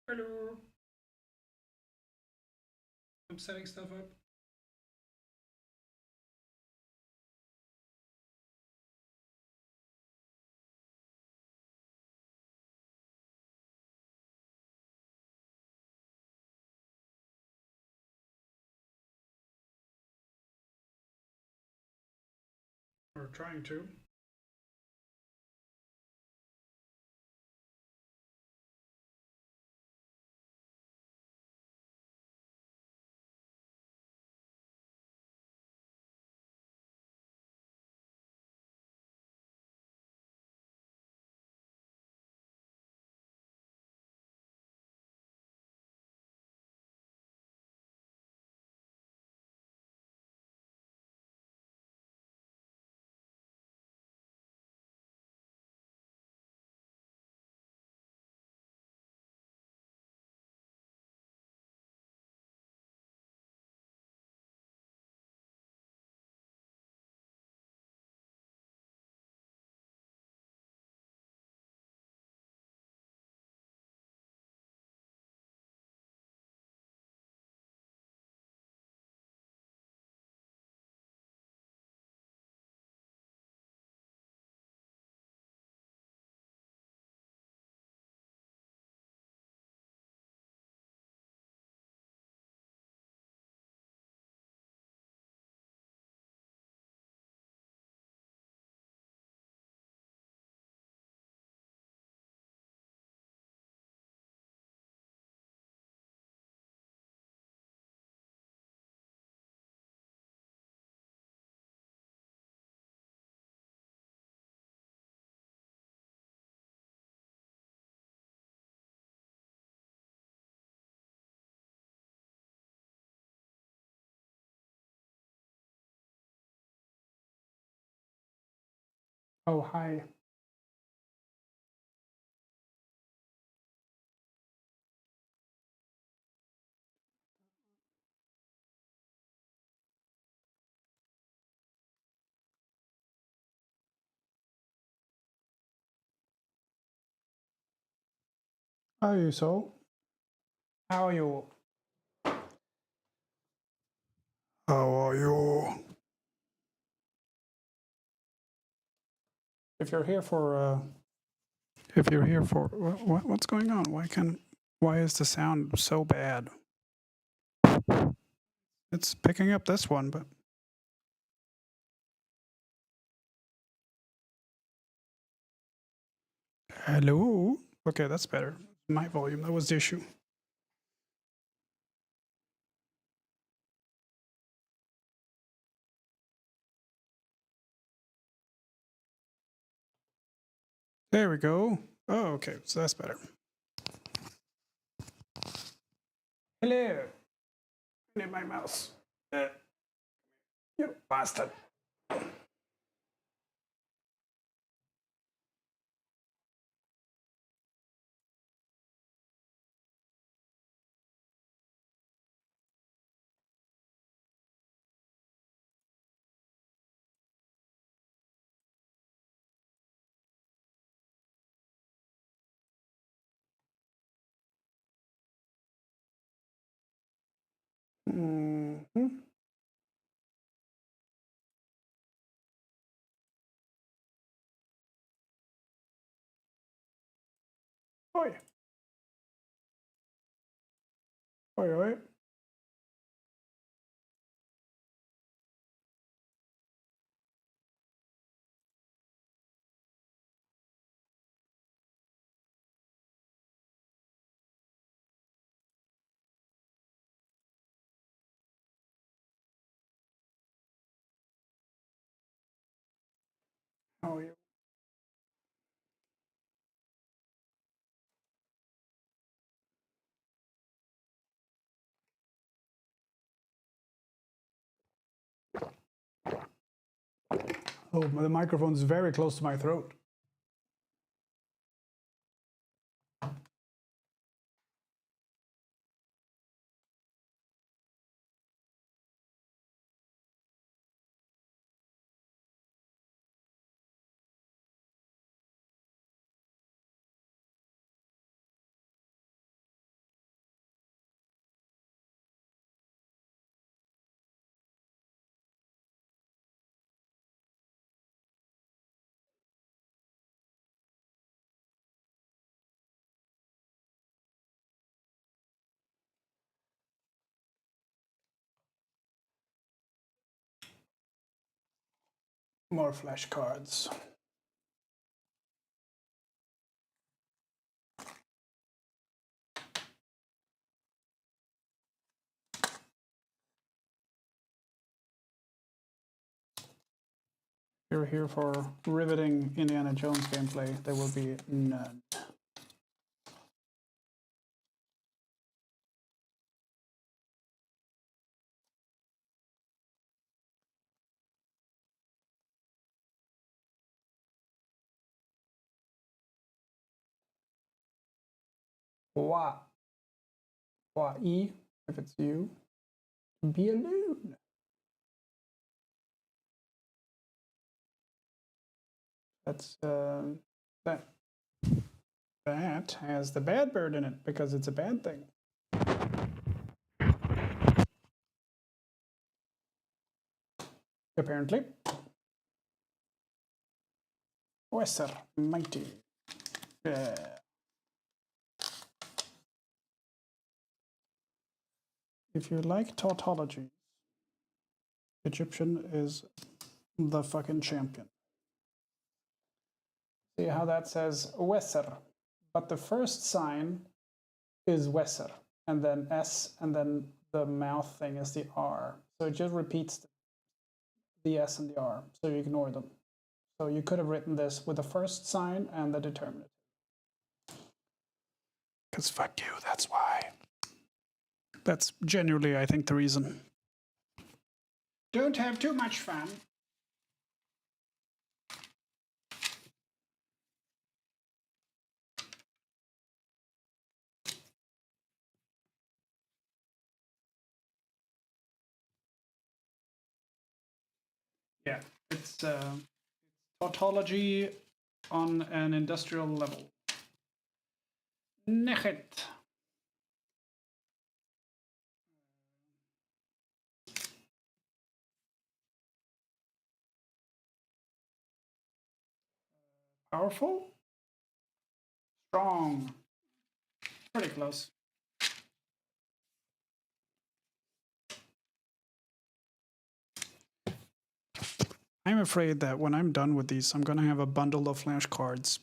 Hello. I'm setting stuff up. Or trying to. Oh, hi. How are you, so? How are you? How are you? If you're here for, what's going on? Why is the sound so bad? It's picking up this one, but hello? Okay, that's better. My volume, that was the issue. There we go. Oh, okay, so that's better. Hello. I need my mouse. You bastard. Mm-hmm. Oi, oi, oi. How are you? Oh, the microphone is very close to my throat. More flashcards. If you're here for riveting Indiana Jones gameplay, there will be none. Why? Why E, if it's you, be alone. That's that has the bad bird in it because it's a bad thing. Apparently. Wesser, mighty. Yeah. If you like tautology, Egyptian is the fucking champion. See how that says Wesser, but the first sign is Wesser, and then S, and then the mouth thing is the R. So it just repeats the S and the R, so you ignore them. So you could have written this with the first sign and the determinative. Because fuck you, that's why. That's genuinely, I think, the reason. Don't have too much fun. Yeah, it's tautology on an industrial level. Nechet. Powerful? Strong. Pretty close. I'm afraid that when I'm done with these, I'm going to have a bundle of flashcards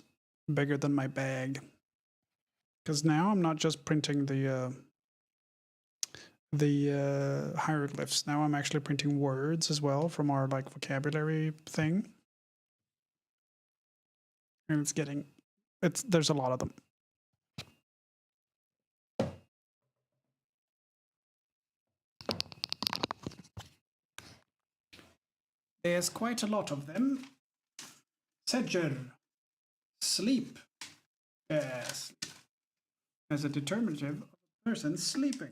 bigger than my bag. Because now I'm not just printing the hieroglyphs. Now I'm actually printing words as well from our like vocabulary thing. And there's a lot of them. There's quite a lot of them. Sedger. Sleep. Yes. As a determinative of a person sleeping.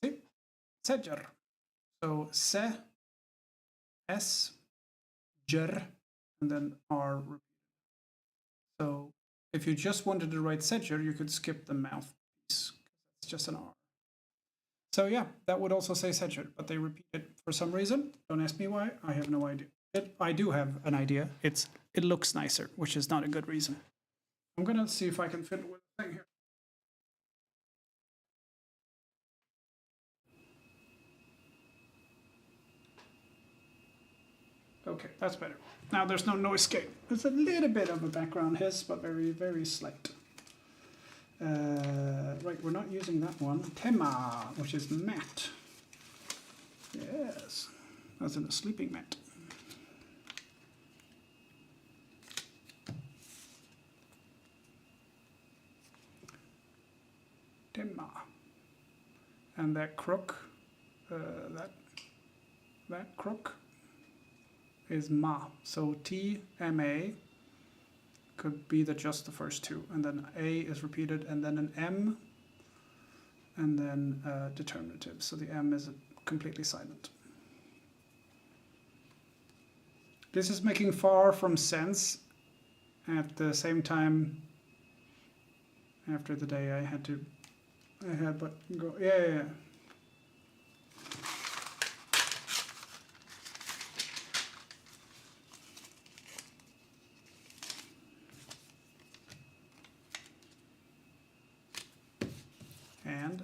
See? Sedger. So se, s, ger, and then r repeated. So if you just wanted to write sedger, you could skip the mouth piece. It's just an R. So yeah, that would also say sedger, but they repeat it for some reason. Don't ask me why. I have no idea. I do have an idea. It looks nicer, which is not a good reason. I'm gonna see if I can fit it with a thing here. Okay, that's better. Now there's no noise gate. There's a little bit of a background hiss, but very, very slight. Right, we're not using that one. Tema, which is mat. Yes, as in a sleeping mat. Tema. And that crook, that crook is ma. So T, M, A could be just the first two. And then A is repeated, and then an M, and then determinative. So the M is completely silent. This is making far from sense. At the same time, after the day I had but go, yeah.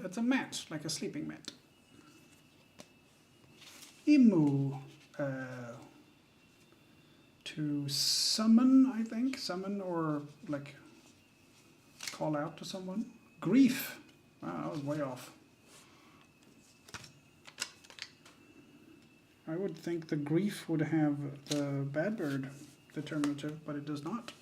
it's a mat, like a sleeping mat. Imu. To summon, I think. Summon or like call out to someone. Grief. Wow, I was way off. I would think the grief would have the bad bird determinative, but it does not.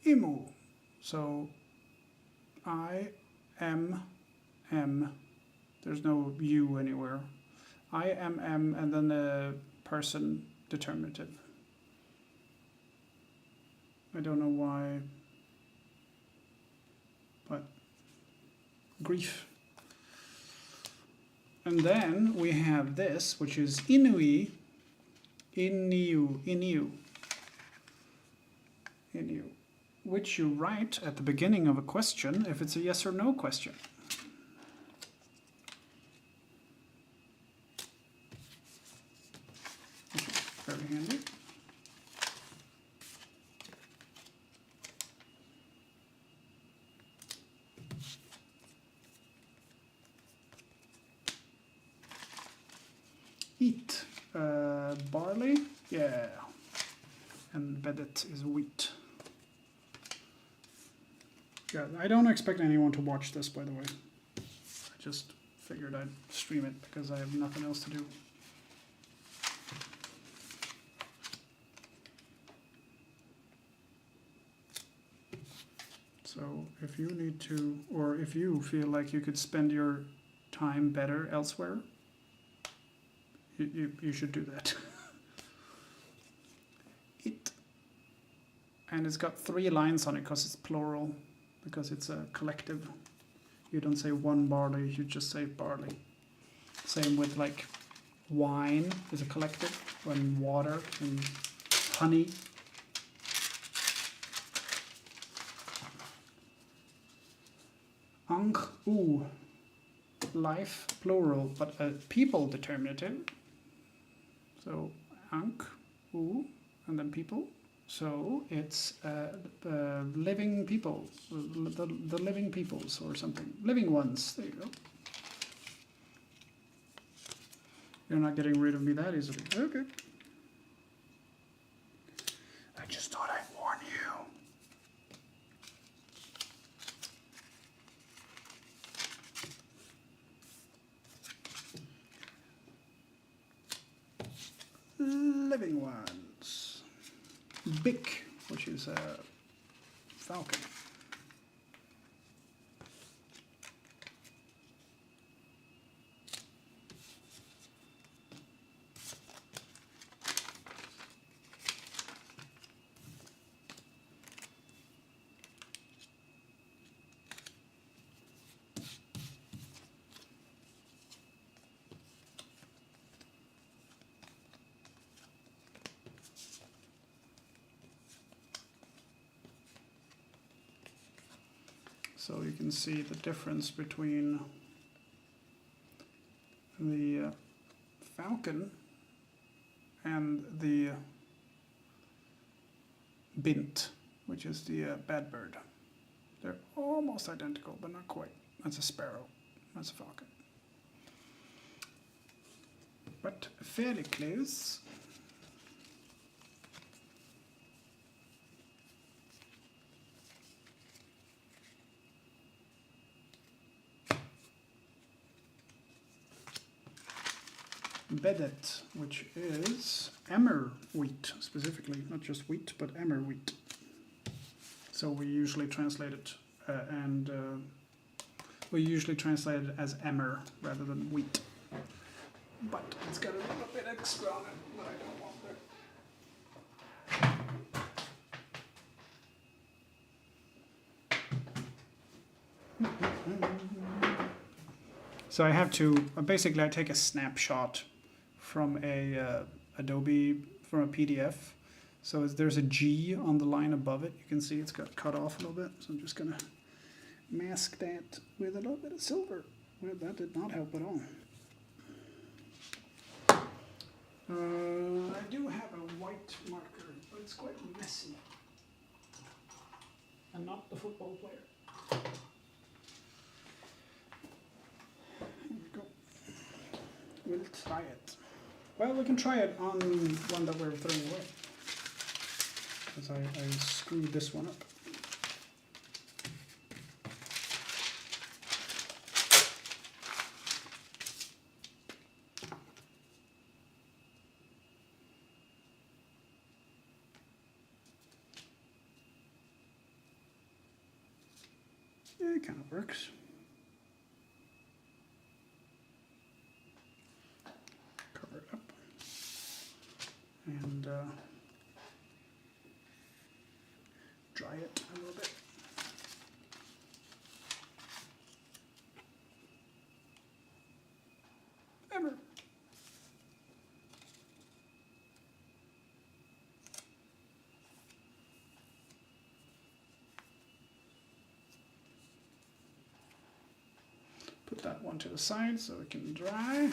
Imu. So I am M. There's no U anywhere. I am M and then the person determinative. I don't know why, but grief. And then we have this, which is Inui, Inu, which you write at the beginning of a question if it's a yes or no question. Which is very handy. Eat. Barley? Yeah. And Bedet is wheat. Yeah, I don't expect anyone to watch this, by the way. I just figured I'd stream it because I have nothing else to do. So if you need to, or if you feel like you could spend your time better elsewhere, you should do that. It. And it's got 3 lines on it because it's plural, because it's a collective. You don't say one barley, you just say barley. Same with like wine is a collective, when water and honey. Ankh, ooh, life, plural, but a people determinative. So ankh, ooh, and then people. So it's living people, the living peoples or something. Living ones, there you go. You're not getting rid of me that easily. Okay. I just thought I'd warn you. Living ones. Bick, which is a falcon. So you can see the difference between the falcon and the bint, which is the bad bird. They're almost identical, but not quite. That's a sparrow. That's a falcon. But fairly close. Bedet, which is emmer wheat, specifically, not just wheat, but emmer wheat. So we usually translate it, we usually translate it as emmer rather than wheat. But it's got a little bit extra on it, but I don't want that. So I have to, basically I take a snapshot from a Adobe, from a PDF. So there's a G on the line above it. You can see it's got cut off a little bit. So I'm just gonna mask that with a little bit of silver. Well, that did not help at all. I do have a white marker, but it's quite messy. And not the football player. Here we go. We'll try it. Well, we can try it on one that we're throwing away. Because I screwed this one up. Yeah, it kind of works. Cover it up. And dry it a little bit. Ever. Put that one to the side so it can dry.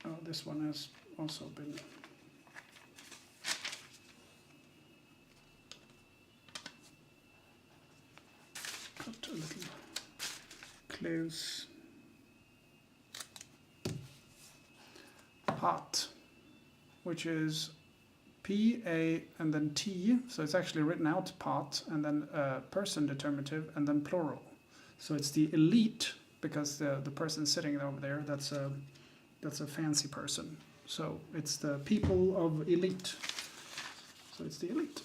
Oh, this one has also been cut a little close. Pot, which is P-A and then T, so it's actually written out pot, and then person determinative, and then plural. So it's the elite, because the person sitting over there, that's a fancy person. So it's the people of elite. So it's the elite.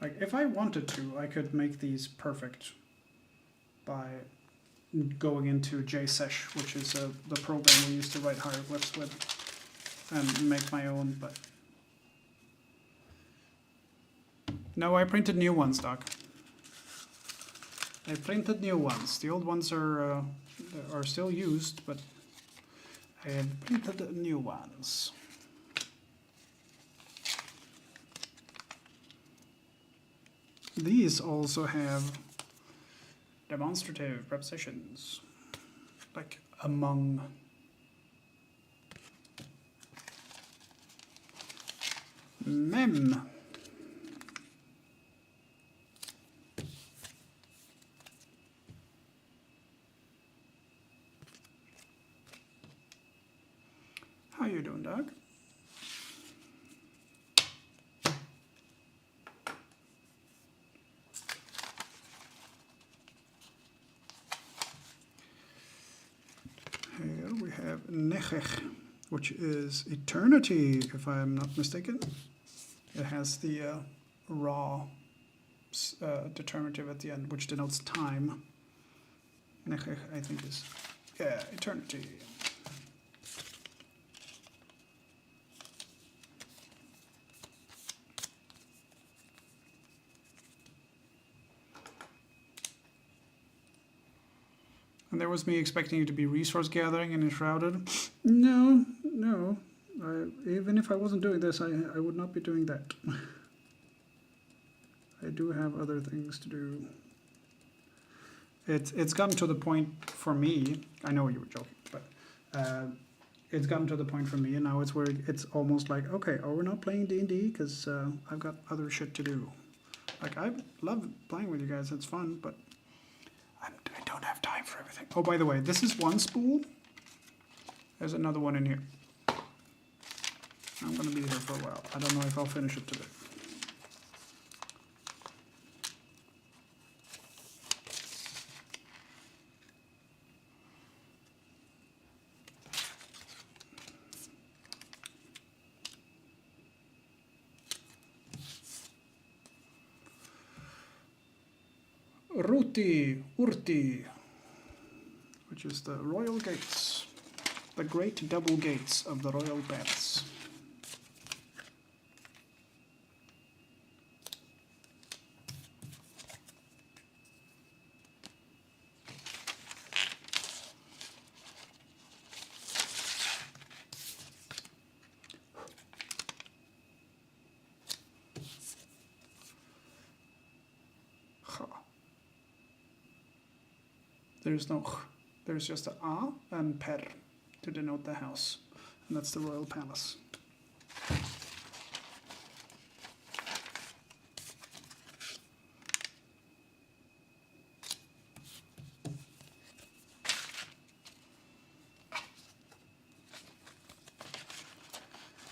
Like, if I wanted to, I could make these perfect by going into JSesh, which is the program we use to write hieroglyphs with, and make my own, but... No, I printed new ones, Doc. I printed new ones. The old ones are still used, but I have printed new ones. These also have demonstrative prepositions, like among. Mem. How you doing, Doug? Here we have nechech, which is eternity, if I'm not mistaken. It has the raw determinative at the end, which denotes time. Nechech, I think, is, yeah, eternity. And there was me expecting it to be resource gathering and enshrouded. No, no. Even if I wasn't doing this, I would not be doing that. I do have other things to do. It's gotten to the point for me, I know you were joking, but it's gotten to the point for me, and now it's where it's almost like, okay, oh, we're not playing D&D because I've got other shit to do. Like, I love playing with you guys, it's fun, but I don't have time for everything. Oh, by the way, this is one spool. There's another one in here. I'm going to be here for a while. I don't know if I'll finish it today. Urti, which is the royal gates, the great double gates of the royal baths. There's no ch. There's just a and per to denote the house. And that's the royal palace.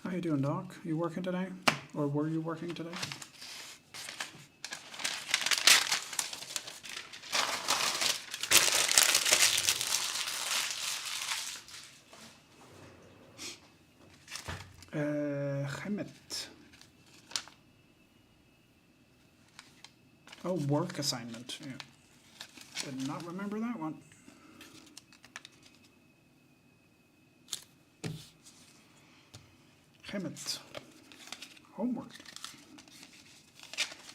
How you doing, Doc? You working today? Or were you working today? Hemet. Oh, work assignment. Yeah. Did not remember that one. Hemet. Homework.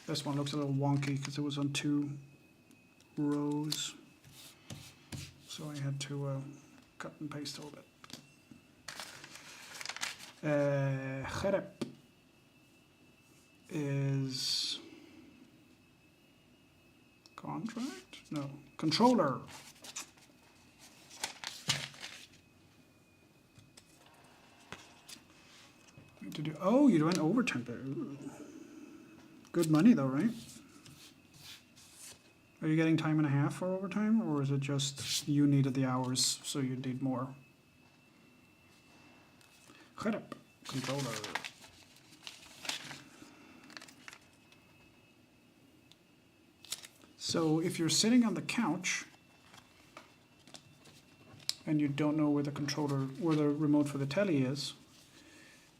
This one looks a little wonky because it was on 2 rows. So I had to cut and paste all of it. Gerep is contract? No. Controller. To do, oh, you're doing overtime there. Ooh. Good money though, right? Are you getting time and a half for overtime, or is it just you needed the hours, so you need more? Gerep, controller. So if you're sitting on the couch and you don't know where the controller, where the remote for the telly is,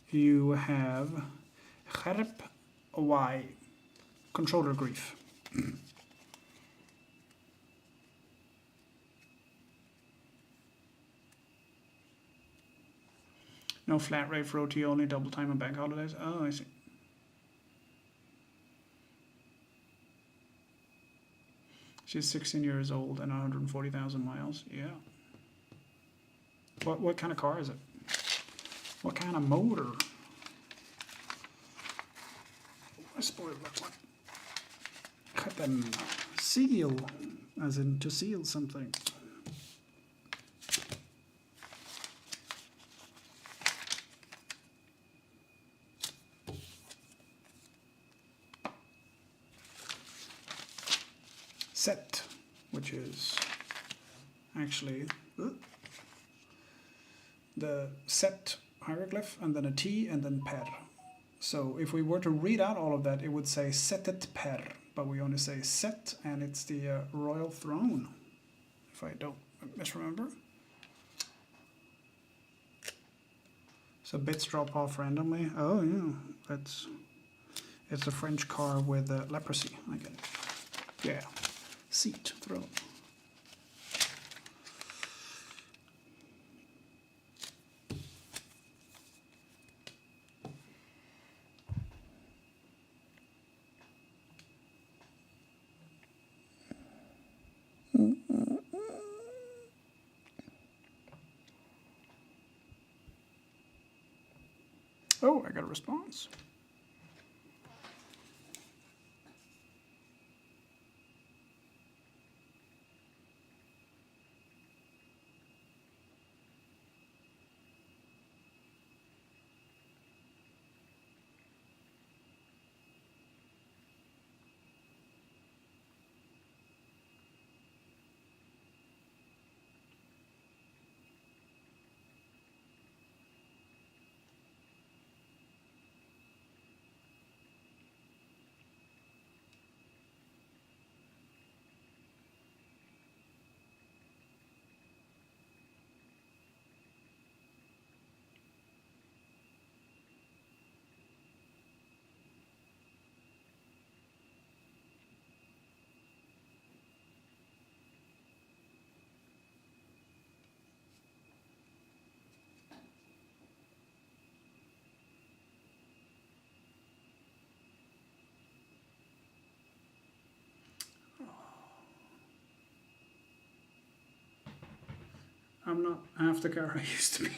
you have Gerep Y, controller grief. No flat rate for OT, only double time and bank holidays. Oh, I see. She's 16 years old and 140,000 miles. Yeah. What kind of car is it? What kind of motor? I suppose it looks like. Cut them seal, as in to seal something. Set, which is actually the set hieroglyph, and then a T, and then per. So if we were to read out all of that, it would say setet per, but we only say set, and it's the royal throne, if I don't misremember. So bits drop off randomly. Oh yeah, it's a French car with leprosy. I get it. Yeah. Seat, throne. Oh, I got a response. I'm not half the car I used to be.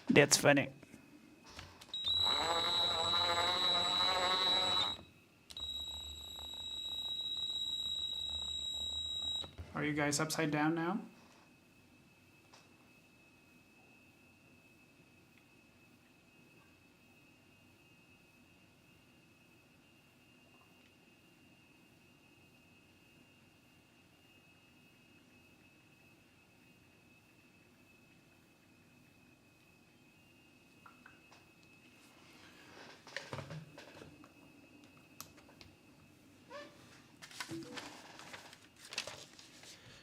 That's funny. you guys upside down now?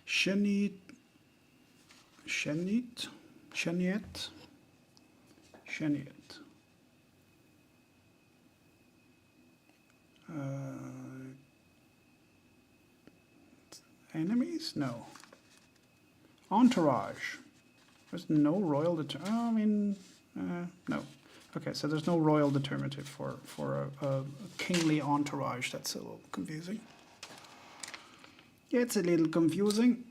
Shenit, Sheniet, Sheniet, Sheniet. Enemies? No. Entourage. There's no royal no. Okay, so there's no royal determinative for a kingly entourage. That's a little confusing. It's a little confusing.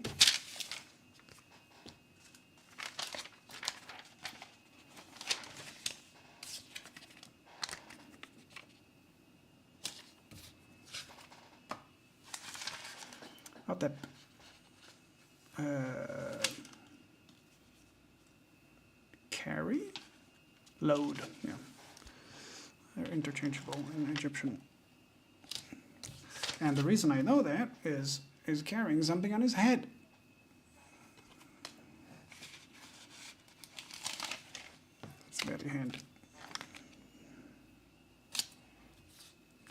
Not that. Carry? Load, yeah. They're interchangeable in Egyptian. And the reason I know that is carrying something on his head. It's very handy.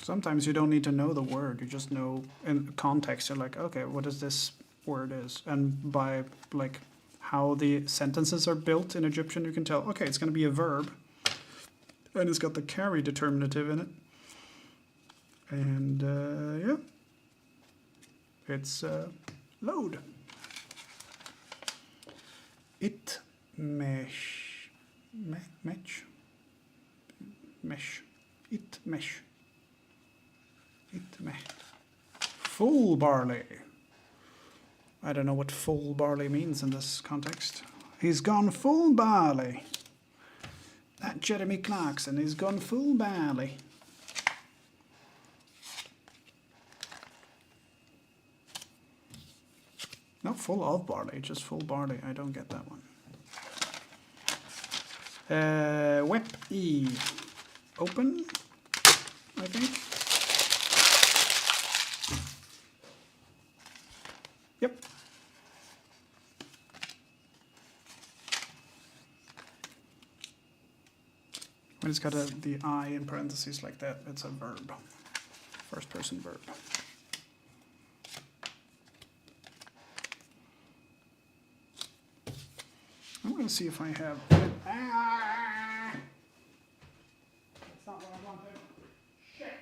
Sometimes you don't need to know the word, you just know in context, you're like, okay, what is this word is? And by like how the sentences are built in Egyptian, you can tell, okay, it's gonna be a verb, and it's got the carry determinative in it. And yeah, it's load. It mesh, mesh, it mesh. It mesh. Full barley. I don't know what full barley means in this context. He's gone full barley. That Jeremy Clarkson, he's gone full barley. Not full of barley, just full barley. I don't get that one. Web E. Open, I think. Yep. When it's got the I in parentheses like that, it's a verb. First person verb. I'm going to see if I have... Ah! That's not what I wanted. Shit.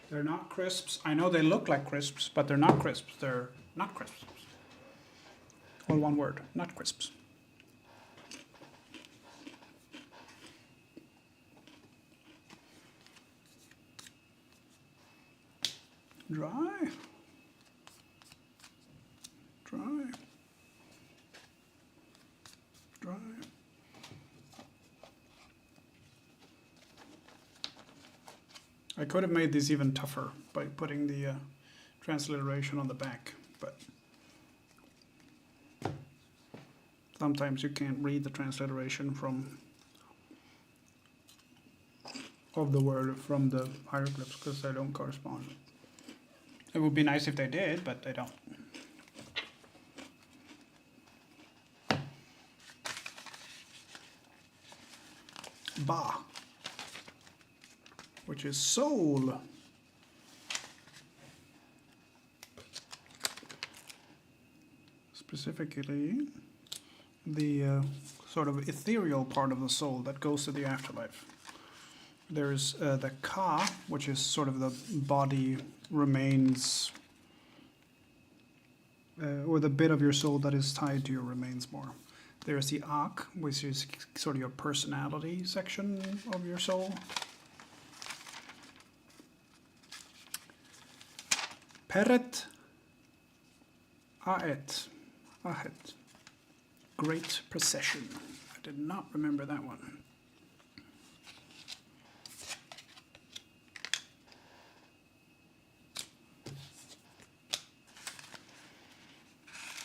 They're not crisps. I know they look like crisps, but they're not crisps. They're not crisps. All one word, not crisps. Dry. Dry. Dry. I could have made this even tougher by putting the transliteration on the back, but sometimes you can't read the transliteration of the word from the hieroglyphs because they don't correspond. It would be nice if they did, but they don't. Ba. which is soul. Specifically, the sort of ethereal part of the soul that goes to the afterlife. There's the ka, which is sort of the body remains, or the bit of your soul that is tied to your remains more. There's the ak, which is sort of your personality section of your soul. Peret, aet, ahet. Great procession. I did not remember that one.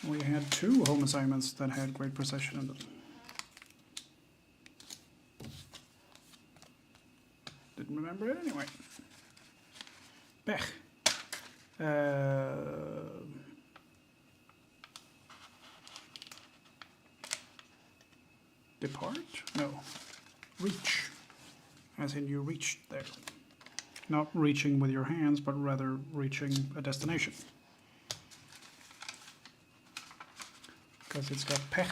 We had 2 home assignments that had great procession in them. Didn't remember it anyway. Pech. Depart? No. Reach. As in you reached there. Not reaching with your hands, but rather reaching a destination. Because it's got pech.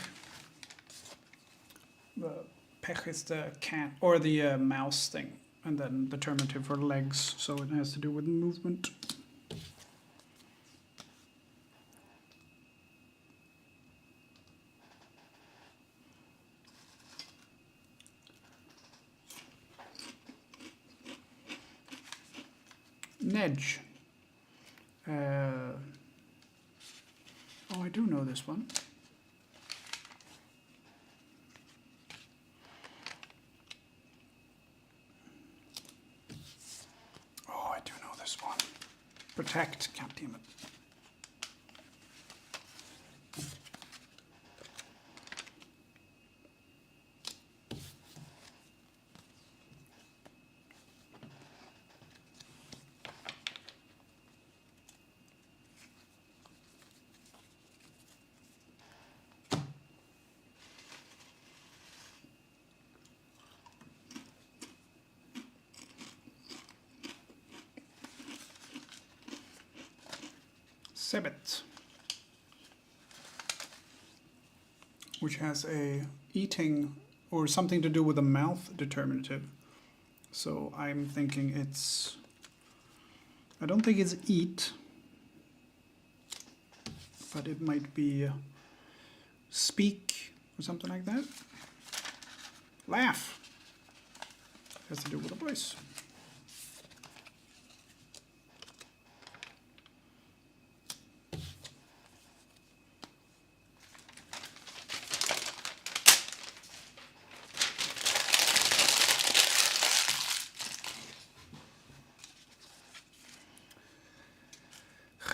The pech is the cat, or the mouse thing. And then determinative for legs, so it has to do with movement. Nedge. Oh, I do know this one. Oh, I do know this one. Protect, God damn it. Sebet, which has a eating or something to do with a mouth determinative. So I'm thinking it's, I don't think it's eat, but it might be speak or something like that. Laugh. Has to do with a voice.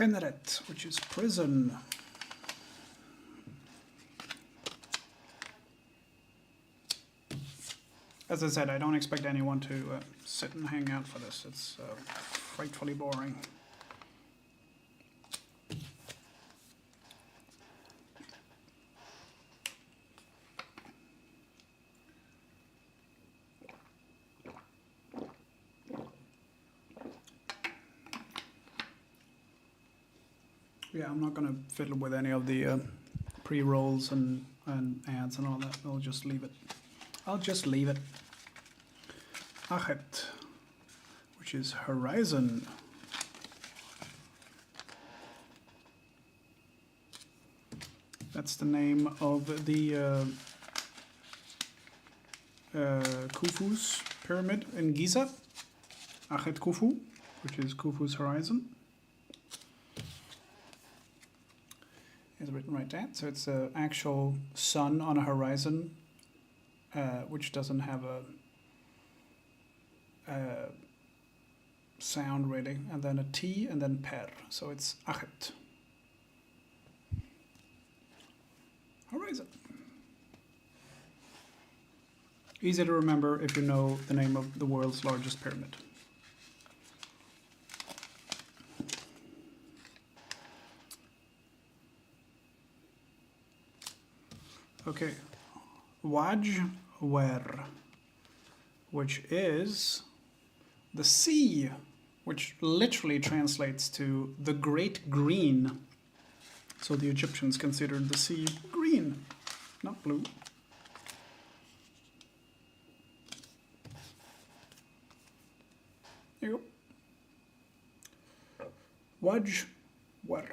Generet, which is prison. As I said, I don't expect anyone to sit and hang out for this. It's frightfully boring. Yeah, I'm not going to fiddle with any of the pre-rolls and ads and all that. I'll just leave it. I'll just leave it. Achet, which is horizon. That's the name of the Khufu's pyramid in Giza. Achet Khufu, which is Khufu's horizon. Is written right there. So it's an actual sun on a horizon, which doesn't have a sound really, and then a T and then per. So it's achet. Horizon. Easy to remember if you know the name of the world's largest pyramid. Okay, Wajwer, which is The sea, which literally translates to the great green. So the Egyptians considered the sea green, not blue. There you go. Waj, war.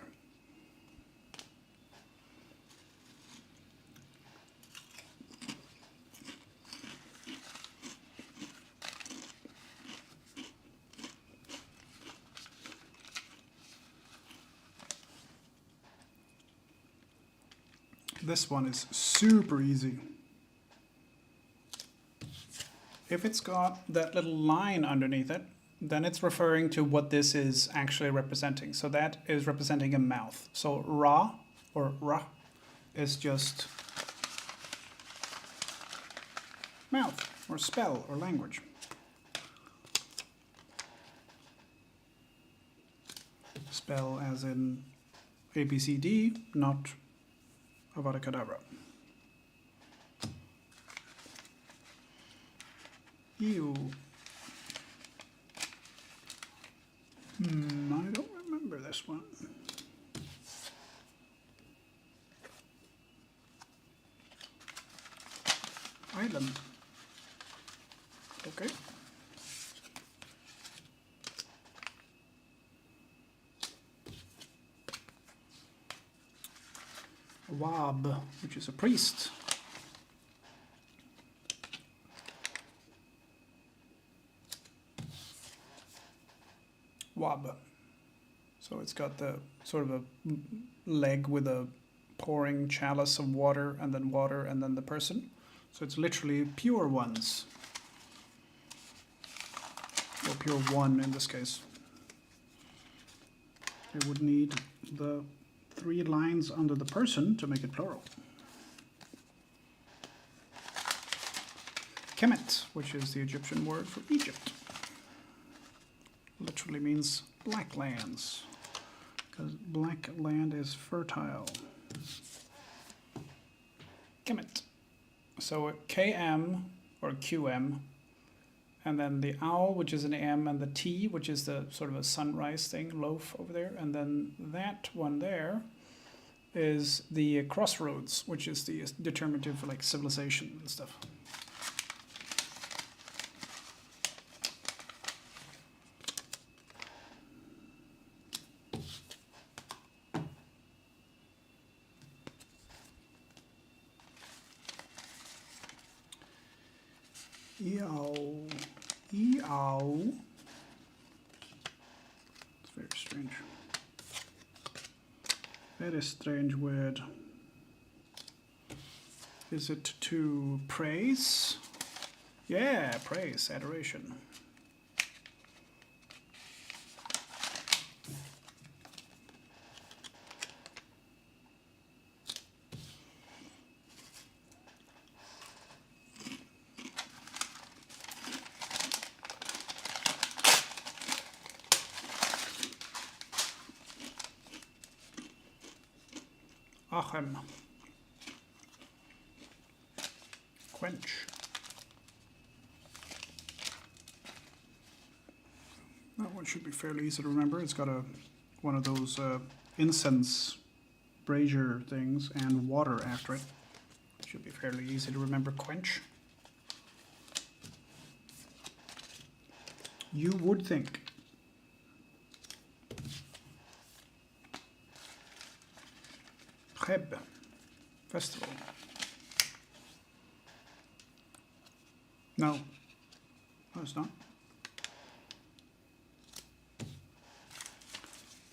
This one is super easy. If it's got that little line underneath it, then it's referring to what this is actually representing. So that is representing a mouth. So ra or ra is just mouth or spell or language. Spell as in ABCD, not Avada Kedavra. Ew. I don't remember this one. Island. Okay. Wab, which is a priest. Wab. So it's got the sort of a leg with a pouring chalice of water and then the person. So it's literally pure ones. Or pure one in this case. It would need the 3 lines under the person to make it plural. Kemet, which is the Egyptian word for Egypt. Literally means black lands, because black land is fertile. Kemet. So KM or QM, and then the owl, which is an M, and the T, which is the sort of a sunrise thing, loaf over there, and then that one there is the crossroads, which is the determinative for like civilization and stuff. Eow. Eow. It's very strange. Very strange word. Is it to praise? Yeah, praise, adoration. Achem. Quench. That one should be fairly easy to remember. It's got one of those incense brazier things and water after it. Should be fairly easy to remember. Quench. You would think. Cheb. Festival. No. No, it's not.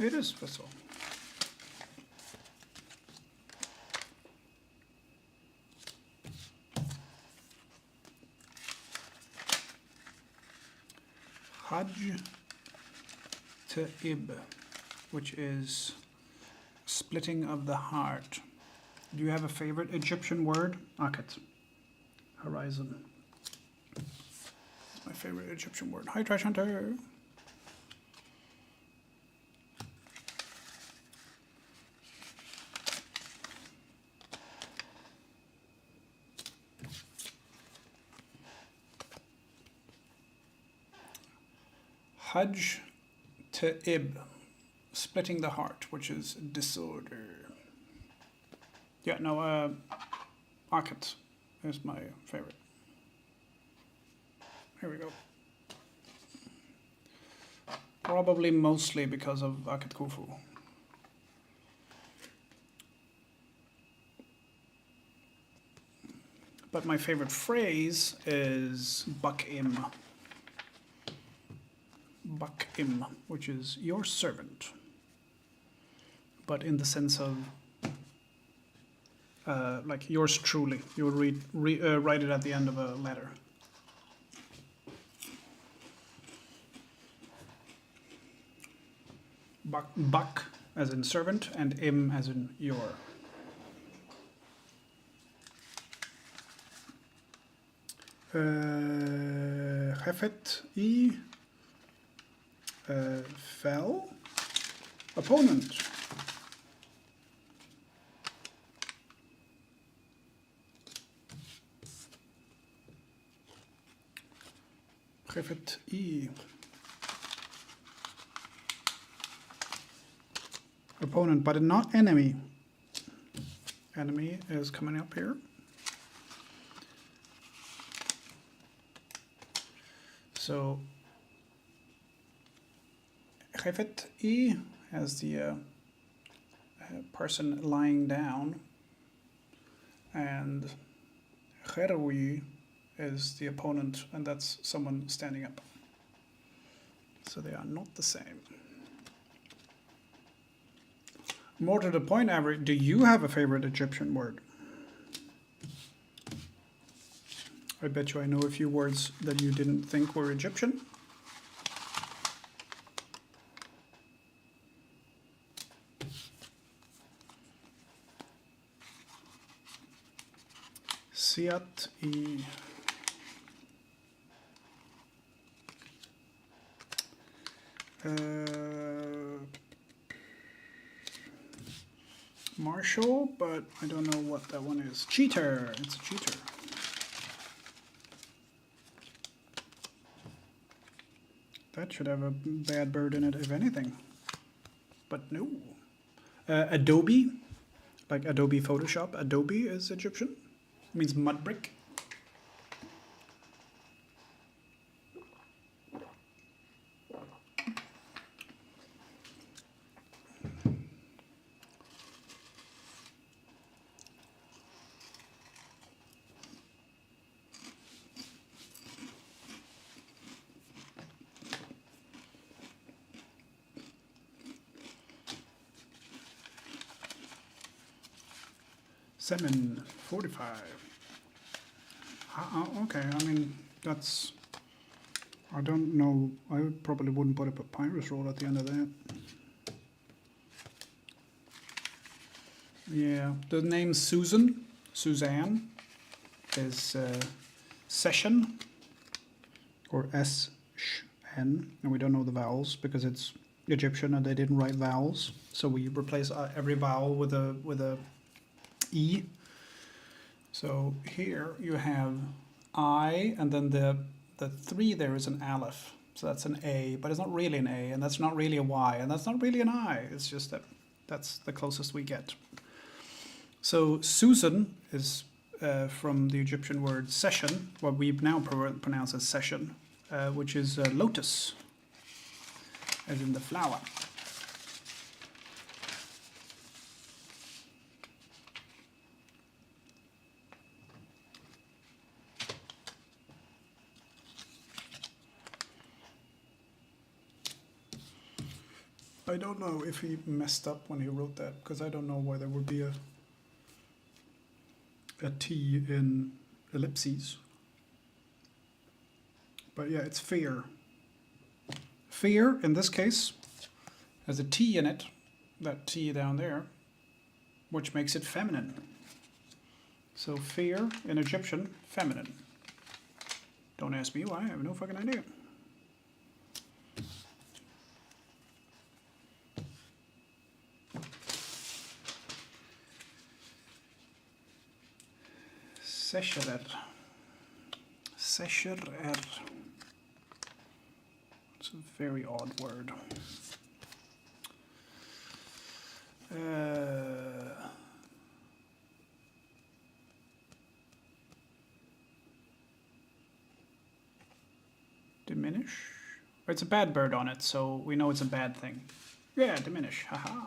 It is festival. Hajj Ta'ib, which is splitting of the heart. Do you have a favorite Egyptian word? Aket. Horizon. That's my favorite Egyptian word. Hi, Trash Hunter. Hajj to ib, splitting the heart, which is disorder. Yeah, no, Akhet is my favorite. Here we go. Probably mostly because of Akhet Khufu. But my favorite phrase is Bak-im. Bak-im, which is your servant. But in the sense of like yours truly. You would write it at the end of a letter. Bak as in servant and im as in your. Hefet I fell. Opponent. Hefet I. Opponent, but not enemy. Enemy is coming up here. So Hefet I has the person lying down, and Kherwi is the opponent, and that's someone standing up. So they are not the same. More to the point, Avery, do you have a favorite Egyptian word? I bet you I know a few words that you didn't think were Egyptian. Siat I. Marshall, but I don't know what that one is. Cheater. It's a cheater. That should have a bad bird in it, if anything. But no. Adobe, like Adobe Photoshop. Adobe is Egyptian. It means mud brick. Salmon 45. Okay, I mean, that's, I don't know, I probably wouldn't put a papyrus roll at the end of that. Yeah, the name Suzanne, is session, or S-Sh-N, and we don't know the vowels because it's Egyptian and they didn't write vowels, so we replace every vowel with a E. So here you have I, and then the 3 there is an aleph. So that's an A, but it's not really an A, and that's not really a Y, and that's not really an I. It's just that that's the closest we get. So Susan is from the Egyptian word session, what we now pronounce as session, which is lotus, as in the flower. I don't know if he messed up when he wrote that, because I don't know why there would be a T in ellipses. But yeah, it's fear. Fear, in this case, has a T in it, that T down there, which makes it feminine. So fear in Egyptian, feminine. Don't ask me why, I have no fucking idea. Seşerer. It's a very odd word. Diminish? It's a bad bird on it, so we know it's a bad thing. Yeah, diminish. Haha.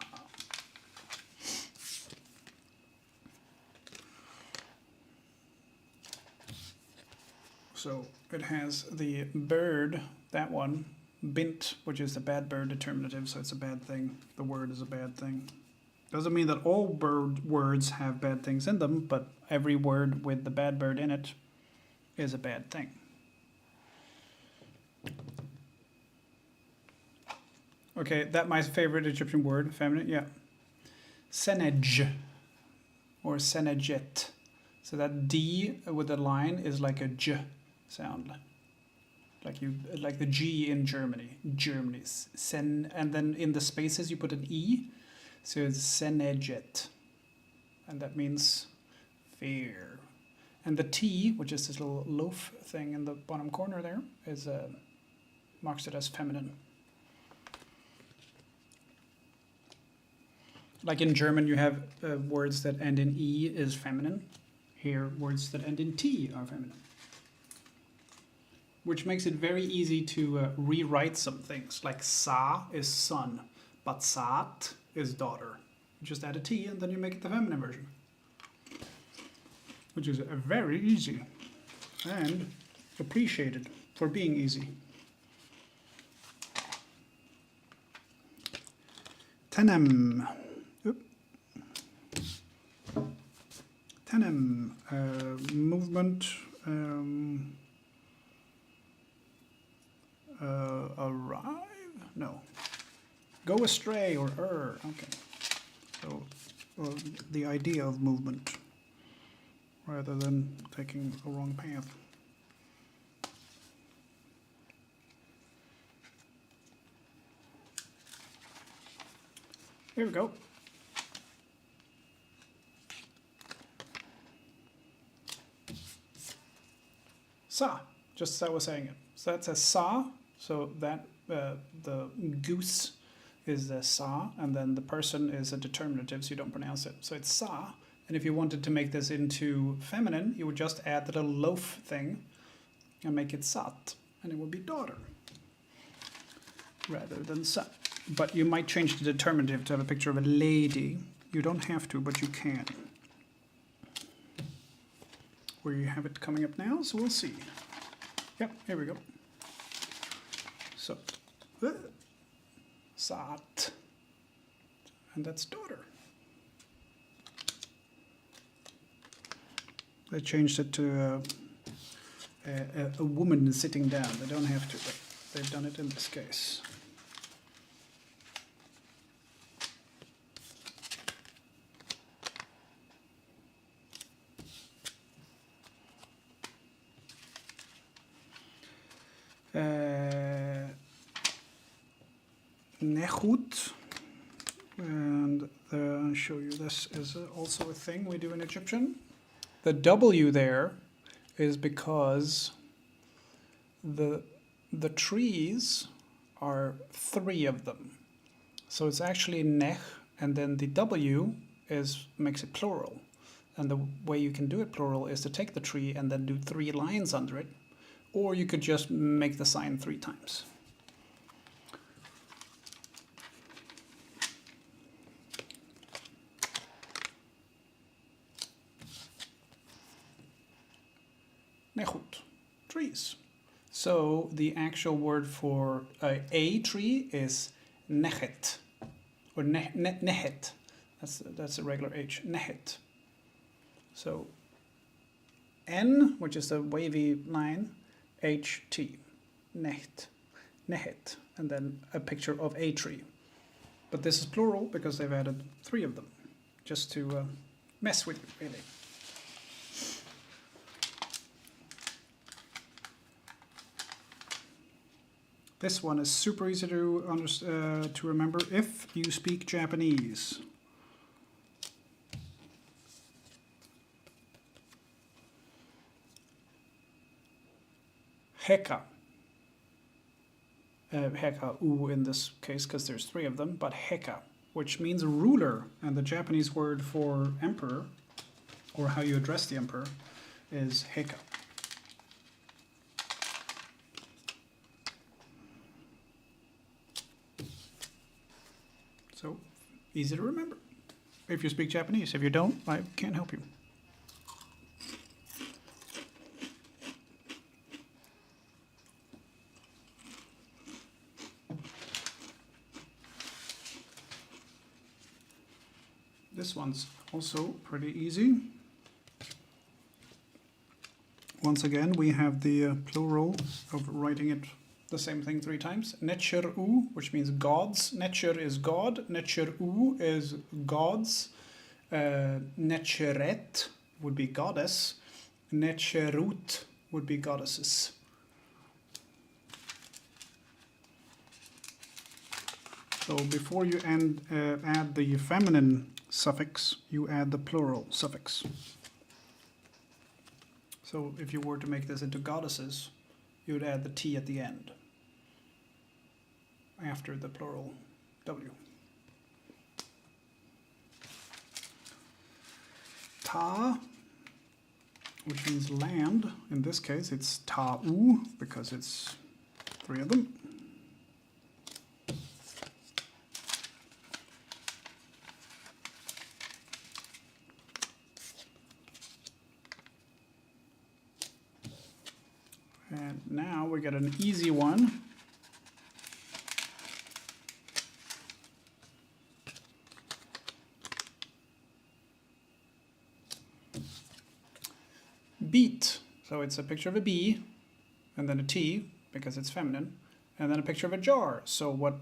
So it has the bird, that one, bint, which is the bad bird determinative, so it's a bad thing. The word is a bad thing. Doesn't mean that all bird words have bad things in them, but every word with the bad bird in it is a bad thing. Okay, that's my favorite Egyptian word, feminine, yeah. Senej, or senejet. So that D with the line is like a J sound. Like the G in Germany. Germany's sen, and then in the spaces you put an E, so it's senejet. And that means fair. And the T, which is this little loaf thing in the bottom corner there, is marks it as feminine. Like in German, you have words that end in E is feminine. Here, words that end in T are feminine. Which makes it very easy to rewrite some things. Like sa is son, but saat is daughter. You just add a T and then you make it the feminine version. Which is very easy and appreciated for being easy. Tenem. Tenem, movement, arrive? No. Go astray or err. Okay. So the idea of movement rather than taking the wrong path. Here we go. Sa, just as I was saying it. So that says sa, so that the goose is the sa, and then the person is a determinative, so you don't pronounce it. So it's sa, and if you wanted to make this into feminine, you would just add the little loaf thing and make it sat, and it would be daughter, rather than sa. But you might change the determinative to have a picture of a lady. You don't have to, but you can. Where you have it coming up now, so we'll see. Yep, here we go. So, sat, and that's daughter. They changed it to a woman sitting down. They don't have to, but they've done it in this case. Nechut, and I'll show you this is also a thing we do in Egyptian. The W there is because the trees are 3 of them. So it's actually nech, and then the W makes it plural. And the way you can do it plural is to take the tree and then do 3 lines under it. Or you could just make the sign 3 times. Nechut, trees. So the actual word for a tree is nechet, or nehet. That's a regular H, nehet. So N, which is the wavy line, HT, neht, nehet, and then a picture of a tree. But this is plural because they've added 3 of them, just to mess with you, really. This one is super easy to remember if you speak Japanese. Heka. heka u in this case because there's 3 of them, but heka, which means ruler, and the Japanese word for emperor, or how you address the emperor, is heka. So easy to remember if you speak Japanese. If you don't, I can't help you. This one's also pretty easy. Once again, we have the plural of writing it the same thing 3 times. Netcher-u, which means gods. Netcher is god. Netcher-u is gods. Netcheret would be goddess. Netcherut would be goddesses. So before you add the feminine suffix, you add the plural suffix. So if you were to make this into goddesses, you would add the T at the end, after the plural W. Ta, which means land. In this case, it's ta-u, because it's 3 of them. And now we get an easy one. Beet. So it's a picture of a bee, and then a T, because it's feminine, and then a picture of a jar. So what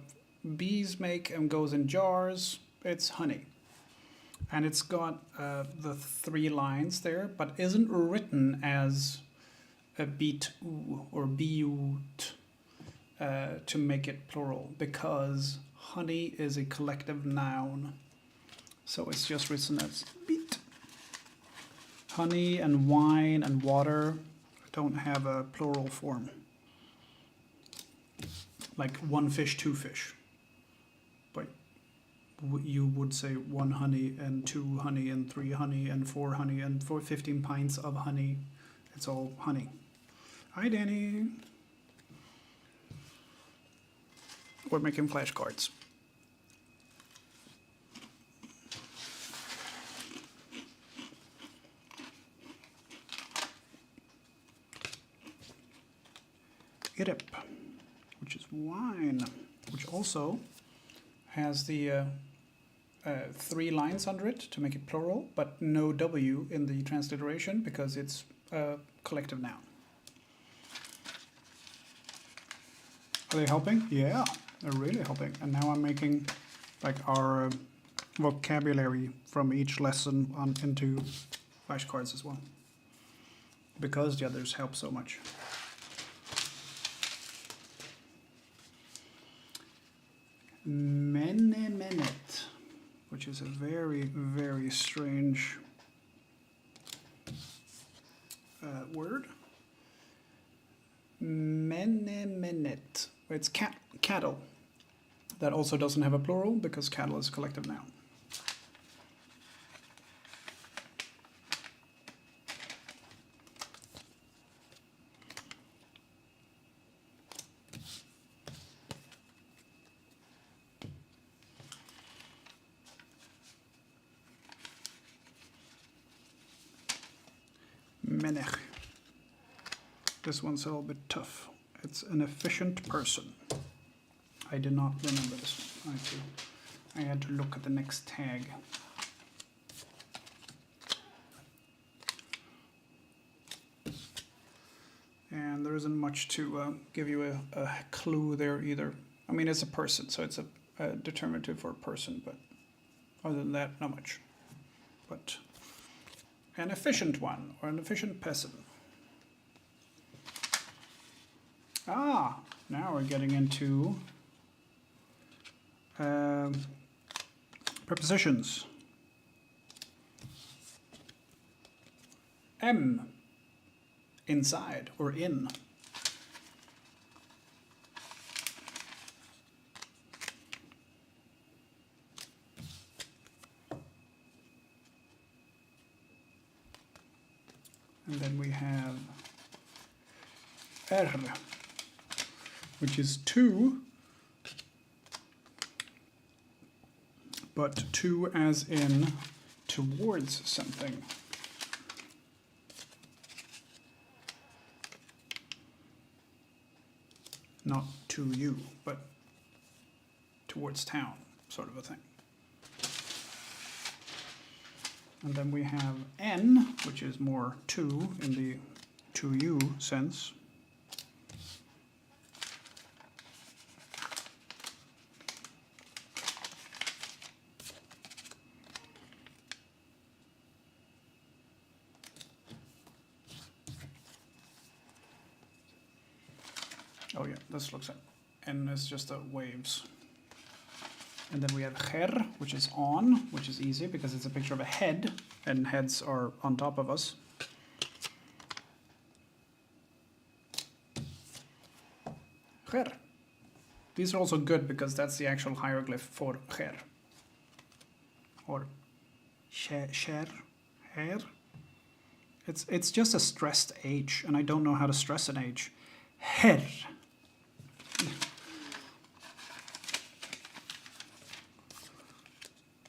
bees make and goes in jars, it's honey. And it's got the 3 lines there, but isn't written as a beet-u or biut to make it plural, because honey is a collective noun. So it's just written as beet. Honey and wine and water don't have a plural form. Like 1 fish, 2 fish. But you would say 1 honey and 2 honey and 3 honey and 4 honey and 15 pints of honey. It's all honey. Hi, Danny. We're making flashcards. Irep, which is wine, which also has the 3 lines under it to make it plural, but no W in the transliteration because it's a collective noun. Are they helping? Yeah, they're really helping. And now I'm making like our vocabulary from each lesson into flashcards as well, because the others help so much. Menemenet, which is a very, very strange word. Menemenet. It's cattle. That also doesn't have a plural because cattle is a collective noun. Menech. This one's a little bit tough. It's an efficient person. I did not remember this one. I had to look at the next tag. And there isn't much to give you a clue there either. I mean, it's a person, so it's a determinative for a person, but other than that, not much. But an efficient one, or an efficient person. Ah, now we're getting into prepositions. M, inside or in. And then we have R, which is to, but to as in towards something. Not to you, but towards town, sort of a thing. And then we have N, which is more to in the to you sense. Oh yeah, this looks like N is just the waves. And then we have her, which is on, which is easy because it's a picture of a head, and heads are on top of us. Her. These are also good because that's the actual hieroglyph for her. Or her. It's just a stressed H, and I don't know how to stress an H. Her.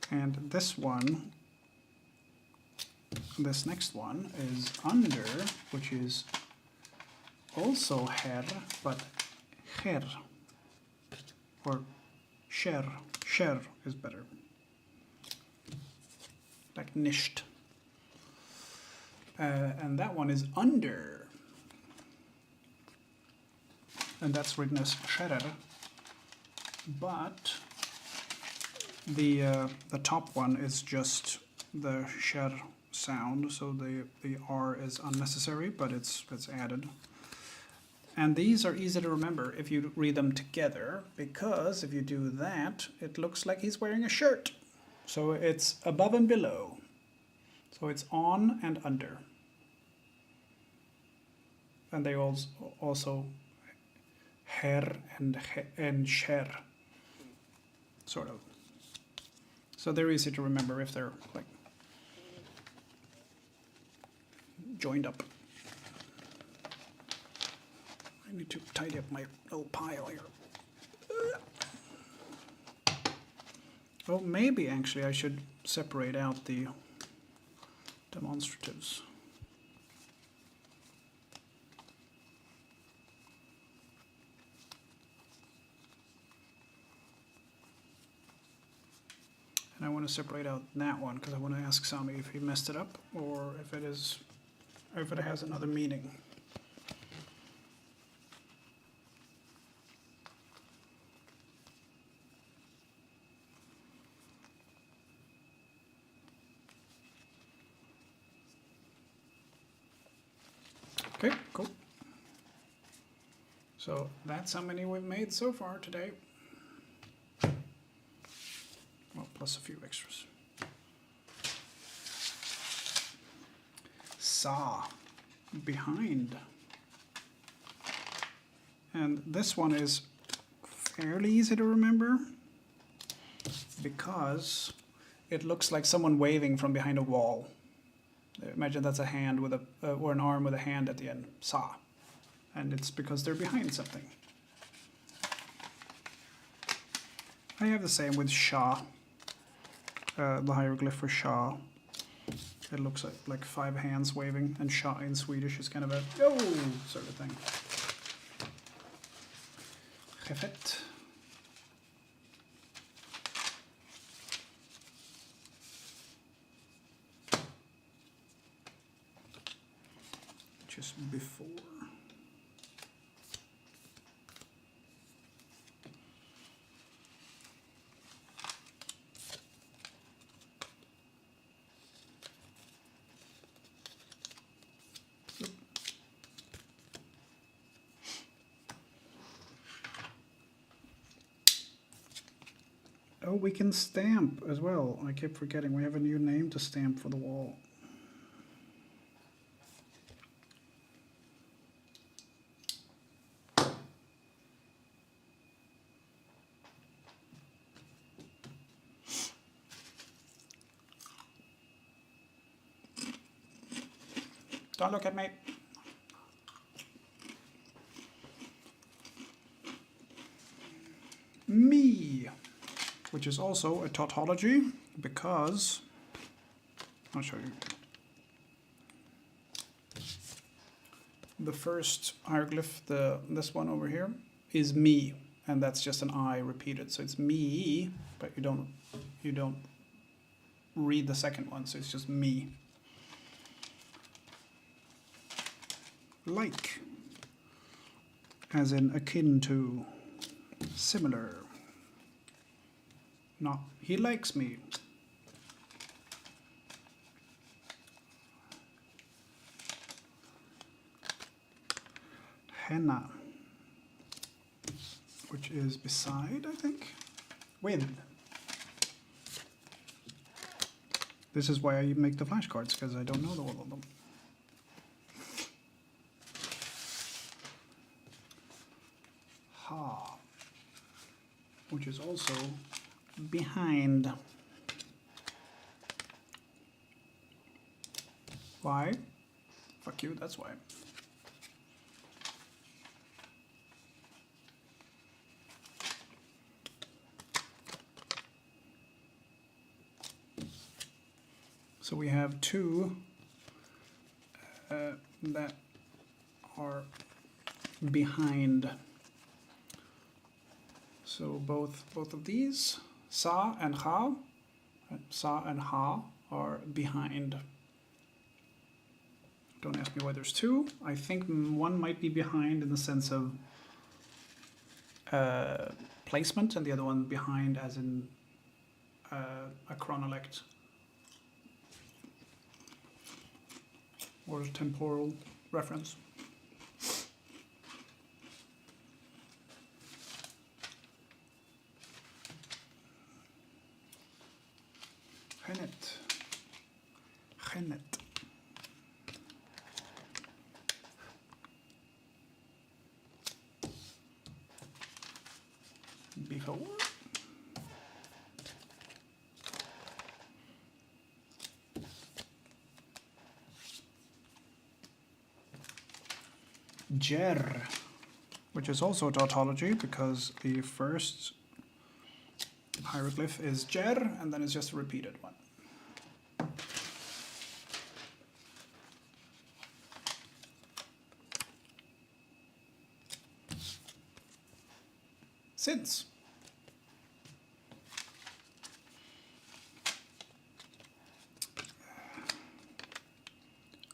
And this one, this next one is under, which is also her, but her, or sher. Sher is better, like nicht. And that one is under, and that's written as scherer, but the top one is just the sher sound, so the R is unnecessary, but it's added. And these are easy to remember if you read them together, because if you do that, it looks like he's wearing a shirt. So it's above and below. So it's on and under. And they also her and sher, sort of. So they're easy to remember if they're like joined up. I need to tidy up my little pile here. Well, maybe actually I should separate out the demonstratives. And I want to separate out that one because I want to ask Sami if he messed it up or if it has another meaning. Okay, cool. So that's how many we've made so far today. Well, plus a few extras. Saw, behind. And this one is fairly easy to remember because it looks like someone waving from behind a wall. Imagine that's a hand with or an arm with a hand at the end. Saw. And it's because they're behind something. I have the same with Shah. The hieroglyph for Shah. It looks like 5 hands waving, and Shah in Swedish is kind of a oh sort of thing. Gefet. Just before. Oh, we can stamp as well. I kept forgetting. We have a new name to stamp for the wall. Don't look at me. Me, which is also a tautology because I'll show you. The first hieroglyph, this one over here, is me, and that's just an I repeated. So it's me, but you don't read the second one, so it's just me. Like, as in akin to, similar. Not, he likes me. Henna, which is beside, I think, with. This is why I make the flashcards, because I don't know all of them. Ha, which is also behind. Why? Fuck you, that's why. So we have two that are behind. So both of these, sa and ha, are behind. Don't ask me why there's two. I think one might be behind in the sense of placement, and the other one behind as in a chronolect or a temporal reference. Genet. Before. Ger, which is also a tautology because the first hieroglyph is ger and then it's just a repeated one. Since.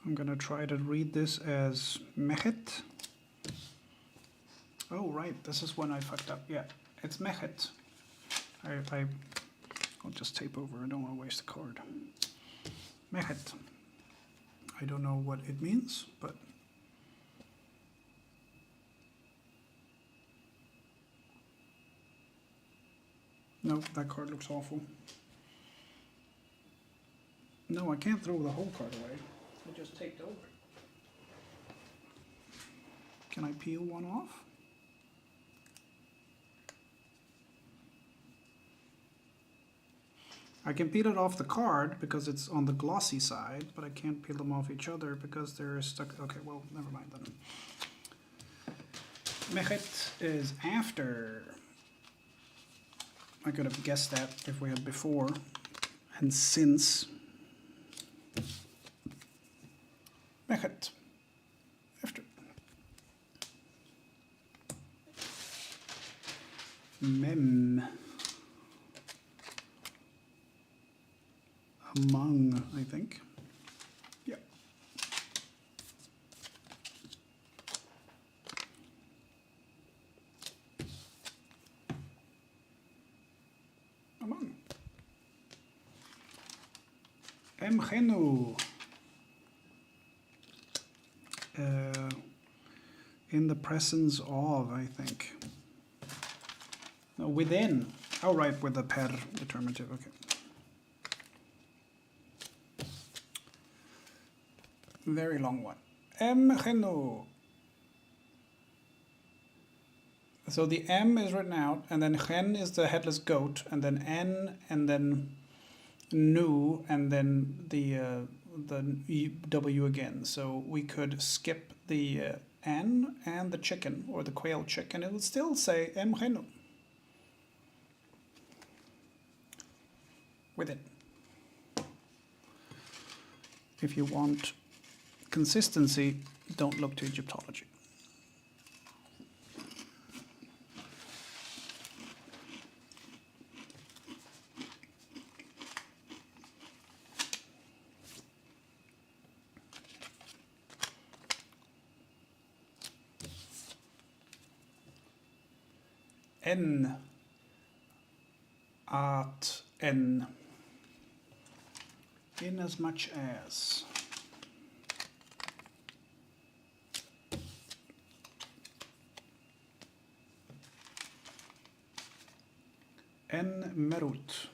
I'm gonna try to read this as mechet. Oh right, this is when I fucked up. Yeah, it's mechet. I'll just tape over, I don't want to waste the card. Mechet. I don't know what it means, but no, that card looks awful. No, I can't throw the whole card away. I just taped over it. Can I peel one off? I can peel it off the card because it's on the glossy side, but I can't peel them off each other because they're stuck. Okay, well, never mind then. Mechet is after. I could have guessed that if we had before. And since. Mechet. After. Mem. Among, I think. Yeah. Among. Emgenu. In the presence of, I think. No, within. Oh, right, with the per determinative. Okay. Very long one. Emgenu. So the M is written out, and then gen is the headless goat, and then N, and then nu, and then the W again. So we could skip the N and the chicken, or the quail chicken. It would still say M reno. With it. If you want consistency, don't look to Egyptology. N at N, in as much as. En merut.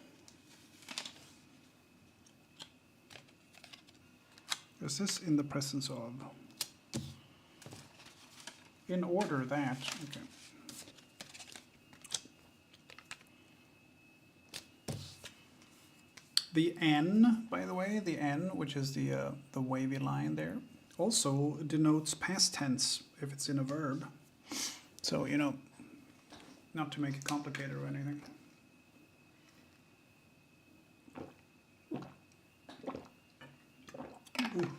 Is this in the presence of? In order that, okay. The N, by the way, the N, which is the wavy line there, also denotes past tense if it's in a verb. So, you know, not to make it complicated or anything. Ooh.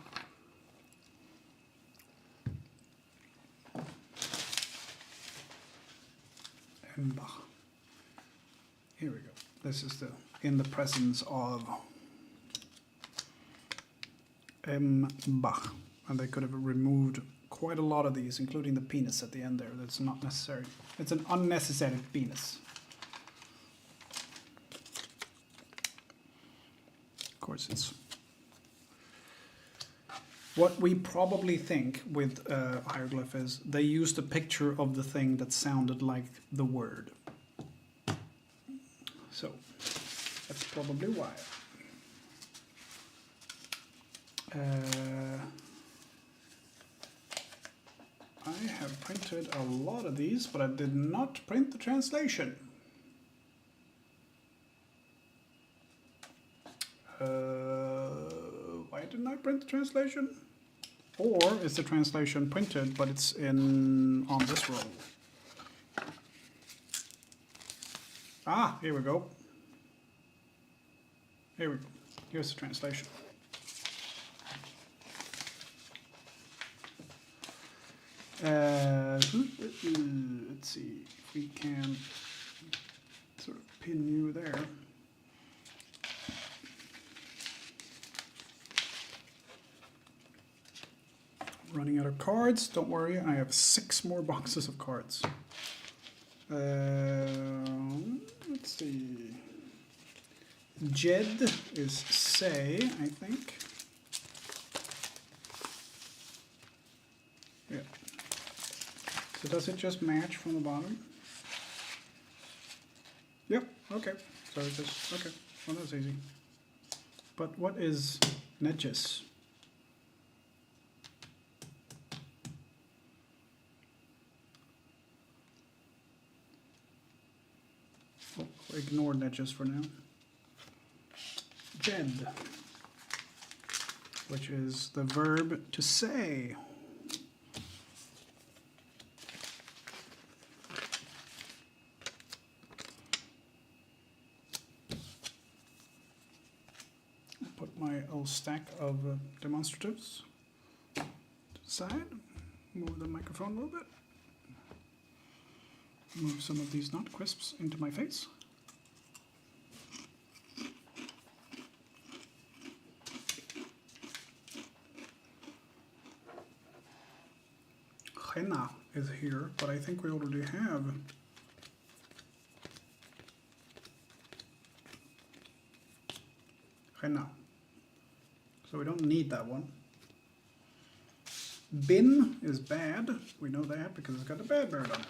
Embach. Here we go. This is the in the presence of Embach. And they could have removed quite a lot of these, including the penis at the end there. That's not necessary. It's an unnecessary penis. Of course, it's what we probably think with hieroglyph is they used a picture of the thing that sounded like the word. So that's probably why. I have printed a lot of these, but I did not print the translation. Why didn't I print the translation? Or is the translation printed, but it's on this roll? Ah, here we go. Here we go. Here's the translation. Let's see if we can sort of pin you there. Running out of cards, don't worry, I have 6 more boxes of cards. Let's see. Jed is say, I think. Yeah. So does it just match from the bottom? Yep, okay. So it just, okay, well that's easy. But what is Nedges? Oh, ignore Nedges for now. Jed, which is the verb to say. Put my old stack of demonstratives to the side. Move the microphone a little bit. Move some of these nut crisps into my face. Henna is here, but I think we already have henna. So we don't need that one. Bin is bad. We know that because it's got a bad bird on it.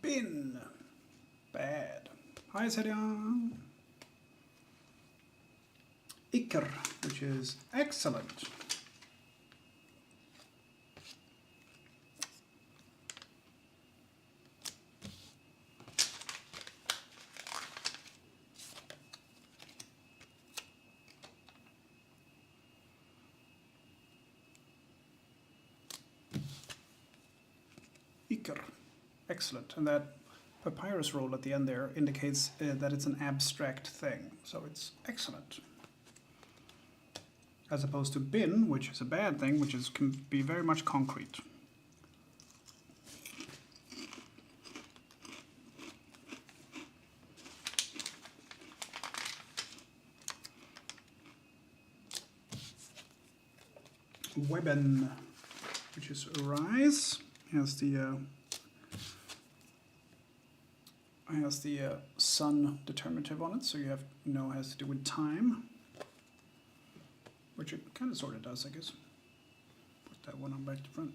Bin. Hi, Serian. Iker, which is excellent. Iker, excellent. And that papyrus roll at the end there indicates that it's an abstract thing, so it's excellent. As opposed to bin, which is a bad thing, which can be very much concrete. Weben, which is rise, has the sun determinative on it, so you know it has to do with time, which it kind of sort of does, I guess. Put that one on back to front.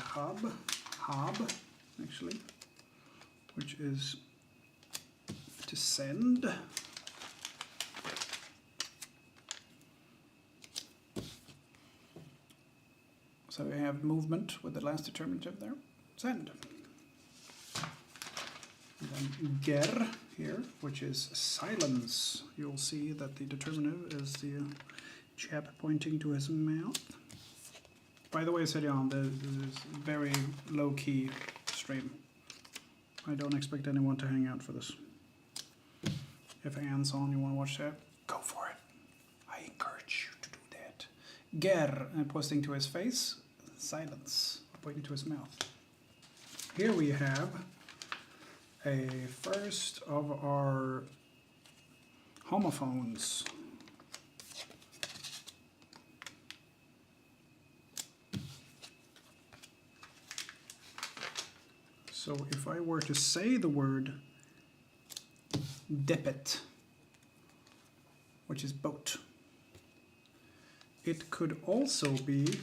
Hob, actually, which is to send. So we have movement with the last determinative there. Send. And then ger here, which is silence. You'll see that the determinative is the chap pointing to his mouth. By the way, Serian, this is very low-key stream. I don't expect anyone to hang out for this. If Anne's on, you want to watch that, go for it. I encourage you to do that. Ger, pointing to his face. Silence, pointing to his mouth. Here we have a first of our homophones. So if I were to say the word depet, which is boat, it could also be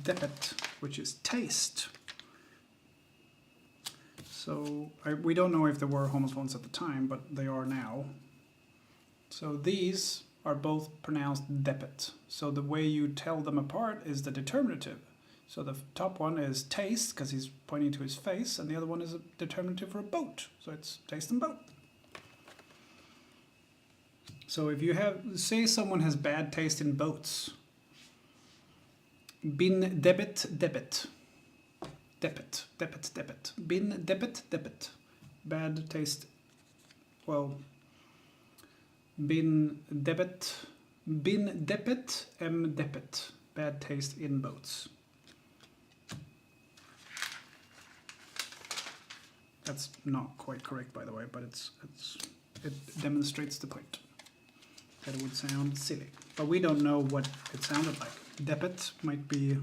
depet, which is taste. So we don't know if there were homophones at the time, but they are now. So these are both pronounced depet. So the way you tell them apart is the determinative. So the top one is taste, because he's pointing to his face, and the other one is a determinative for a boat. So it's taste and boat. So if you say someone has bad taste in boats, bin debet debet. Debet, debet, debet. Bin debet debet. Bad taste. Well, bin debet debet. Bad taste in boats. That's not quite correct, by the way, but it demonstrates the point. That it would sound silly. But we don't know what it sounded like. Debet might be,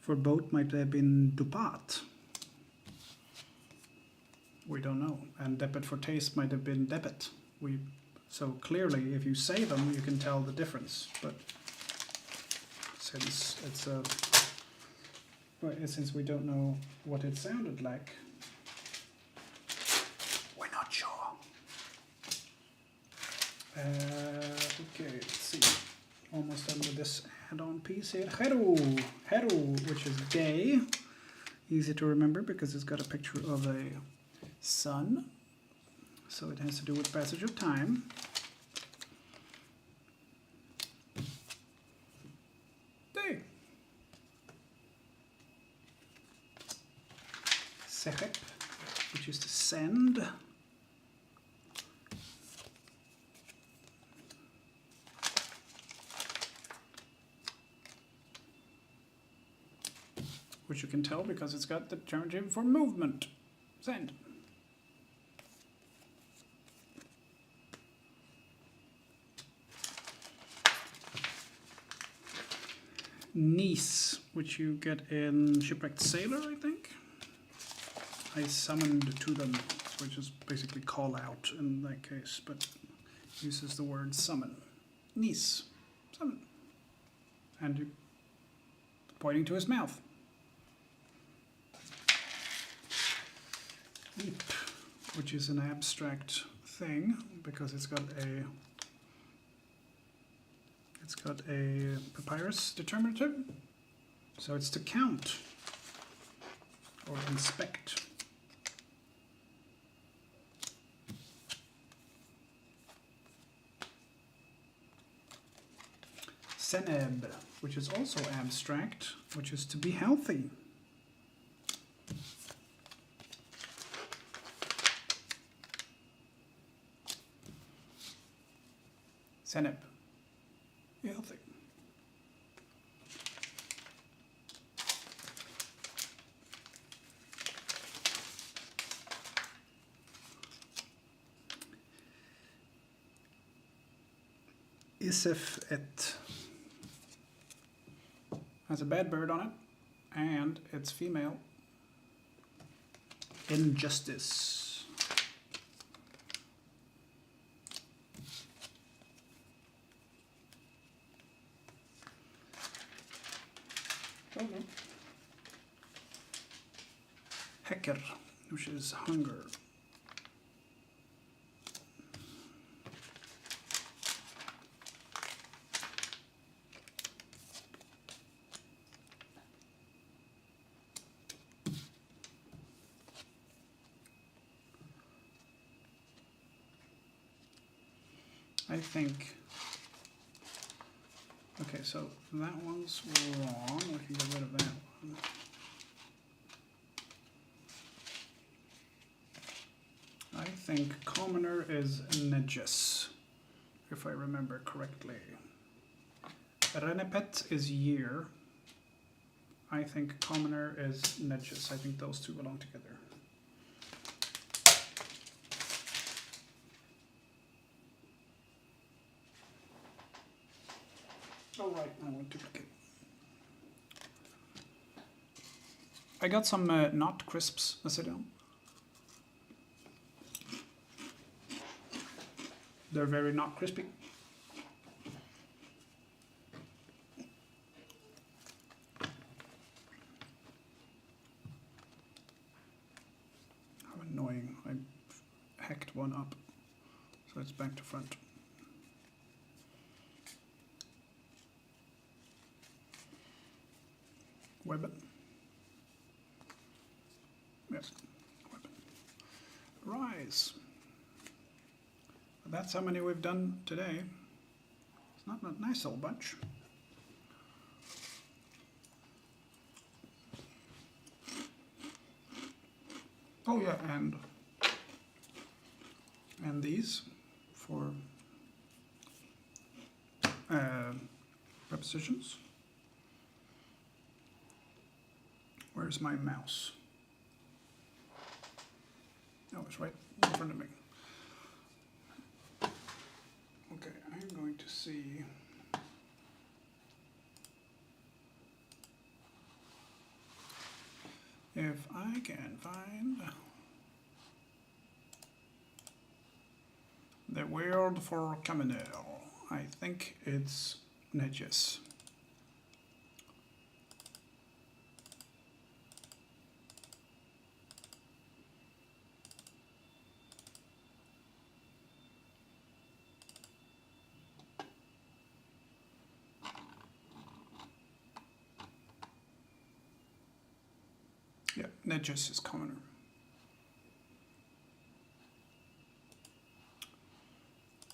for boat, might have been dupat. We don't know. And debet for taste might have been debet. So clearly, if you say them, you can tell the difference. But since since we don't know what it sounded like, we're not sure. Okay, let's see. Almost done with this add-on piece here. Heru, which is day. Easy to remember because it's got a picture of a sun. So it has to do with passage of time. Day. Sehep, which is to send. Which you can tell because it's got the determinative for movement. Send. Niece, which you get in Shipwrecked Sailor, I think. I summoned to them, which is basically call out in that case, but uses the word summon. Niece. 7. And you're pointing to his mouth. Eep, which is an abstract thing because it's got a papyrus determinative. So it's to count or inspect. Seneb, which is also abstract, which is to be healthy. Seneb, be healthy. Isif et has a bad bird on it, and it's female. Injustice. Okay. Hecker, which is hunger. I think, okay, so that one's wrong. We can get rid of that one. I think commoner is Neges, if I remember correctly. Renepet is year. I think commoner is Neges. I think those two belong together. Oh right, I want duplicate. I got some not crisps, Assyrian. They're very not crispy. How annoying. I hacked one up, so it's back to front. Weapon. Yes, weapon. Rise. That's how many we've done today. It's not a nice old bunch. Oh yeah, and these for prepositions. Where's my mouse? Oh, it's right in front of me. Okay, I'm going to see. If I can find the word for commoner. I think it's Neges. Yeah, Neges is commoner.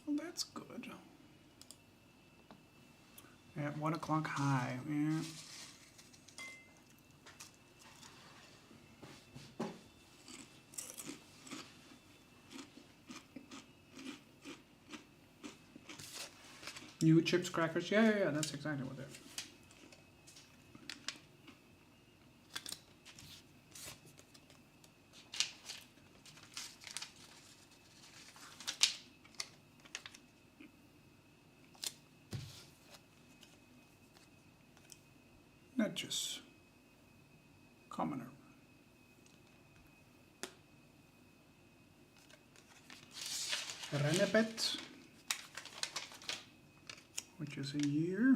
Well, that's good. At 1 o'clock high, yeah. New chips, crackers, yeah, that's exactly what they're. Neges. Commoner. Renepet. which is a year.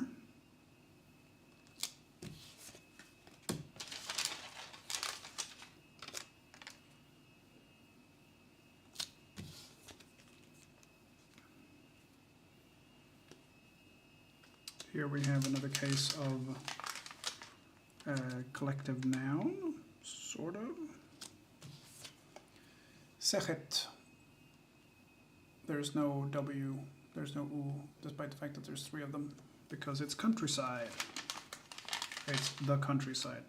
Here we have another case of a collective noun, sort of. Sechet. There's no W, there's no U, despite the fact that there's 3 of them, because it's countryside. It's the countryside.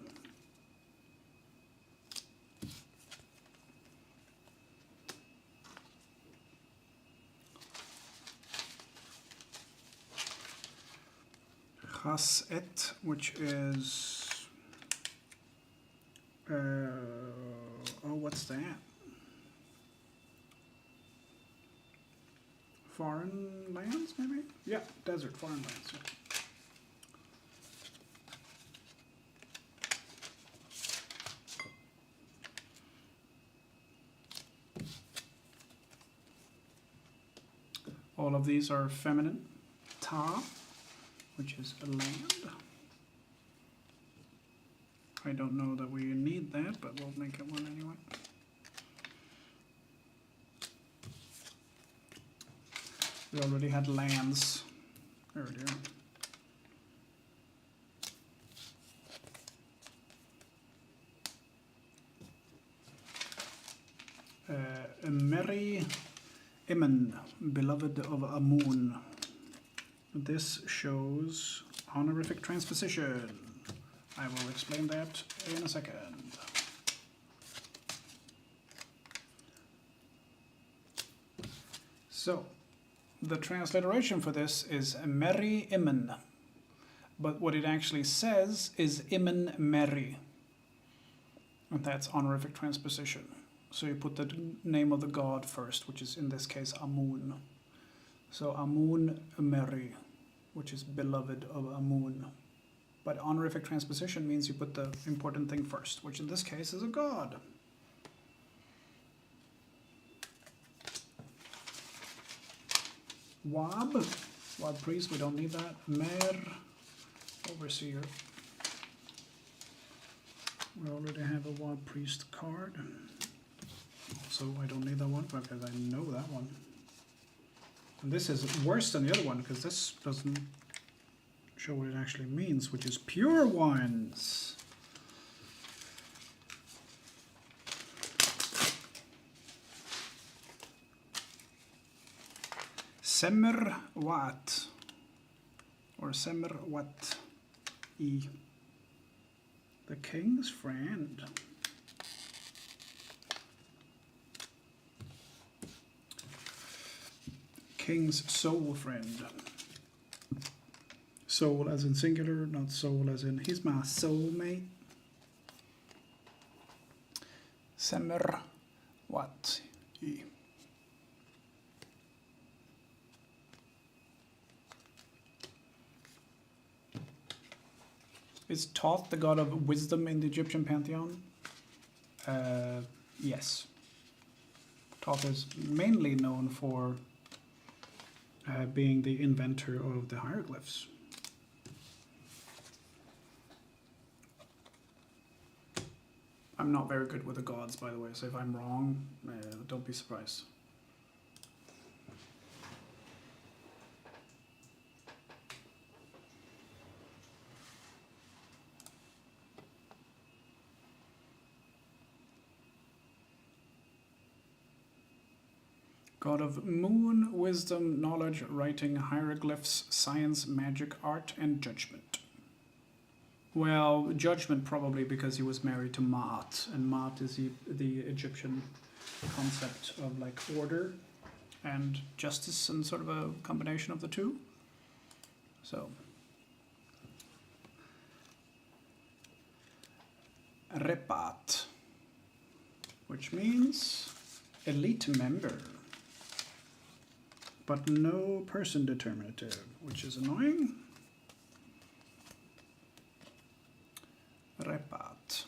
Chaset, which is oh, what's that? Foreign lands, maybe? Yeah, desert, foreign lands. Yeah. All of these are feminine. Ta, which is a land. I don't know that we need that, but we'll make it one anyway. We already had lands earlier. Merry Imen, beloved of Amun. This shows honorific transposition. I will explain that in a second. So, the transliteration for this is Merry Imen, but what it actually says is Imen Merry, and that's honorific transposition. So you put the name of the god first, which is in this case Amun. So Amun Merry, which is beloved of Amun. But honorific transposition means you put the important thing first, which in this case is a god. Wab priest, we don't need that. Mer, overseer. We already have a Wab priest card. So I don't need that one because I know that one. And this is worse than the other one because this doesn't show what it actually means, which is pure ones. Semer Wat, or Semer Wat E, the king's friend. King's soul friend. Soul as in singular, not soul as in he's my soulmate. Semer Wat E. Is Thoth the god of wisdom in the Egyptian pantheon? Yes. Thoth is mainly known for being the inventor of the hieroglyphs. I'm not very good with the gods, by the way, so if I'm wrong, don't be surprised. God of moon, wisdom, knowledge, writing, hieroglyphs, science, magic, art, and judgment. Well, judgment probably because he was married to Ma'at, and Ma'at is the Egyptian concept of like order and justice and sort of a combination of the two. So, Repat, which means elite member, but no person determinative, which is annoying. Repat.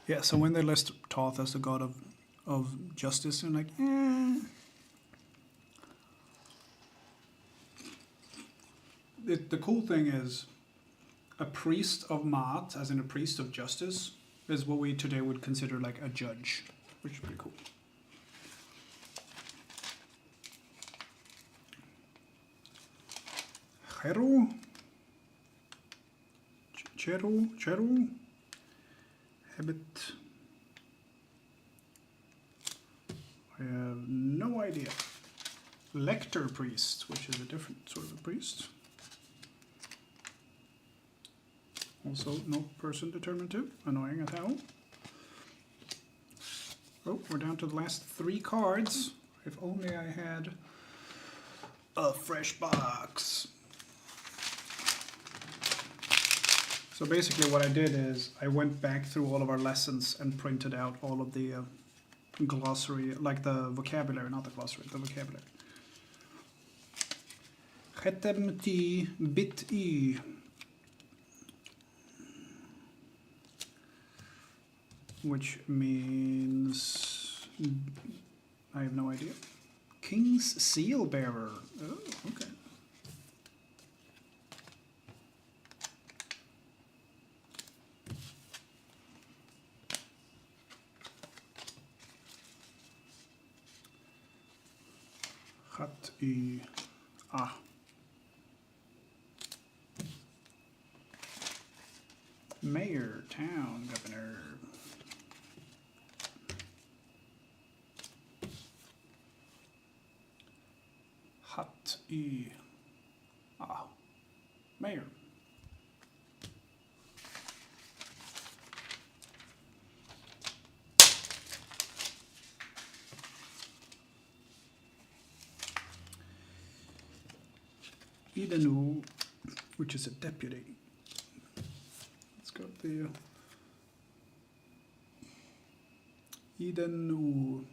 Yeah, so when they list Thoth as the god of justice, and like, the cool thing is, a priest of Maat, as in a priest of justice, is what we today would consider like a judge, which is pretty cool. Cheru, Habit. I have no idea. Lector priest, which is a different sort of a priest. Also, no person determinative. Annoying as hell. Oh, we're down to the last 3 cards. If only I had a fresh box. So basically what I did is I went back through all of our lessons and printed out all of the glossary, like the vocabulary, not the glossary, the vocabulary. Khetemti bit-i. Which means, I have no idea. King's Seal Bearer. Oh, okay. Khat-i. Ah. Mayor, town, governor. Hat-i. Ah. Mayor. Idanu, which is a deputy. Let's go to the Idanu.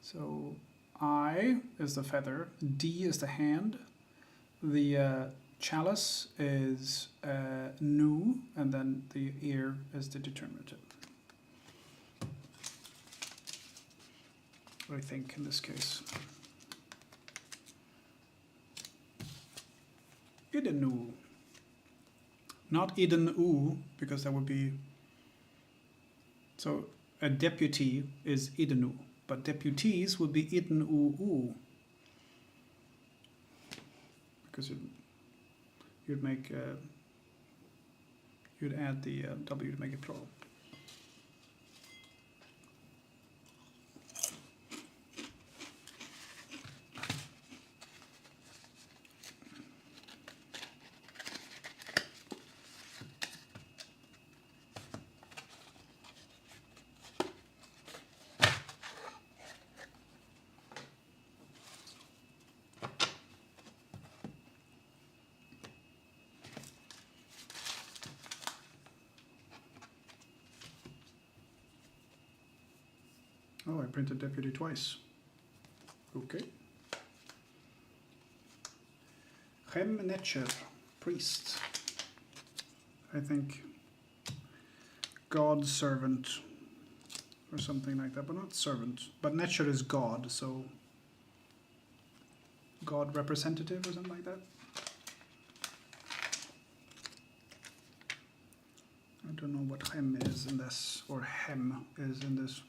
So I is the feather, D is the hand, the chalice is nu, and then the ear is the determinative. I think in this case. Idanu. Not Idanu, because that would be... So a deputy is Idanu, but deputies would be Idanu. Because you'd make... you'd add the W to make it plural. Oh, I printed deputy twice. Okay. Netcher, priest. I think God's servant or something like that, but not servant. But Netcher is God, so God representative or something like that. I don't know what hem is in this, or hem is in this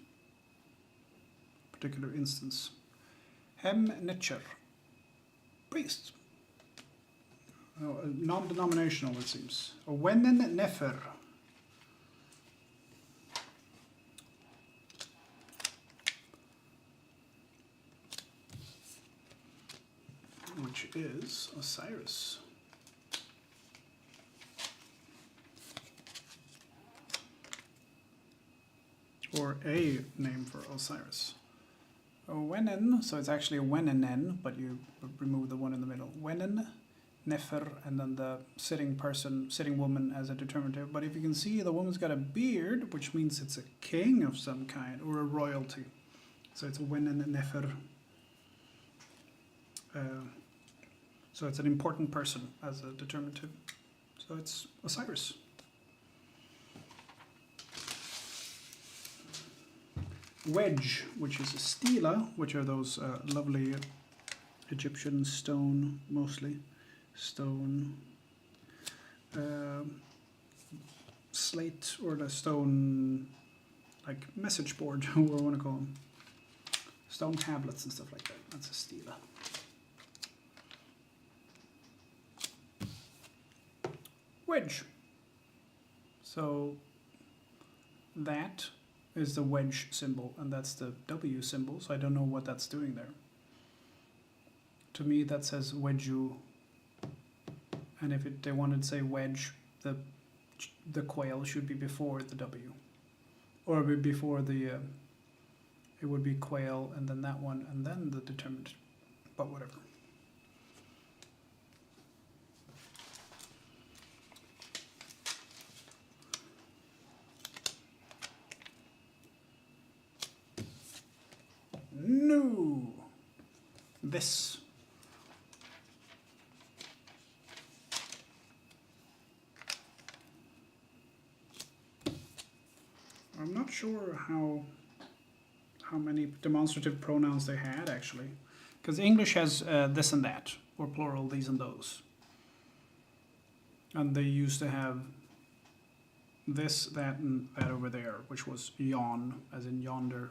particular instance. Hem Netcher, priest. Oh, non-denominational, it seems. Wenen Nefer. Which is Osiris. Or a name for Osiris. Wenen, so it's actually a Wenenen, but you remove the one in the middle. Wenen, Nefer, and then the sitting person, sitting woman as a determinative. But if you can see, the woman's got a beard, which means it's a king of some kind, or a royalty. So it's a Wenen Nefer. So it's an important person as a determinative. So it's Osiris. wedge, which is a stela, which are those lovely Egyptian stone, mostly stone slate, or the stone like message board, what do I want to call them, stone tablets and stuff like that. That's a stela. Wedge. So that is the wedge symbol, and that's the W symbol, so I don't know what that's doing there. To me that says wedgeu, and if they wanted to say wedge, the quail should be before the W, or before the it would be quail and then that one and then the determined, but whatever. No, this. I'm not sure how many demonstrative pronouns they had actually, because English has this and that, or plural these and those, and they used to have this, that, and that over there, which was yon, as in yonder.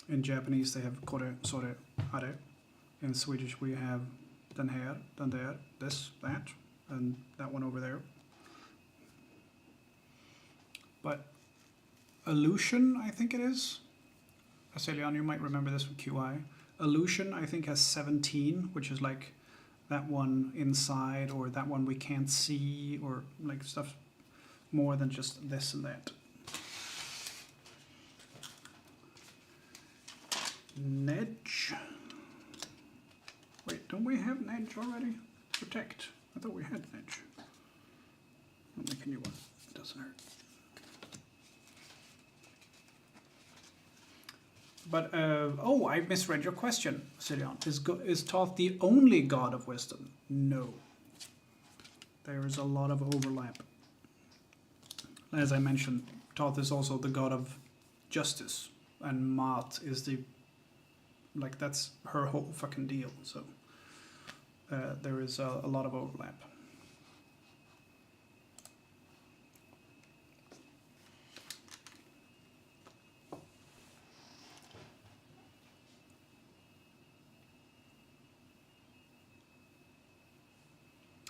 In Japanese they have kore, sore, are. In Swedish we have den här, den där, this, that, and that one over there. But Aleutian, I think it is. Aselian, you might remember this from QI. Aleutian, I think, has 17, which is like that one inside, or that one we can't see, or like stuff more than just this and that. Nedge. Wait, don't we have Nedge already? Protect. I thought we had Nedge. I'll make a new one. It doesn't hurt. But, oh, I misread your question, Sirian. Is Thoth the only god of wisdom? No. There is a lot of overlap. As I mentioned, Thoth is also the god of justice. And Maat is the, like, that's her whole fucking deal. So, there is a lot of overlap.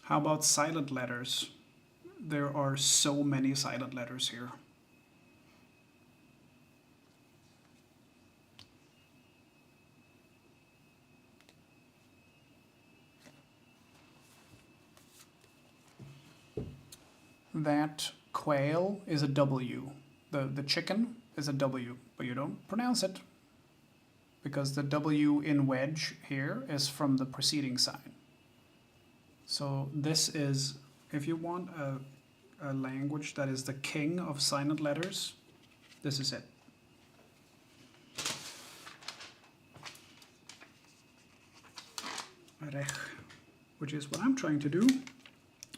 How about silent letters? There are so many silent letters here. That quail is a W. The chicken is a W, but you don't pronounce it, because the W in wedge here is from the preceding sign. So this is, if you want a language that is the king of silent letters, this is it. Rech, which is what I'm trying to do,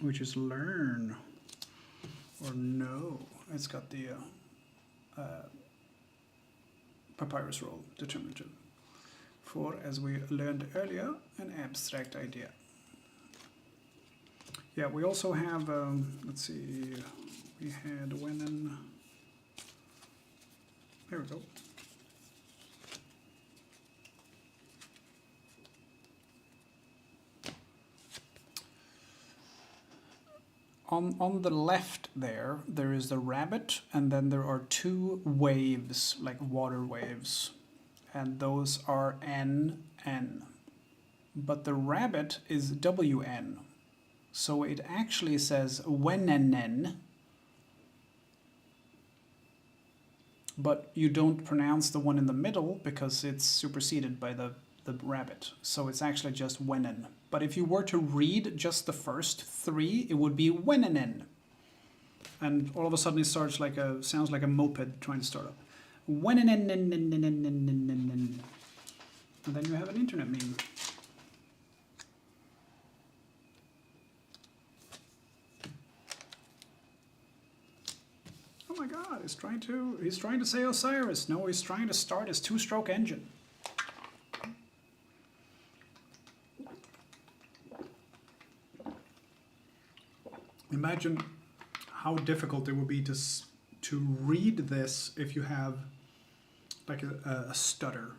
which is learn, or know. It's got the papyrus roll, determinative. For, as we learned earlier, an abstract idea. Yeah, we also have, let's see, we had Wennen, there we go. On the left there is the rabbit, and then there are two waves, like water waves, and those are N, N. But the rabbit is WN. So it actually says Wenenen, but you don't pronounce the one in the middle because it's superseded by the rabbit. So it's actually just Wenen. But if you were to read just the first three, it would be Wenenen. And all of a sudden it sounds like a moped trying to start up. Wenenen. And then you have an internet meme. Oh my god. god, he's trying to say Osiris. No, he's trying to start his 2-stroke engine. Imagine how difficult it would be to read this if you have like a stutter.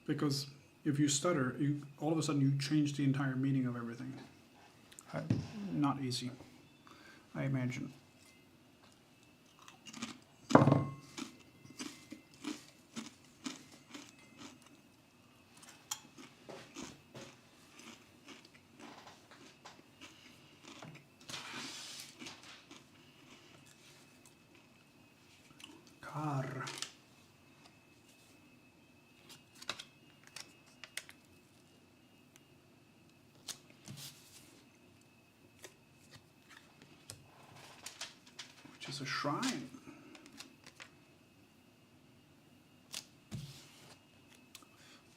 Because if you stutter, all of a sudden you change the entire meaning of everything. Not easy, I imagine. Car. Which is a shrine.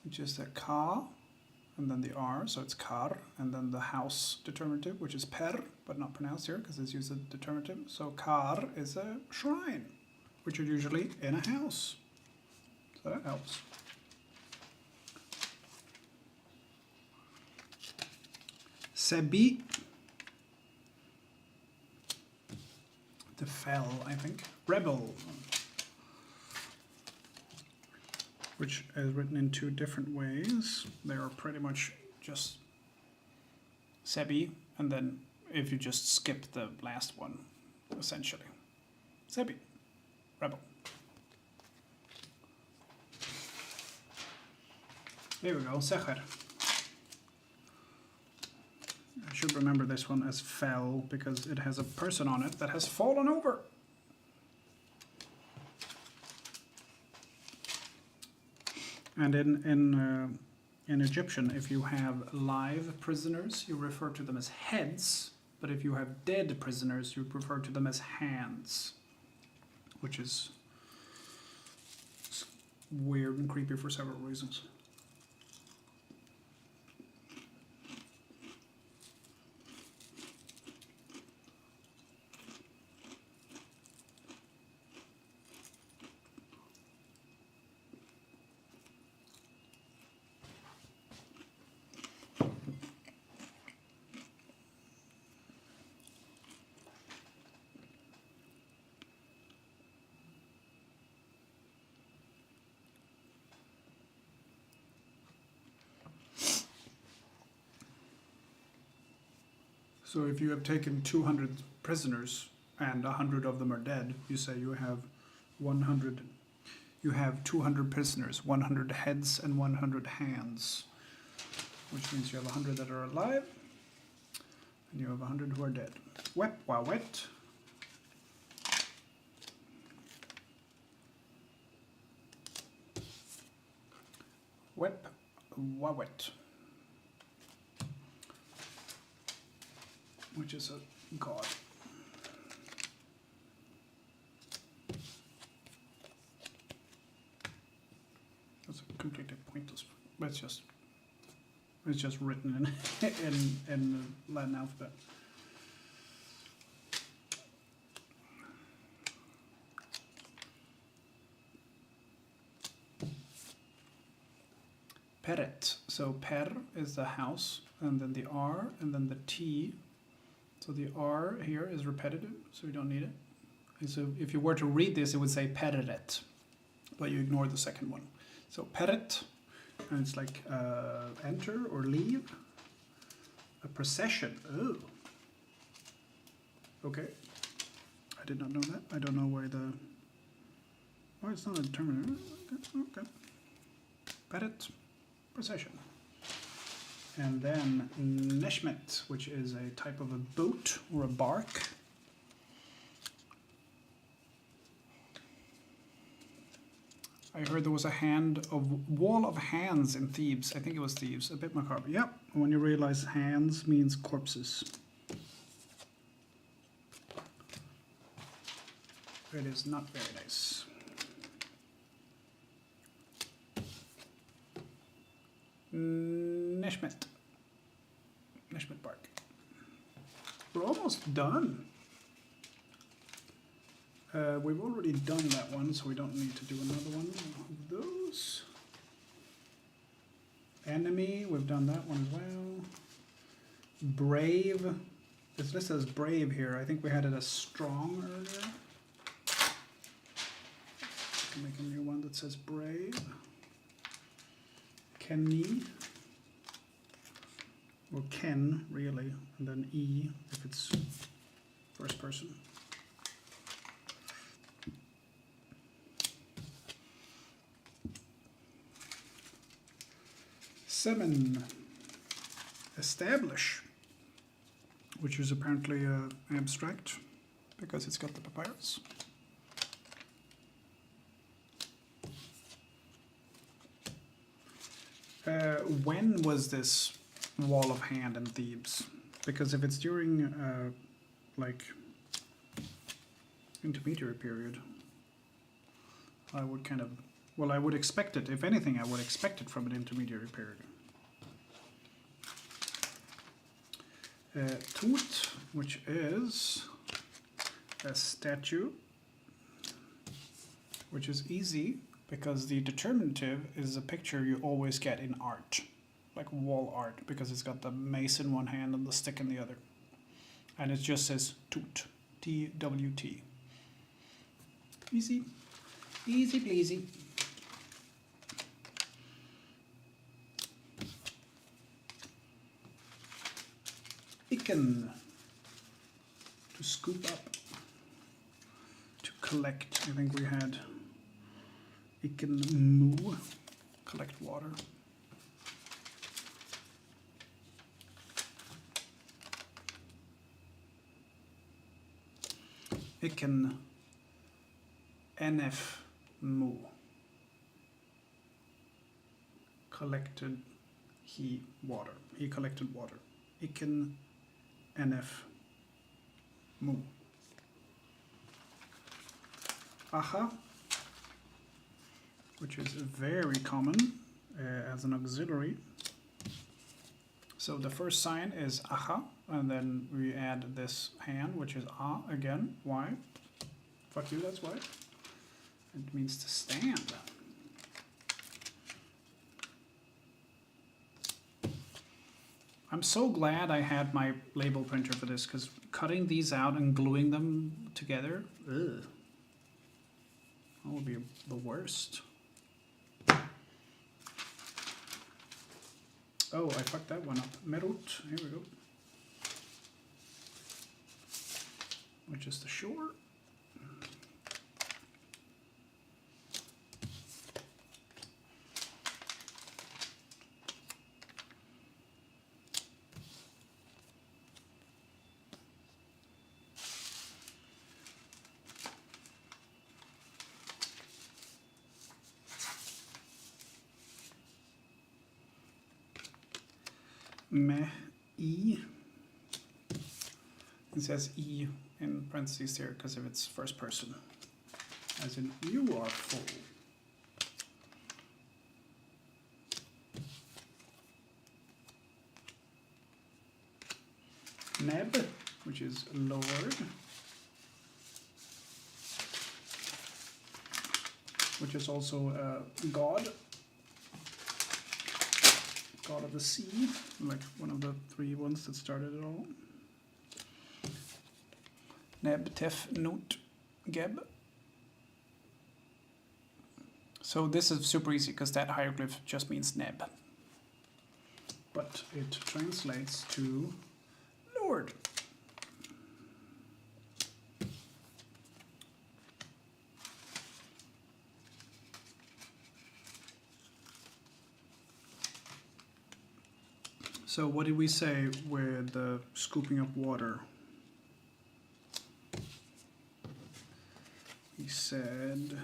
Which is the ka, and then the r, so it's kar, and then the house determinative, which is per, but not pronounced here because it's used as determinative. So kar is a shrine, which are usually in a house. So that helps. Sebi. The fell, I think. Rebel. Which is written in 2 different ways. They are pretty much just Sebi, and then if you just skip the last one, essentially. Sebi. Rebel. There we go, Secher. I should remember this one as fell because it has a person on it that has fallen over. And in Egyptian, if you have live prisoners, you refer to them as heads, but if you have dead prisoners, you refer to them as hands, which is weird and creepy for several reasons. So if you have taken 200 prisoners and 100 of them are dead, you say you have 100. You have 200 prisoners, 100 heads and 100 hands, which means you have 100 that are alive and you have 100 who are dead. Wep wa wet. Wep wa wet. Which is a god. That's completely pointless. But it's just written in the Latin alphabet. Peret. So per is the house, and then the R, and then the T. So the R here is repetitive, so you don't need it. And so if you were to read this, it would say pereret, but you ignore the second one. So peret, and it's like enter or leave. A procession. Oh. Okay. I did not know that. I don't know why the... Oh, it's not a determiner. Okay. Peret, procession. And then neshmet, which is a type of a boat or a bark. I heard there was a wall of hands in Thebes. I think it was Thebes. A bit macabre. Yep. When you realize hands means corpses. It is not very nice. Neshmet. Neshmet bark. We're almost done. We've already done that one, so we don't need to do another one of those. Enemy, we've done that one as well. Brave, it's listed as brave here. I think we had it as strong earlier. Make a new one that says brave. Kenny, or Ken really, and then E if it's first person. Seven, establish, which is apparently abstract because it's got the papyrus. When was this wall of hand in Thebes? Because if it's during like intermediary period, I would kind of, well, I would expect it. If anything, I would expect it from an intermediary period. Tut, which is a statue, which is easy because the determinative is a picture you always get in art, like wall art, because it's got the mace in one hand and the stick in the other. And it just says Tut, T-W-T. Easy, easy pleasy. Icken, to scoop up, to collect. I think we had Icken moo, collect water. Icken NF moo, collected he water. He collected water. Icken NF moo. Aha, which is very common as an auxiliary. So the first sign is aha, and then we add this hand, which is ah again. Why? Fuck you, that's why. It means to stand. I'm so glad I had my label printer for this, because cutting these out and gluing them together, ugh, that would be the worst. Oh, I fucked that one up. Merut, here we go. Which is the shore. Meh, E. It says E in parentheses here because of its first person. As in, you are full. Neb, which is Lord. Which is also God. God of the sea, like one of the three ones that started it all. Neb, Tef, Nut, Geb. So this is super easy because that hieroglyph just means Neb. But it translates to Lord. So what did we say with the scooping up water? We said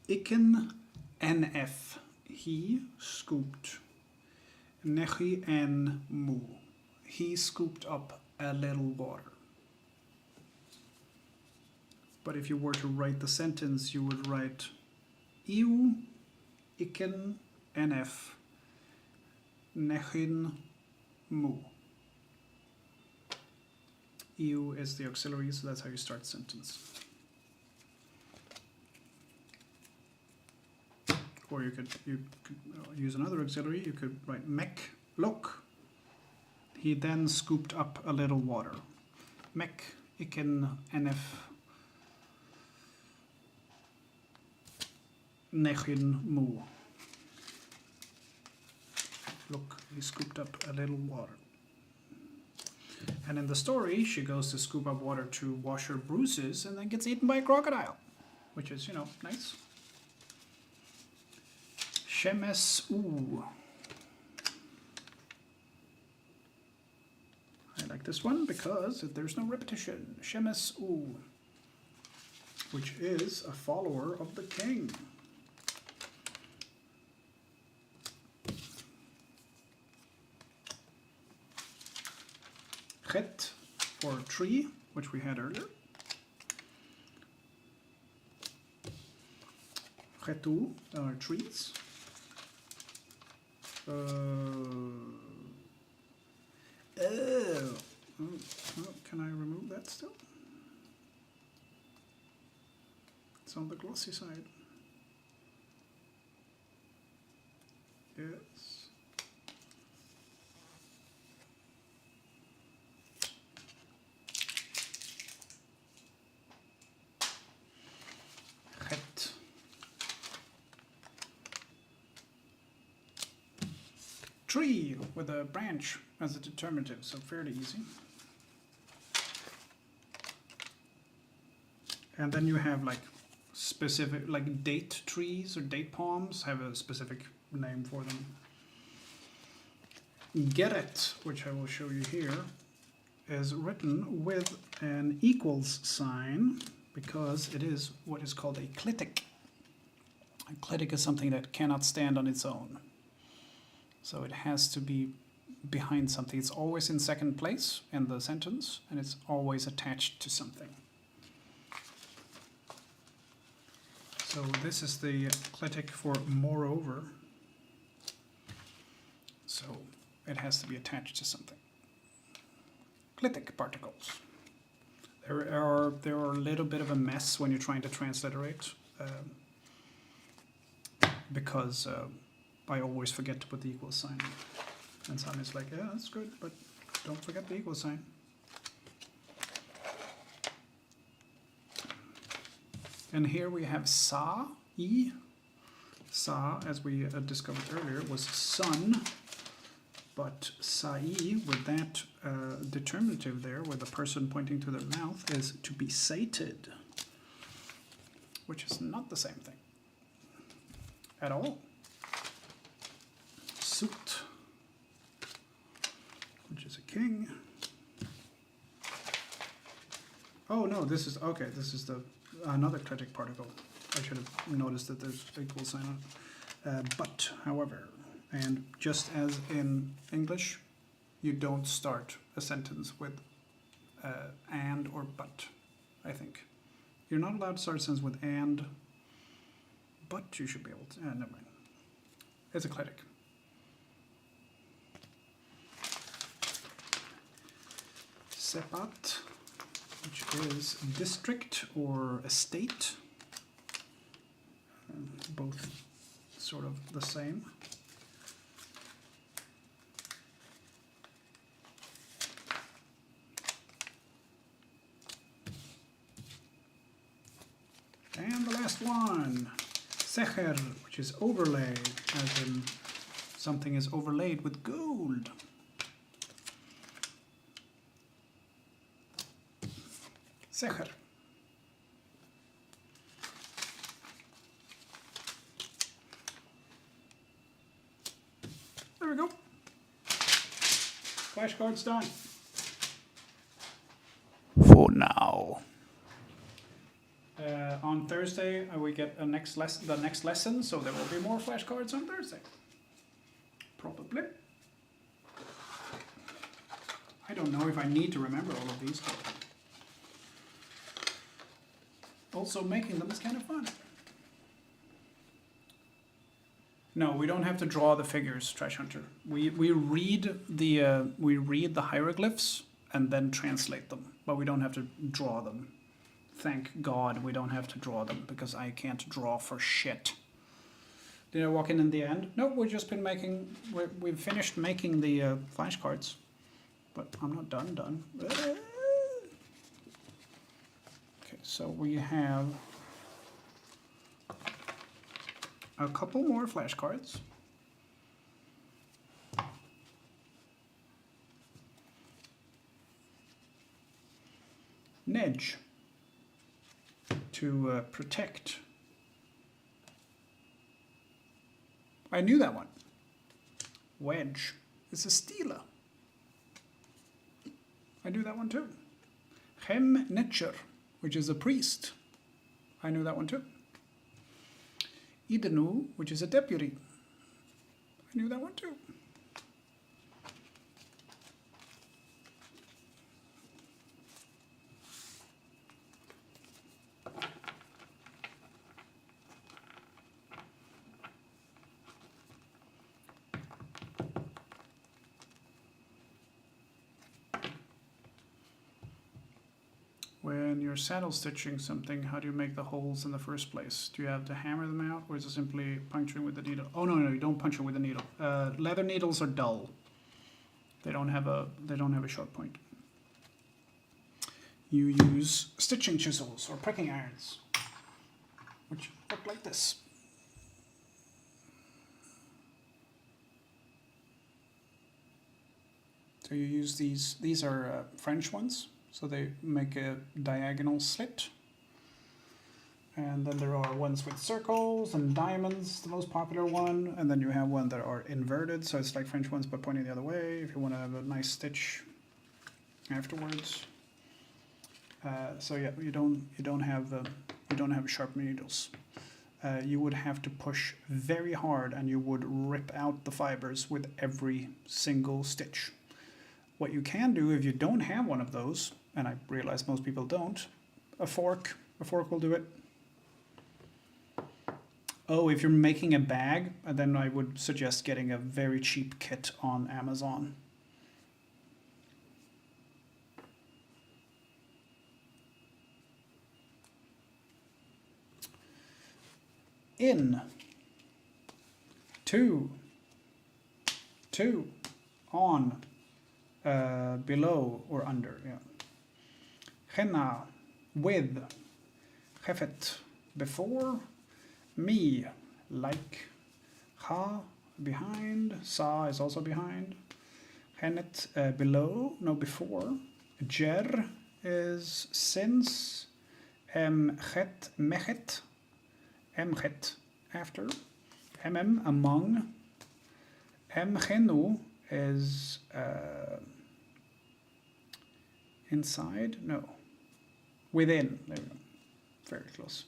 Icken NF, he scooped. Nechi en mu, he scooped up a little water. But if you were to write the sentence, you would write Iu, Icken NF, Nechin mu. EU is the auxiliary, so that's how you start the sentence. Or you could use another auxiliary. You could write Mek, look. He then scooped up a little water. Mek iken NF nechin mu. Look, he scooped up a little water. And in the story, she goes to scoop up water to wash her bruises and then gets eaten by a crocodile, which is, you know, nice. Shemes u. I like this one because there's no repetition. Shemes u, which is a follower of the king. Chet for tree, which we had earlier. Chetu are trees. Can I remove that still? It's on the glossy side. Yes. Het. Tree with a branch as a determinative, so fairly easy. And then you have like specific, like date trees or date palms have a specific name for them. Geret, which I will show you here, is written with an equals sign because it is what is called a clitic. A clitic is something that cannot stand on its own. So it has to be behind something. It's always in second place in the sentence, and it's always attached to something. So this is the clitic for moreover. So it has to be attached to something. Clitic particles. They are a little bit of a mess when you're trying to transliterate, because I always forget to put the equal sign. And Sami's like, yeah, that's good, but don't forget the equal sign. And here we have sa, e. Sa, as we discovered earlier, was sun, but sai, with that determinative there, with the person pointing to their mouth, is to be sated, which is not the same thing at all. Sut, which is a king. Oh no, this is, okay, this is the another clitic particle. I should have noticed that there's an equal sign on it. But, however, and just as in English, you don't start a sentence with and or but, I think. You're not allowed to start a sentence with and, but you should be able to, never mind. It's a clitic. Sepat, which is district or estate, both sort of the same. And the last one, secher, which is overlay, as in something is overlaid with gold. Secher. There we go. Flashcards done. For now. On Thursday we get the next lesson, so there will be more flashcards on Thursday. Probably. I don't know if I need to remember all of these, but also making them is kind of fun. No, we don't have to draw the figures, Trash Hunter. We read the hieroglyphs and then translate them. but we don't have to draw them. Thank God we don't have to draw them, because I can't draw for shit. Did I walk in the end? No, we've just been making, we've finished making the flashcards, but I'm not done. Okay, so we have a couple more flashcards. Nedge, to protect. I knew that one. Wedge is a stealer. I knew that one too. Hem Netcher, which is a priest. I knew that one too. Idenu, which is a deputy. I knew that one too. When you're saddle stitching something, how do you make the holes in the first place? Do you have to hammer them out, or is it simply puncturing with the needle? Oh no, you don't puncture with the needle. Leather needles are dull. They don't have a sharp point. You use stitching chisels or pricking irons, which look like this. So you use these are French ones. So they make a diagonal slit. And then there are ones with circles and diamonds, the most popular one. And then you have one that are inverted, so it's like French ones but pointing the other way if you want to have a nice stitch afterwards. So yeah, you don't have sharp needles. You would have to push very hard, and you would rip out the fibers with every single stitch. What you can do if you don't have one of those, and I realize most people don't, a fork will do it. Oh, if you're making a bag, then I would suggest getting a very cheap kit on Amazon. In, to, on, below or under, yeah. Henna, with, hefet, before, me, like, ha, behind, sa is also behind, hennet, below, no, before, jer is since, chet, mechet, emchet, after, among, emgenu is inside, no, within, there we go, very close.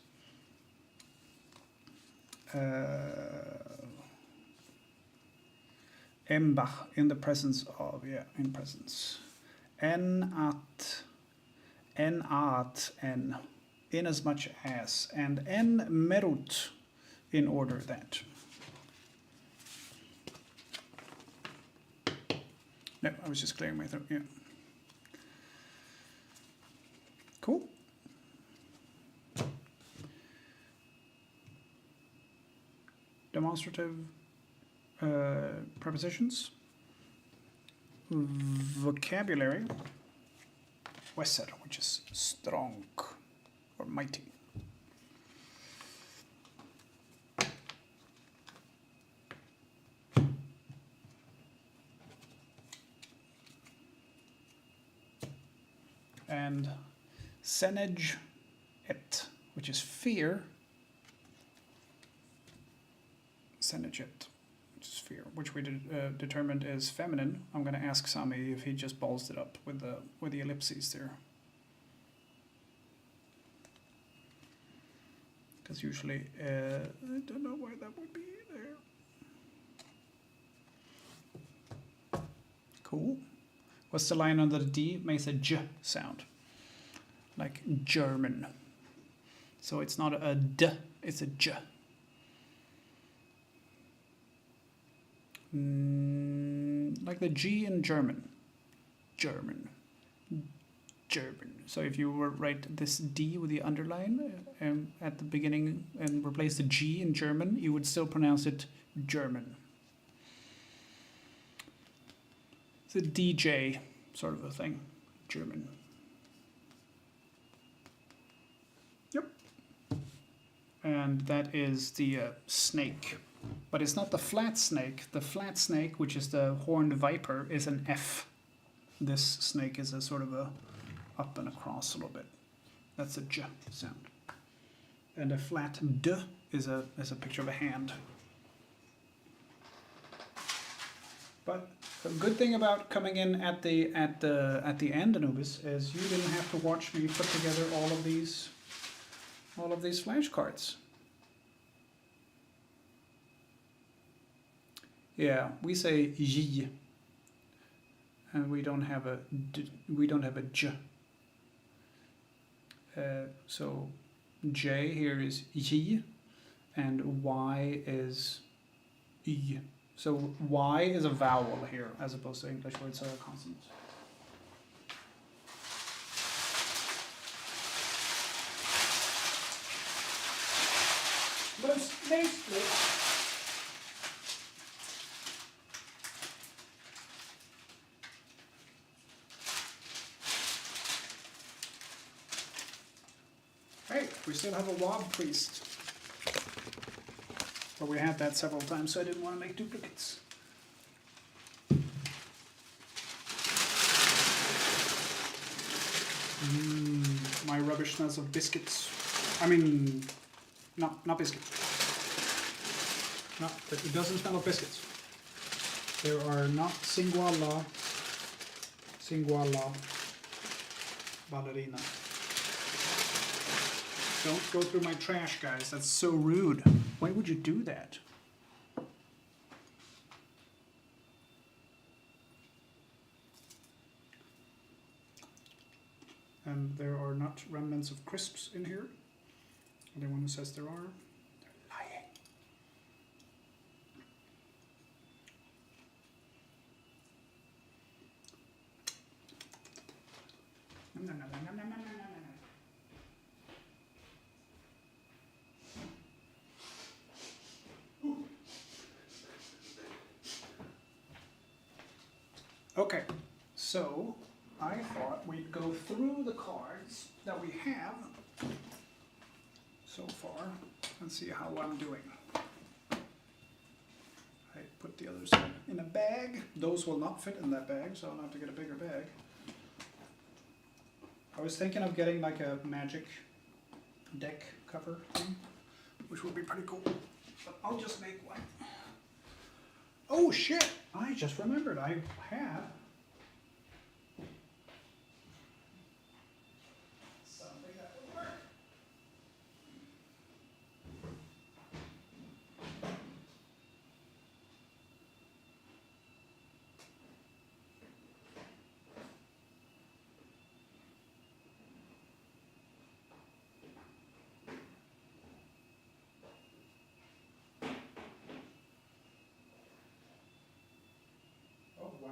Embach, in the presence of, yeah, in presence. En, in as much as, and en merut, in order that. No, I was just clearing my throat, yeah. Cool. Demonstrative prepositions. Vocabulary. Wesser, which is strong or mighty. And senage et, which is fear. Senaget, which is fear, which we determined is feminine. I'm going to ask Sami if he just balls it up with the ellipses there, because usually I don't know why that would be there. Cool. What's the line under the D? Makes a J sound, like German. So it's not a D, it's a J. Like the G in German. German. German. So if you were write this D with the underline at the beginning and replace the G in German, you would still pronounce it German. It's a DJ sort of a thing, German. Yep. And that is the snake. But it's not the flat snake. The flat snake, which is the horned viper, is an F. This snake is a sort of a up and across a little bit. That's a J sound. And a flat D is a picture of a hand. But the good thing about coming in at the end, Anubis, is you didn't have to watch me put together all of these flashcards. Yeah, we say J, and we don't have a J. So J here is J, and Y is Y. So Y is a vowel here, as opposed to English where it's a consonant. Hey, we still have a Wob priest. But we had that several times, so I didn't want to make duplicates. My rubbish smells of biscuits. I mean, not biscuits. No, it doesn't smell of biscuits. There are not Singuala ballerina. Don't go through my trash, guys. That's so rude. Why would you do that? And there are not remnants of crisps in here. Anyone who says there are, they're lying. Okay, so I thought we'd go through the cards that we have so far and see how I'm doing. I put the others in a bag. Those will not fit in that bag, so I'll have to get a bigger bag. I was thinking of getting like a magic deck cover thing, which would be pretty cool. But I'll just make one. Oh shit! I just remembered I had something that would work. Oh wow.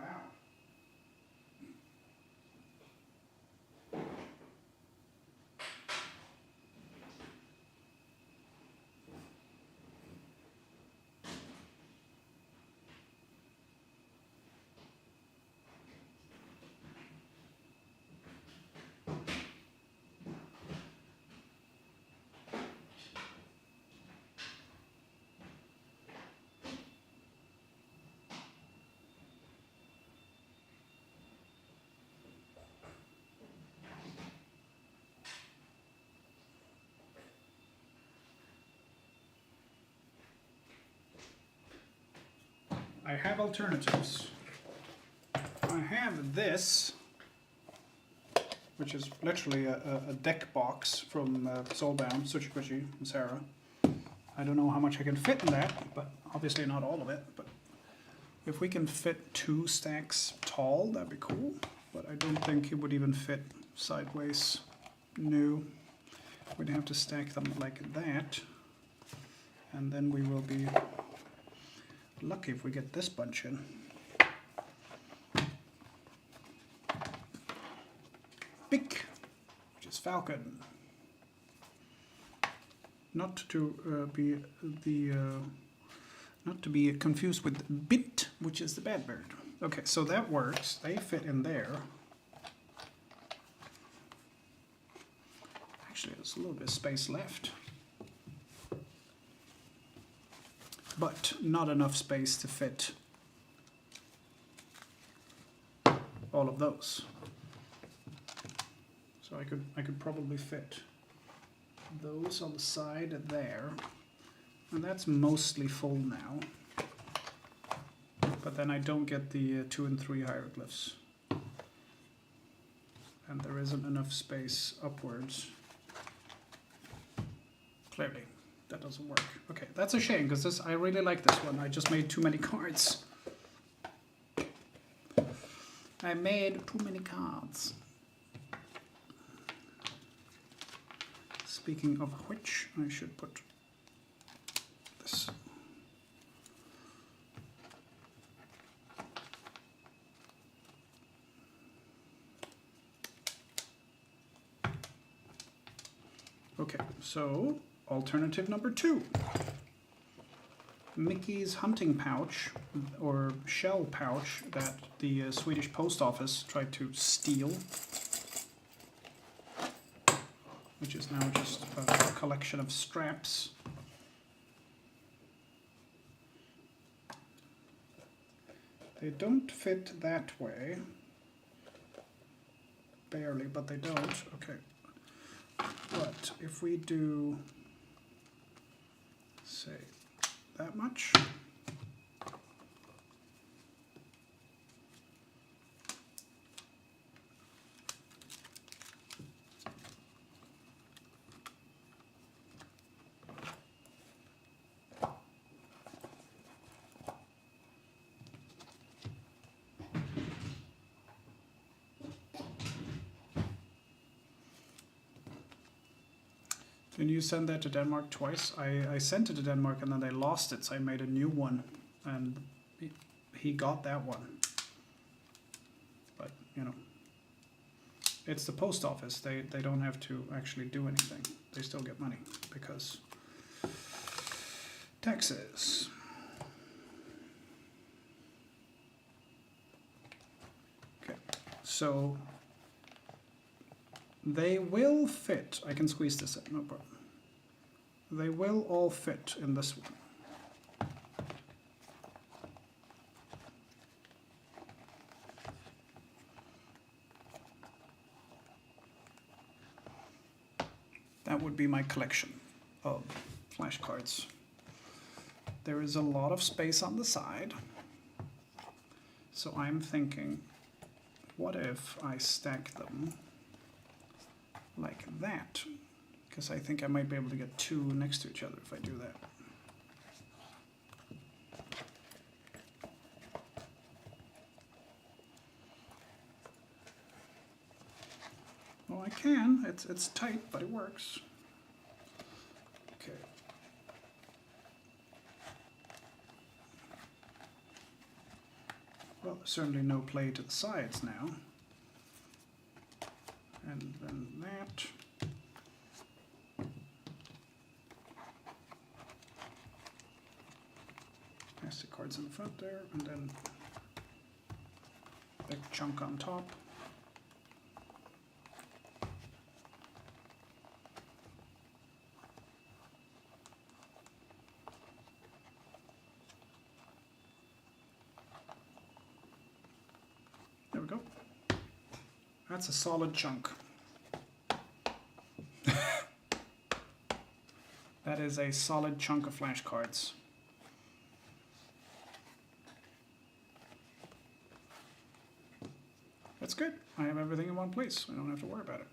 I have alternatives. I have this, which is literally a deck box from Soulbound, Suchikuchi and Sarah. I don't know how much I can fit in that, but obviously not all of it. But if we can fit 2 stacks tall, that'd be cool. But I don't think it would even fit sideways. No. We'd have to stack them like that. And then we will be lucky if we get this bunch in. Bick, which is falcon. Not to be confused with bit, which is the bad bird. Okay, so that works. They fit in there. Actually, there's a little bit of space left, but not enough space to fit all of those. So I could probably fit those on the side there, and that's mostly full now. But then I don't get the 2 and 3 hieroglyphs, and there isn't enough space upwards. Clearly, that doesn't work. Okay, that's a shame, because I really like this one. I just made too many cards. I made too many cards. Speaking of which, I should put this. Okay, so alternative number 2. Mickey's hunting pouch, or shell pouch, that the Swedish post office tried to steal, which is now just a collection of straps. They don't fit that way. Barely, but they don't. Okay. But if we do, say, that much. Can you send that to Denmark twice? I sent it to Denmark and then they lost it, so I made a new one, and he got that one. But, you know, it's the post office. They don't have to actually do anything. They still get money because taxes. Okay, so they will fit. I can squeeze this in, no problem. They will all fit in this one. That would be my collection of flashcards. There is a lot of space on the side. So I'm thinking, what if I stack them like that? Because I think I might be able to get 2 next to each other if I do that. Well, I can. It's tight, but it works. Okay. Well, there's certainly no play to the sides now. And then that. Plastic cards in the front there, and then big chunk on top. There we go. That's a solid chunk. That is a solid chunk of flashcards. That's good. I have everything in one place. I don't have to worry about it.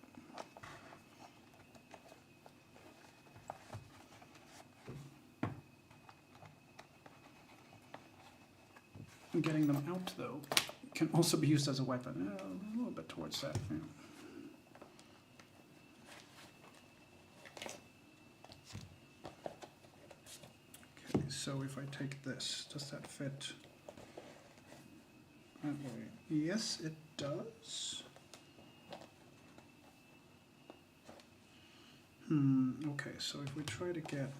And getting them out, though, can also be used as a weapon. A little bit towards that. Yeah. Okay, so if I take this, does that fit that way? Yes, it does. Okay, so if we try to get...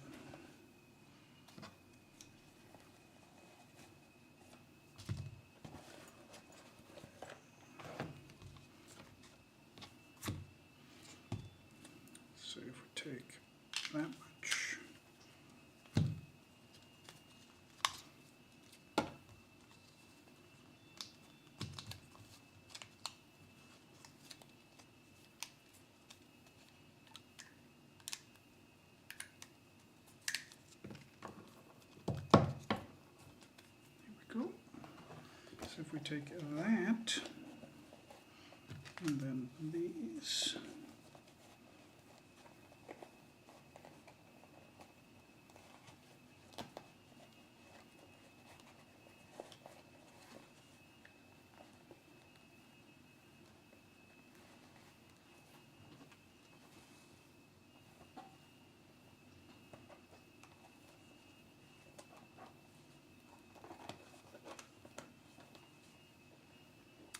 So if we take that much... Go. So if we take that, and then these,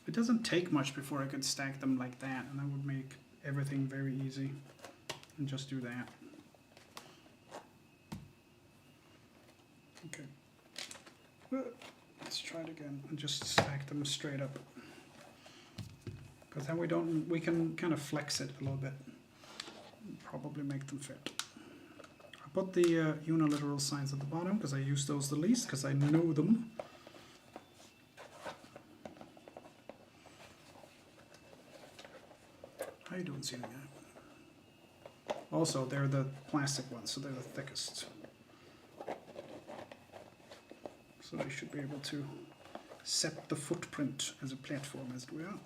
it doesn't take much before I could stack them like that, and that would make everything very easy. And just do that. Okay. Let's try it again and just stack them straight up. Because then we can kind of flex it a little bit. And probably make them fit. I put the unilateral signs at the bottom because I use those the least because I know them. How you doing, Zena? Also, they're the plastic ones, so they're the thickest. So I should be able to set the footprint as a platform as well.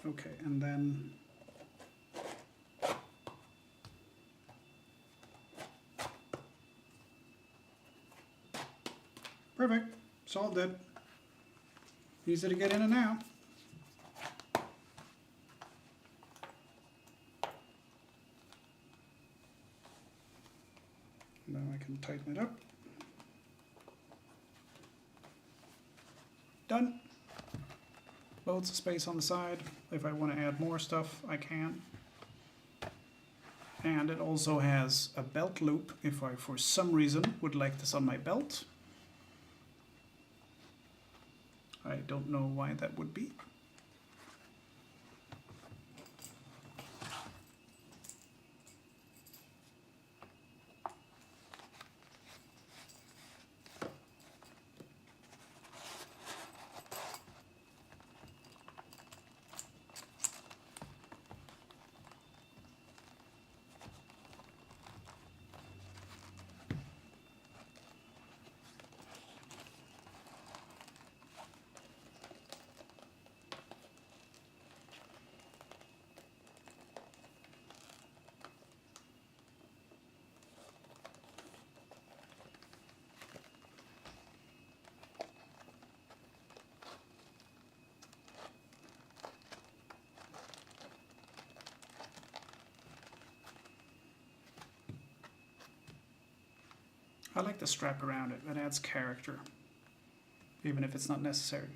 Okay, and then perfect, solved it. Easy to get in and out. Now I can tighten it up. Done. Loads of space on the side. If I want to add more stuff, I can. And it also has a belt loop if I, for some reason, would like this on my belt. I don't know why that would be. I like the strap around it. It adds character, even if it's not necessary.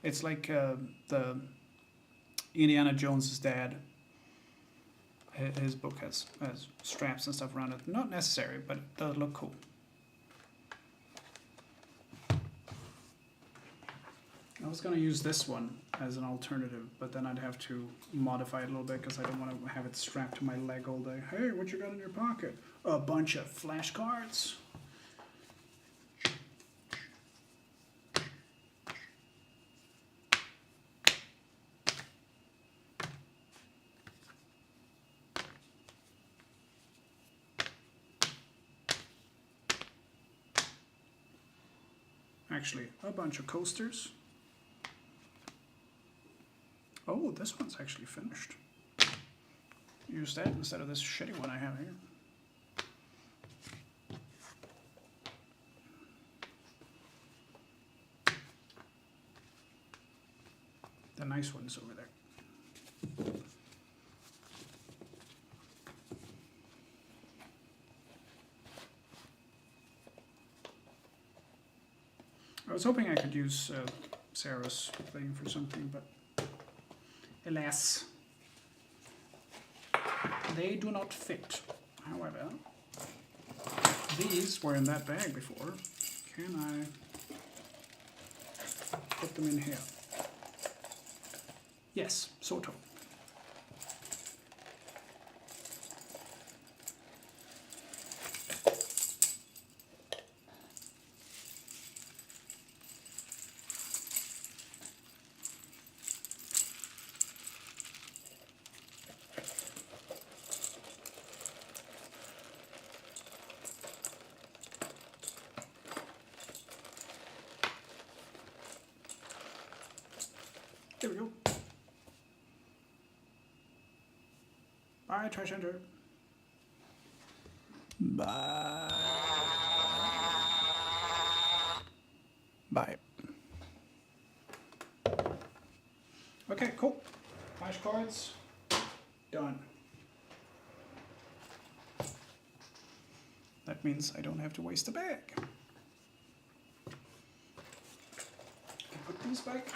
It's like the Indiana Jones's dad. His book has straps and stuff around it. Not necessary, but it does look cool. I was going to use this one as an alternative, but then I'd have to modify it a little bit because I don't want to have it strapped to my leg all day. Hey, what you got in your pocket? A bunch of flashcards. Actually, a bunch of coasters. Oh, this one's actually finished. Use that instead of this shitty one I have here. The nice one's over there. I was hoping I could use Sarah's thing for something, but alas. they do not fit. However, these were in that bag before. Can I put them in here? Yes, sort of. There we go. Bye, trash hunter. Bye. Bye. Okay, cool. Flashcards. Done. That means I don't have to waste a bag. I put these back.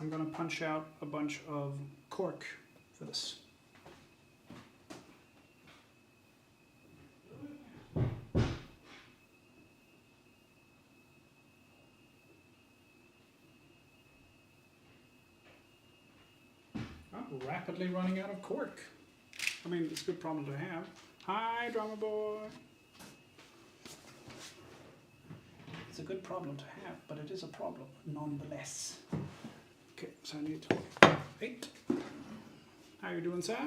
I'm going to punch out a bunch of cork for this. Oh, rapidly running out of cork. I mean, it's a good problem to have. Hi, drama boy. It's a good problem to have, but it is a problem nonetheless. Okay, so I need 8. How you doing, sir?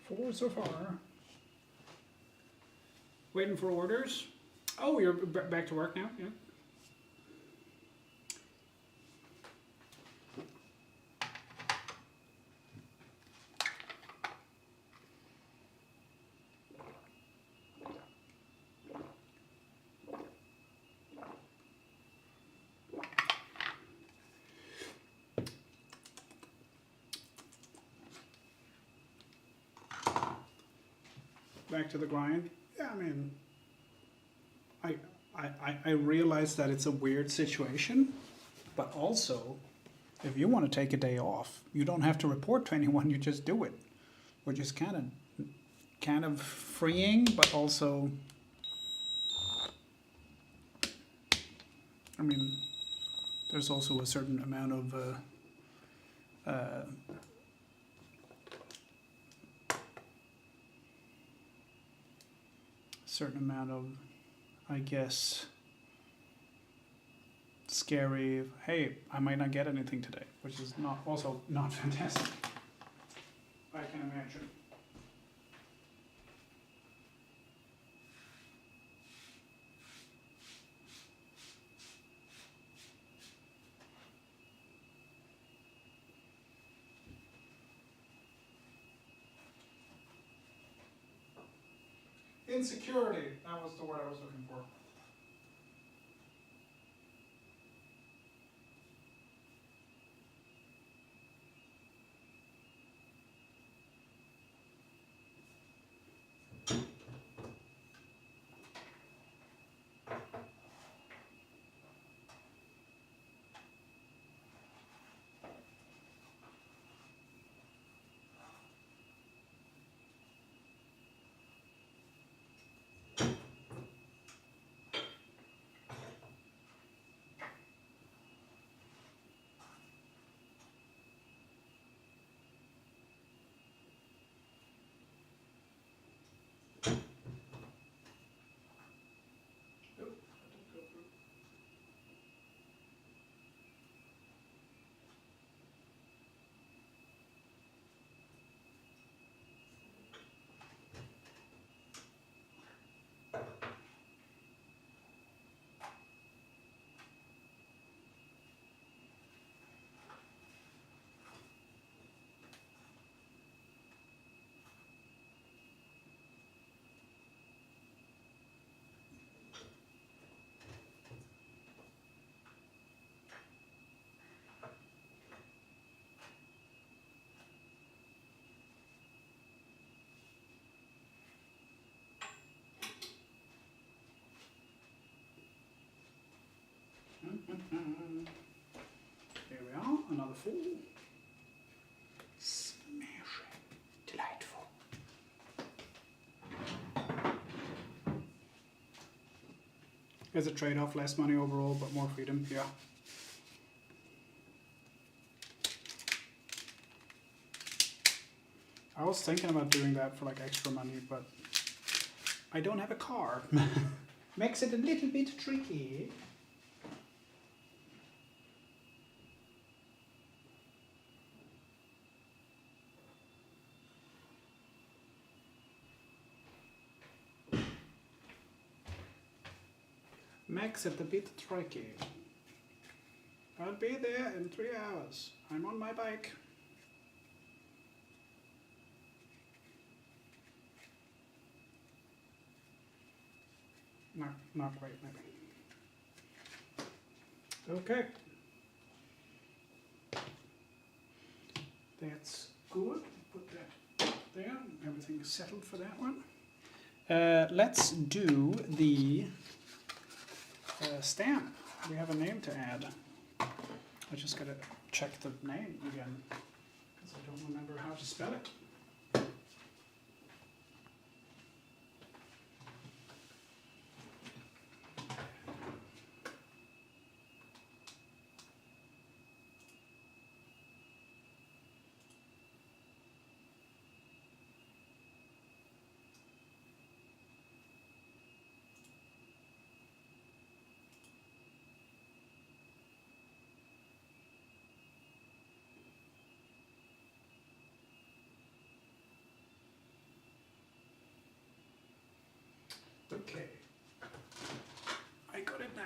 Four so far. Waiting for orders. Oh, you're back to work now? Yeah. back to the grind. Yeah, I mean, I realize that it's a weird situation, but also, if you want to take a day off, you don't have to report to anyone. You just do it, which is kind of freeing, but also, I mean, there's also a certain amount of I guess, scary. Hey, I might not get anything today, which is also not fantastic. I can imagine. Insecurity, that was the word I was looking for. Here we are, another full. Smashing. Delightful. There's a trade-off, less money overall, but more freedom, yeah. I was thinking about doing that for like extra money, but I don't have a car. Makes it a little bit tricky. Makes it a bit tricky. I'll be there in 3 hours. I'm on my bike. Not quite, maybe. Okay. That's good. Put that there. Everything is settled for that one. Let's do the stamp. We have a name to add. I just gotta check the name again because I don't remember how to spell it. Okay, I got it now.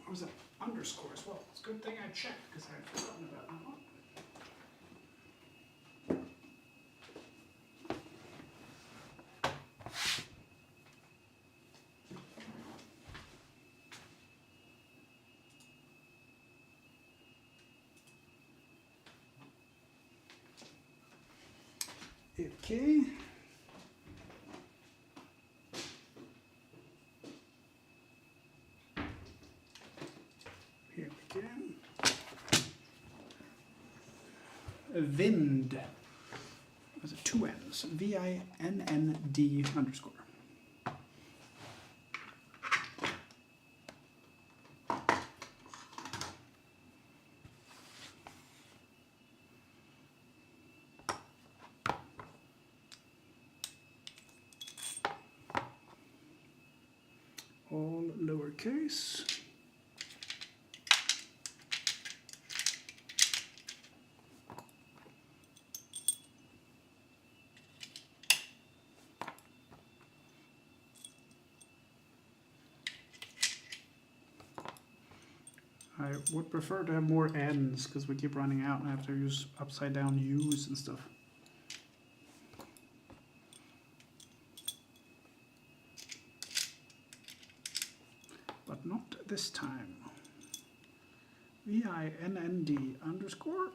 What was that? Underscore as well. It's a good thing I checked because I had forgotten about that one. Okay. Vind. Was it 2 N's? VINND underscore. All lowercase. I would prefer to have more N's because we keep running out and I have to use upside down U's and stuff. But not this time. VINND underscore.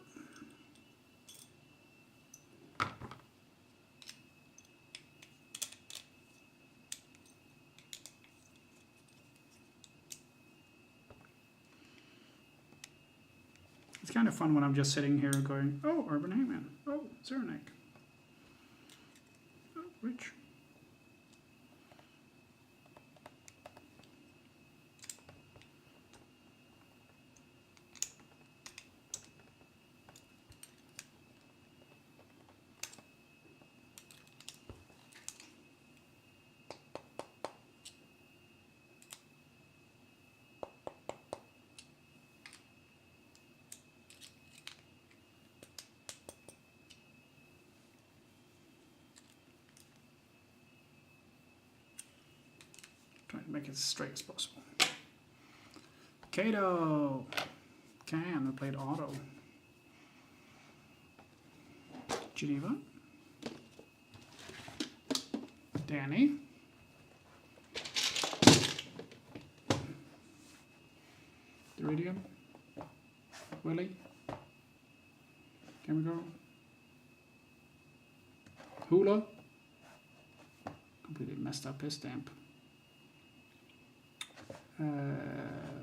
It's kind of fun when I'm just sitting here going, oh, Urban Hangman, oh, Zeranek, oh, Rich. Trying to make it as straight as possible. Kato! Can, I played auto. Geneva. Danny. Iridium. Willie. Can we go? Hula. Completely messed up his stamp.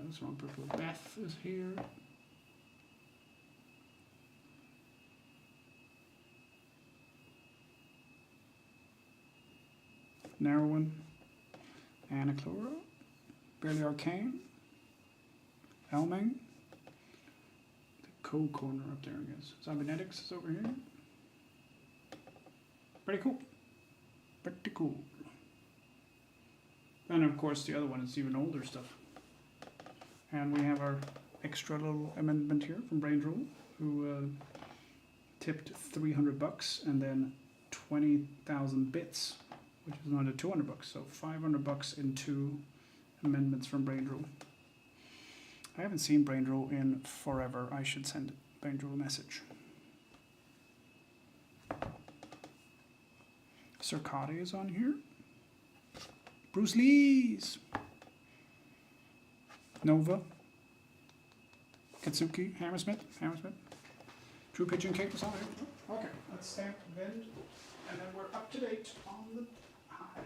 What's wrong? Purple. Beth is here. Narrow one. Anaclora. Barely Arcane. Elming. The co-corner up there, I guess. Zombienetics is over here. Pretty cool. Pretty cool. And of course the other one is even older stuff. And we have our extra little amendment here from Brain Drool, who tipped $300 and then 20,000 bits, which is another $200. So $500 in 2 amendments from Brain Drool. I haven't seen Brain Drool in forever. I should send Brain Drool a message. Circadi is on here. Bruce Lee's. Nova. Katsuki. Hammersmith. True Pigeon Cake is on here. Okay, let's stamp Vend. And then we're up to date on the hide.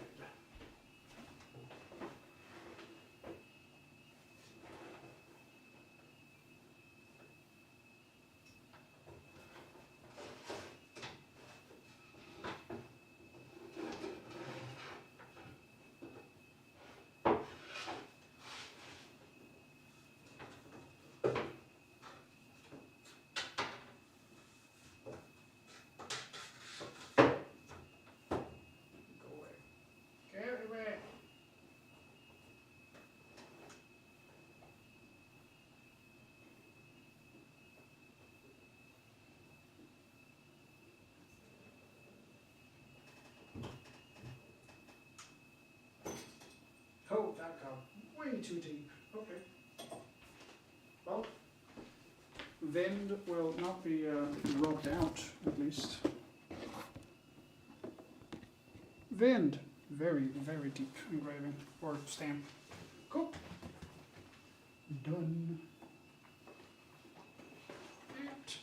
Oh, that got way too deep. Okay. Well, Vind will not be rubbed out, at least. Vind. Very, very deep engraving or stamp. Cool. Done. And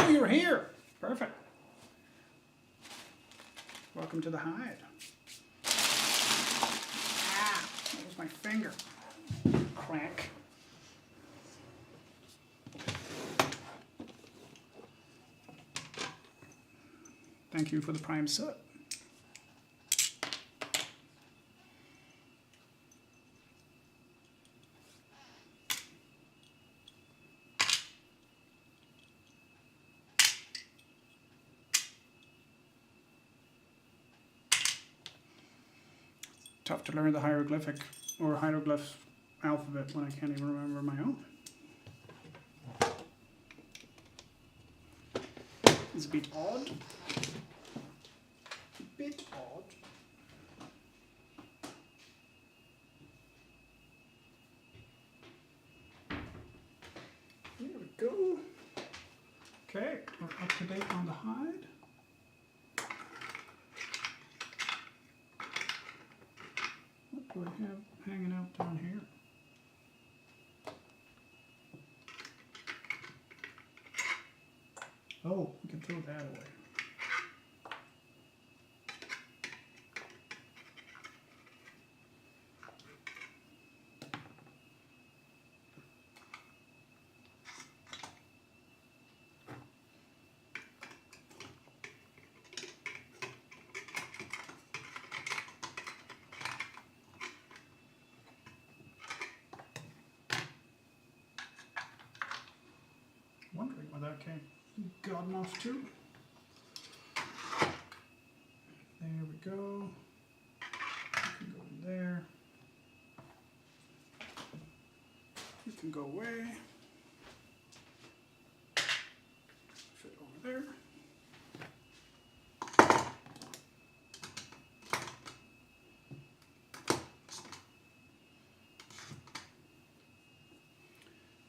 Oh, you're here. Perfect. Welcome to the hide. Ah, that was my finger. Crack. Thank you for the prime sub. Tough to learn the hieroglyphic or hieroglyph alphabet when I can't even remember my own. It's a bit odd. A bit odd. There we go. Okay, we're up to date on the hide. What do I have hanging out down here? Oh, we can throw that away. Wondering where that came. God knows too. There we go. You can go in there. You can go away. Fit over there.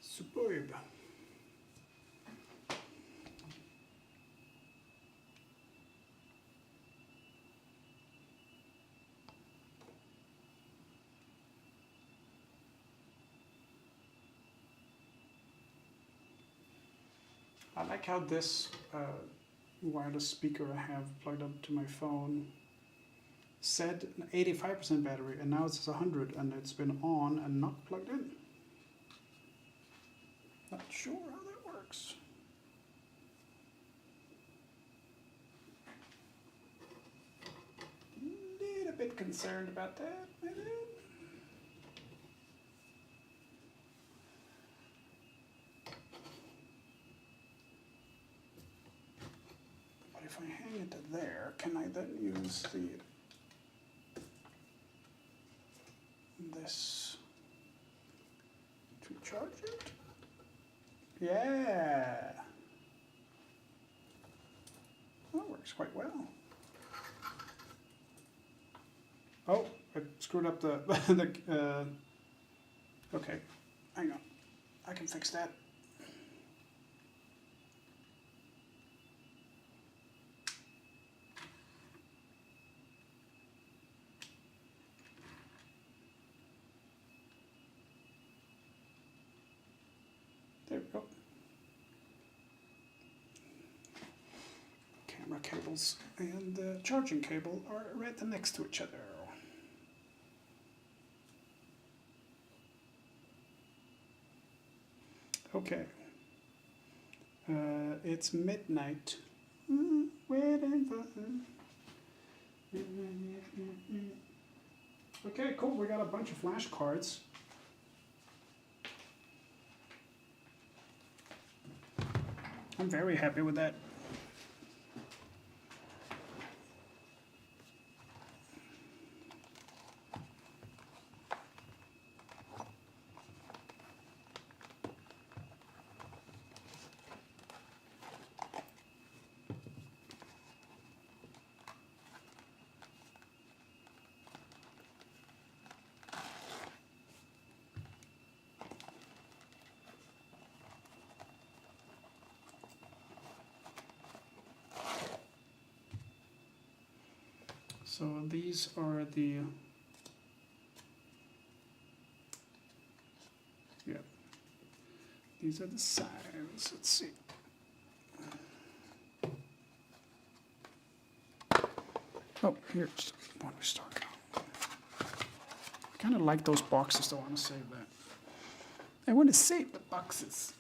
Superb. I like how this wireless speaker I have plugged up to my phone said 85% battery and now it says 100 and it's been on and not plugged in. Not sure how that works. Little bit concerned about that, maybe. But if I hang it to there, can I then use this to charge it? Yeah. That works quite well. Oh, I screwed up the, okay, hang on. I can fix that. There we go. Camera cables and the charging cable are right next to each other. Okay. It's midnight. Waiting for... Okay, cool. We got a bunch of flashcards. I'm very happy with that. So these are the, yeah, these are the signs. Let's see. Oh, here's one we start. I kind of like those boxes, though. I want to save that. I want to save the boxes.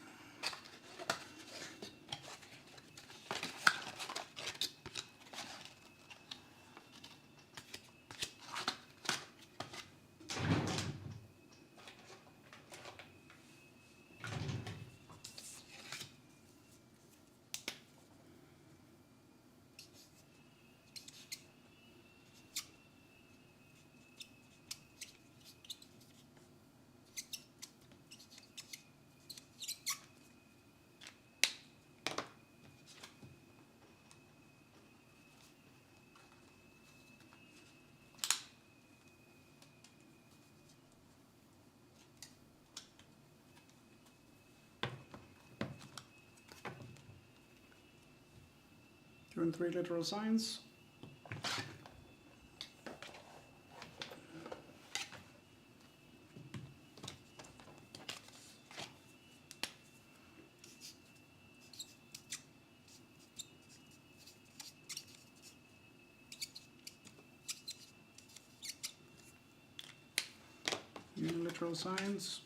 Doing 3 literal signs. Unilateral signs.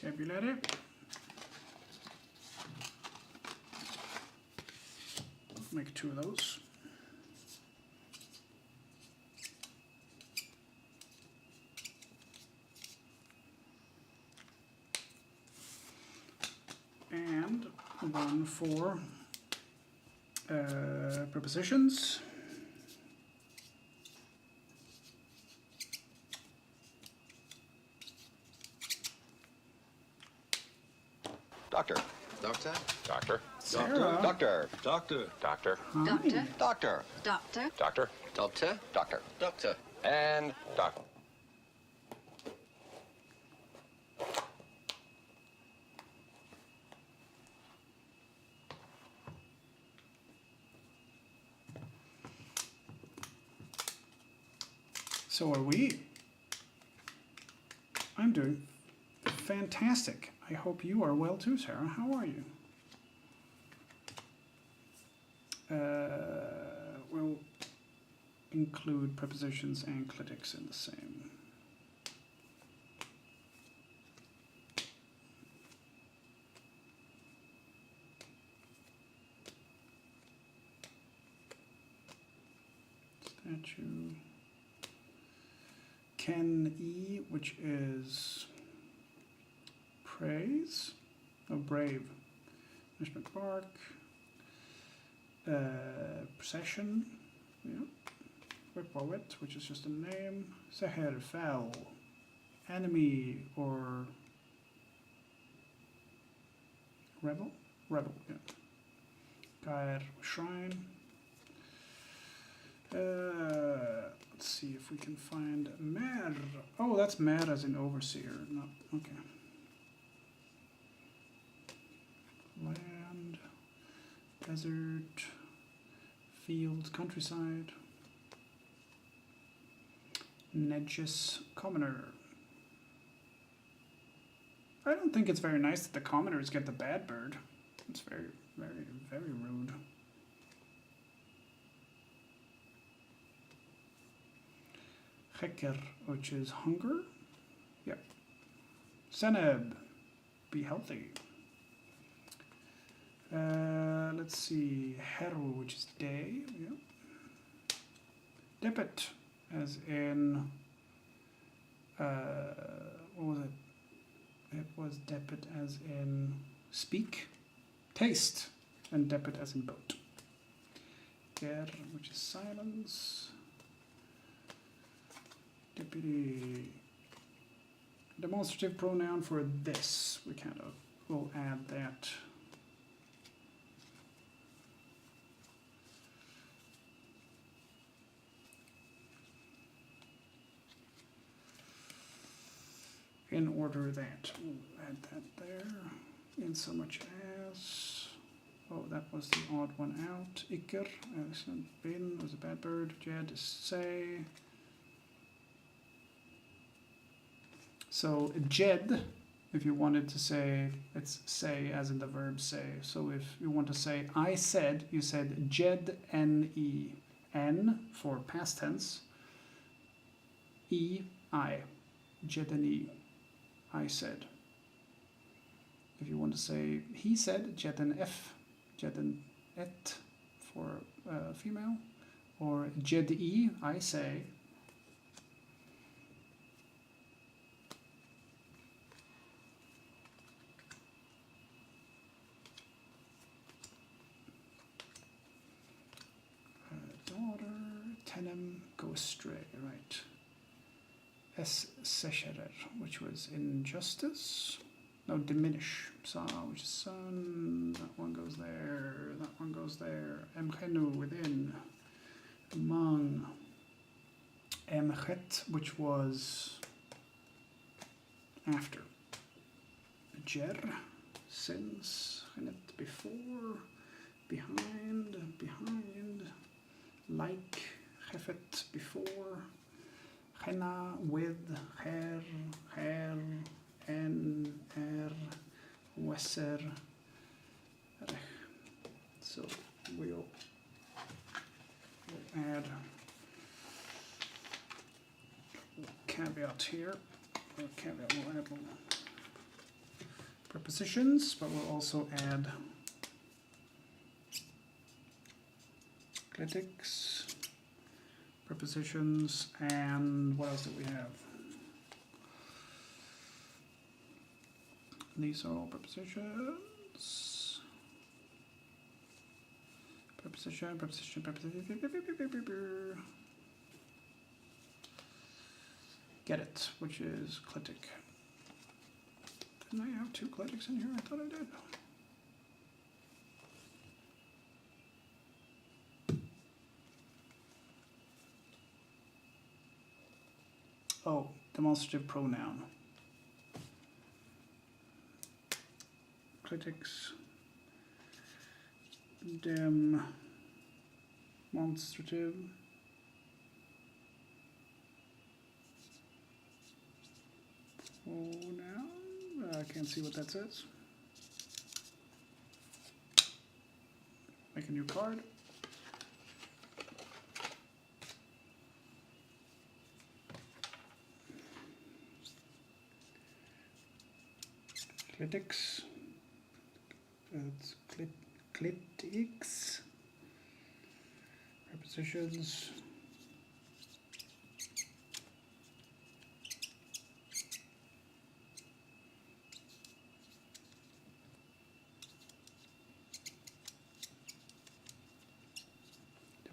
Vocabulary. Make 2 of those. And 1 for prepositions. Doctor. Doctor. Doctor. Sarah. Doctor. Doctor. Doctor. Doctor. Doctor. Doctor. Doctor. Doctor. Doctor. Doctor. And doctor. So are we. I'm doing fantastic. I hope you are well too, Sarah. How are you? We'll include prepositions and clitics in the same. Statue. Ken E, which is praise, brave. Punishment bark. Procession, yeah. Whippoet, which is just a name. Seher, fell. Enemy or rebel? Rebel, yeah. Gaer, shrine. Let's see if we can find mer. Oh, that's mer as in overseer. No, okay. Land, desert, fields, countryside. Nedges, commoner. I don't think it's very nice that the commoners get the bad bird. It's very, very, very rude. Heker, which is hunger. Yep. Seneb, be healthy. Let's see, Heru, which is day. Yep. Depet, as in, what was it? It was depet as in speak, taste, and depet as in boat. Ger, which is silence. Deputy. Demonstrative pronoun for this. We kind of will add that. in order that, we'll add that there, in so much as, oh, that was the odd one out, Iker, excellent, bin was a bad bird, Jed is say. So Jed, if you wanted to say, it's say as in the verb say. So if you want to say I said, you said Jed N-E. N for past tense, E, I. Jed N-E. I said. If you want to say he said, Jed N-F. Jed N-Et for female. Or Jed E, I say. Daughter, Tenem, go astray, right. S. Sesherer, which was injustice. No, diminish. Sa, which is sun. That one goes there. That one goes there. Emchenu, within. Among. Emchet, which was after. Jer, since. Chenet, before. Behind. Behind. Like, Hefet, before, Henna, with, her, en, weser, rech. So we'll add a caveat here. We'll add prepositions, but we'll also add clitics, prepositions, and what else do we have? These are all prepositions. Preposition. Get it, which is clitic. Didn't I have two clitics in here? I thought I did. Oh, demonstrative pronoun. Clitics. Demonstrative. Pronoun. I can't see what that says. Make a new card. Clitics. It's clitics. Prepositions.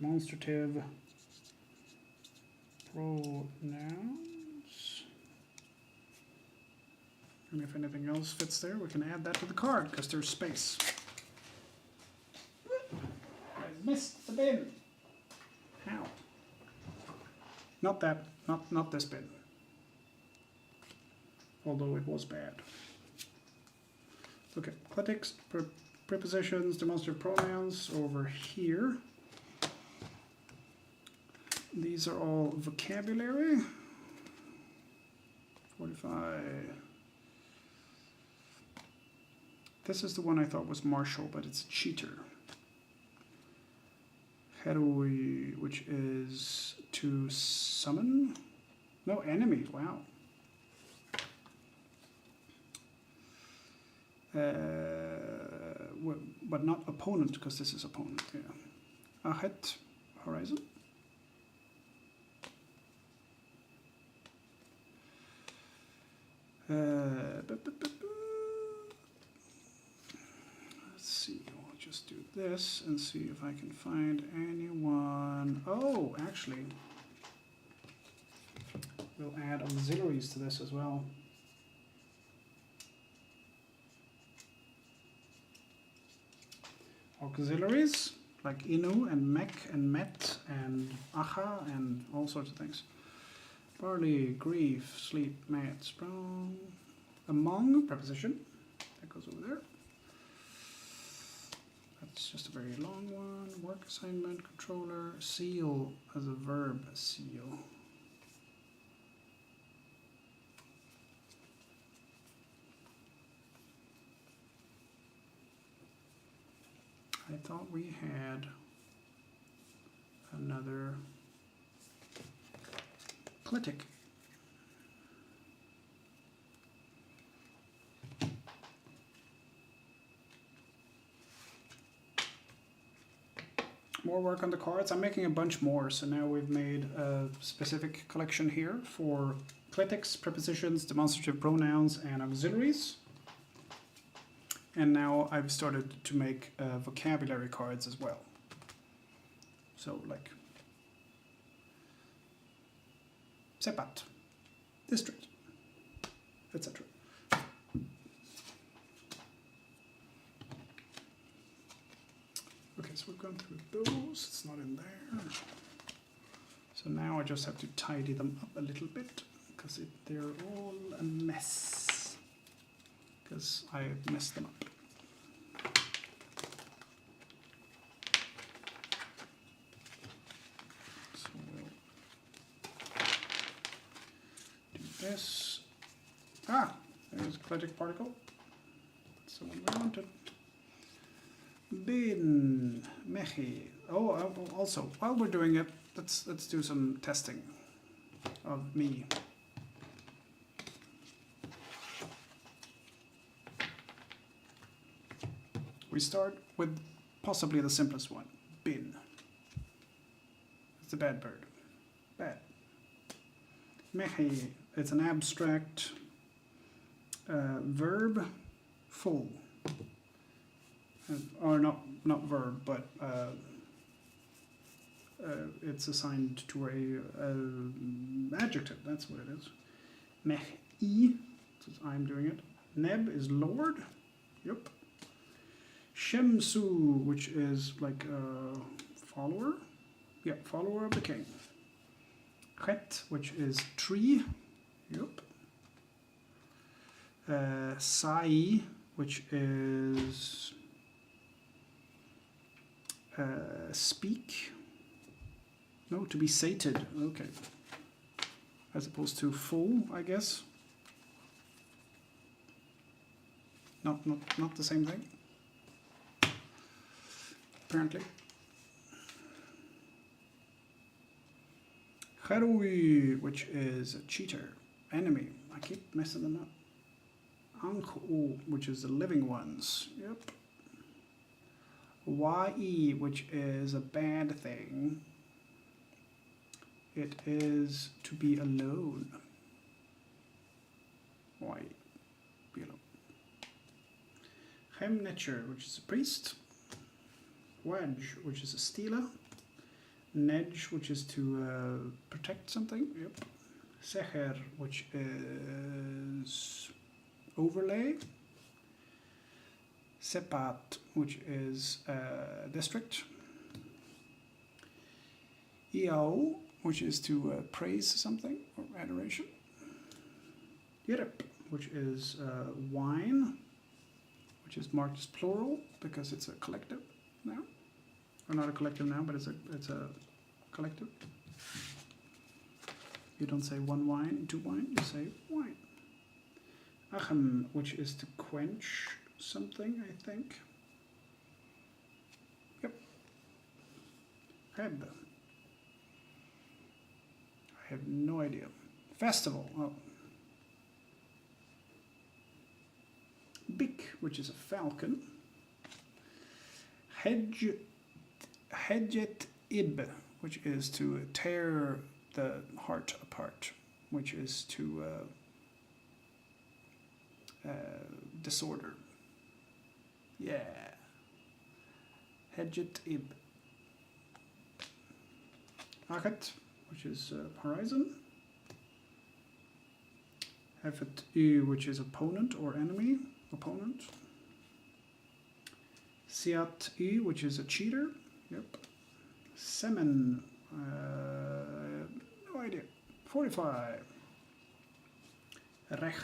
Demonstrative pronouns. And if anything else fits there, we can add that to the card because there's space. I missed the bin. How? Not that, not this bin. Although it was bad. Okay, clitics, prepositions, demonstrative pronouns over here. These are all vocabulary. 45. This is the one I thought was Marshall, but it's cheater. Heroi, which is to summon. No, enemy, wow. But not opponent, because this is opponent, yeah. Ahet, horizon. Let's see, we'll just do this and see if I can find anyone. Oh, actually, we'll add auxiliaries to this as well. Auxiliaries like inu and mek and met and aha and all sorts of things. Barley, grief, sleep, mad, sprung. Among, preposition. That goes over there. That's just a very long one. Work assignment, controller, seal as a verb, seal. I thought we had another clitic. More work on the cards. I'm making a bunch more, so now we've made a specific collection here for clitics, prepositions, demonstrative pronouns, and auxiliaries. And now I've started to make vocabulary cards as well. So like sepat, district, etc. Okay, so we've gone through those, it's not in there. So now I just have to tidy them up a little bit because they're all a mess. Because I messed them up. So we'll do this. Ah, there's a clitic particle. That's the one we wanted. Bin mechi. Oh, also while we're doing it, let's do some testing of me. We start with possibly the simplest one, bin. It's a bad bird. Bad. Mechi, it's an abstract verb, full. Or not verb, but it's assigned to a adjective, that's what it is. Mechi, I'm doing it. Neb is Lord, yep. Shemsu, which is like a follower. Yeah, follower of the king. Chet, which is tree. Yep. Sai, which is speak. No, to be sated. Okay. As opposed to full, I guess. Not the same thing. Apparently. Harui, which is a cheater, enemy. I keep messing them up. Anku, which is the living ones. Yep. Yi, which is a bad thing. It is to be alone. Why? Be alone. Hemnetcher, which is a priest. Wedge, which is a stealer. Nedge, which is to protect something. Yep. Seher, which is overlay. Sepat, which is district. Iao, which is to praise something or adoration. Yerep, which is wine, which is marked as plural because it's a collective now. Or not a collective now, but it's a collective. You don't say one wine, two wine, you say wine. Achem, which is to quench something, I think. Yep. Heb. I have no idea. Festival. Oh. Bik, which is a falcon. Hedjet ib, which is to tear the heart apart, which is to disorder. Yeah. Hedjet ib. Akat, which is horizon. Hefet u, which is opponent or enemy, opponent. Siat u, which is a cheater. Yep. Semen, no idea. 45. Rech.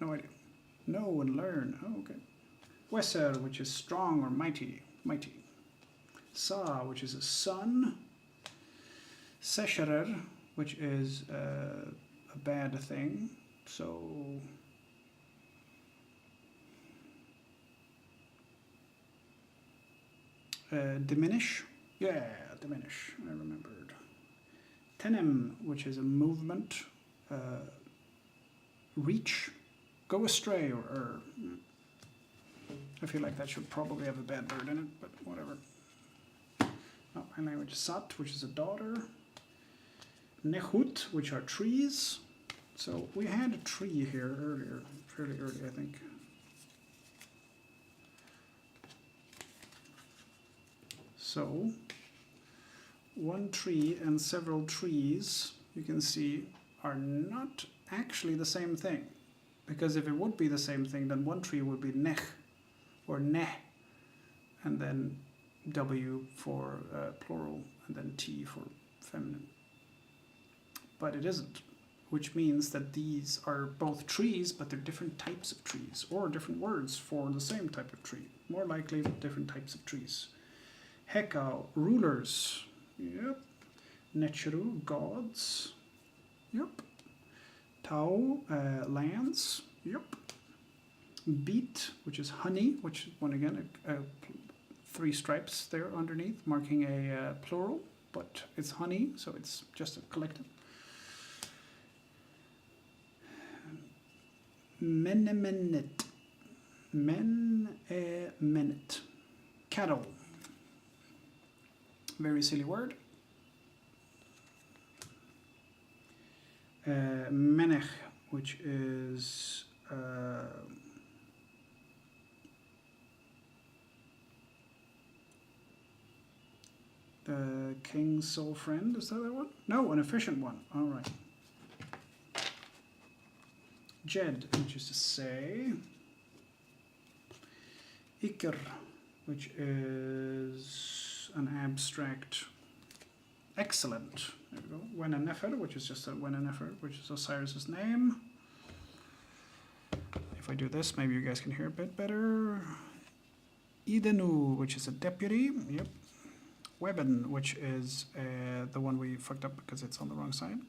No idea. Know and learn. Oh, okay. Weser, which is strong or mighty. Mighty. Sa, which is a sun. Secherer, which is a bad thing. So diminish. Yeah, diminish. I remembered. Tenem, which is a movement. Reach. Go astray or err. I feel like that should probably have a bad word in it, but whatever. Oh, my language. Sat, which is a daughter. Nechut, which are trees. So we had a tree here earlier, fairly early, I think. So one tree and several trees, you can see, are not actually the same thing. Because if it would be the same thing, then one tree would be nech or neh, and then W for plural, and then T for feminine. But it isn't, which means that these are both trees, but they're different types of trees, or different words for the same type of tree. More likely, different types of trees. Hekau, rulers. Yep. Necheru, gods. Yep. Tau, lands. Yep. Beet, which is honey, which, one again, 3 stripes there underneath, marking a plural, but it's honey, so it's just a collective. Menemenet. Menemenet. Cattle. Very silly word. Menech, which is the king's sole friend. Is that one? No, an efficient one. All right. Jed, which is to say. Iker, which is an abstract. Excellent. There we go. Wenenefer, which is just a Wenenefer, which is Osiris's name. If I do this, maybe you guys can hear a bit better. Idenu, which is a deputy. Yep. Weben, which is the one we fucked up because it's on the wrong side.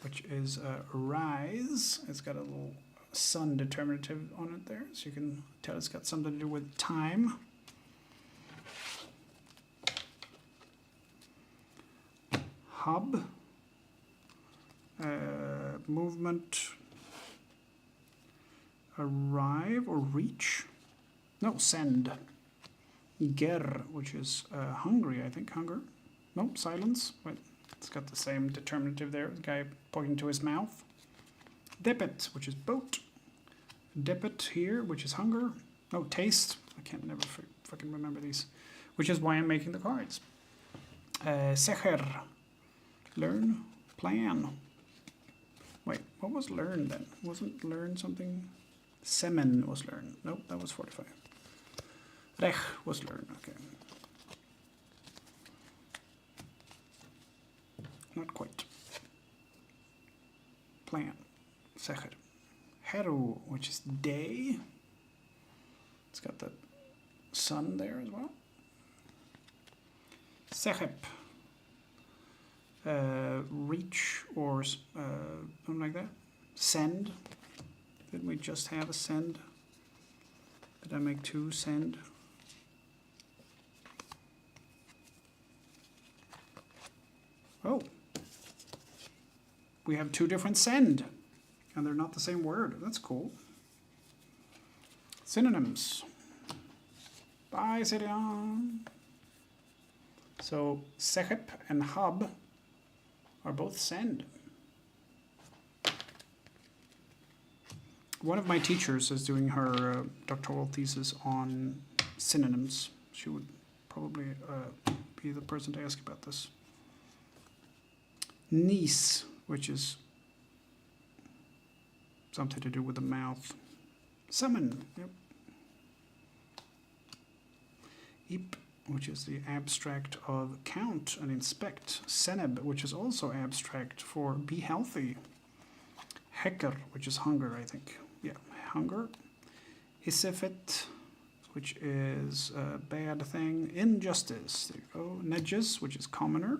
Which is rise. It's got a little sun determinative on it there, so you can tell it's got something to do with time. Hub, movement, arrive or reach. No, send. Ger, which is hungry, I think, hunger. Nope, silence. Wait, it's got the same determinative there, the guy pointing to his mouth. Depet, which is boat. Depet here, which is hunger. No, taste. I can't never fucking remember these. Which is why I'm making the cards. Secher. Learn. Plan. Wait, what was learn then? Wasn't learn something? Semen was learn. Nope, that was 45. Rech was learn, okay. Not quite. Plan. Secher. Heru, which is day. It's got the sun there as well. Sechep. Reach or something like that. Send. Didn't we just have a send? Did I make 2 send? Oh. We have 2 different send. And they're not the same word. That's cool. Synonyms. Bye, Sirian. So, Sechep and Hub are both send. One of my teachers is doing her doctoral thesis on synonyms. She would probably be the person to ask about this. Niece, which is something to do with the mouth. Summon, yep. Ip, which is the abstract of count and inspect. Seneb, which is also abstract for be healthy. Hecker, which is hunger, I think. Yeah, hunger. Isifet, which is a bad thing. Injustice, there you go. Nedges, which is commoner.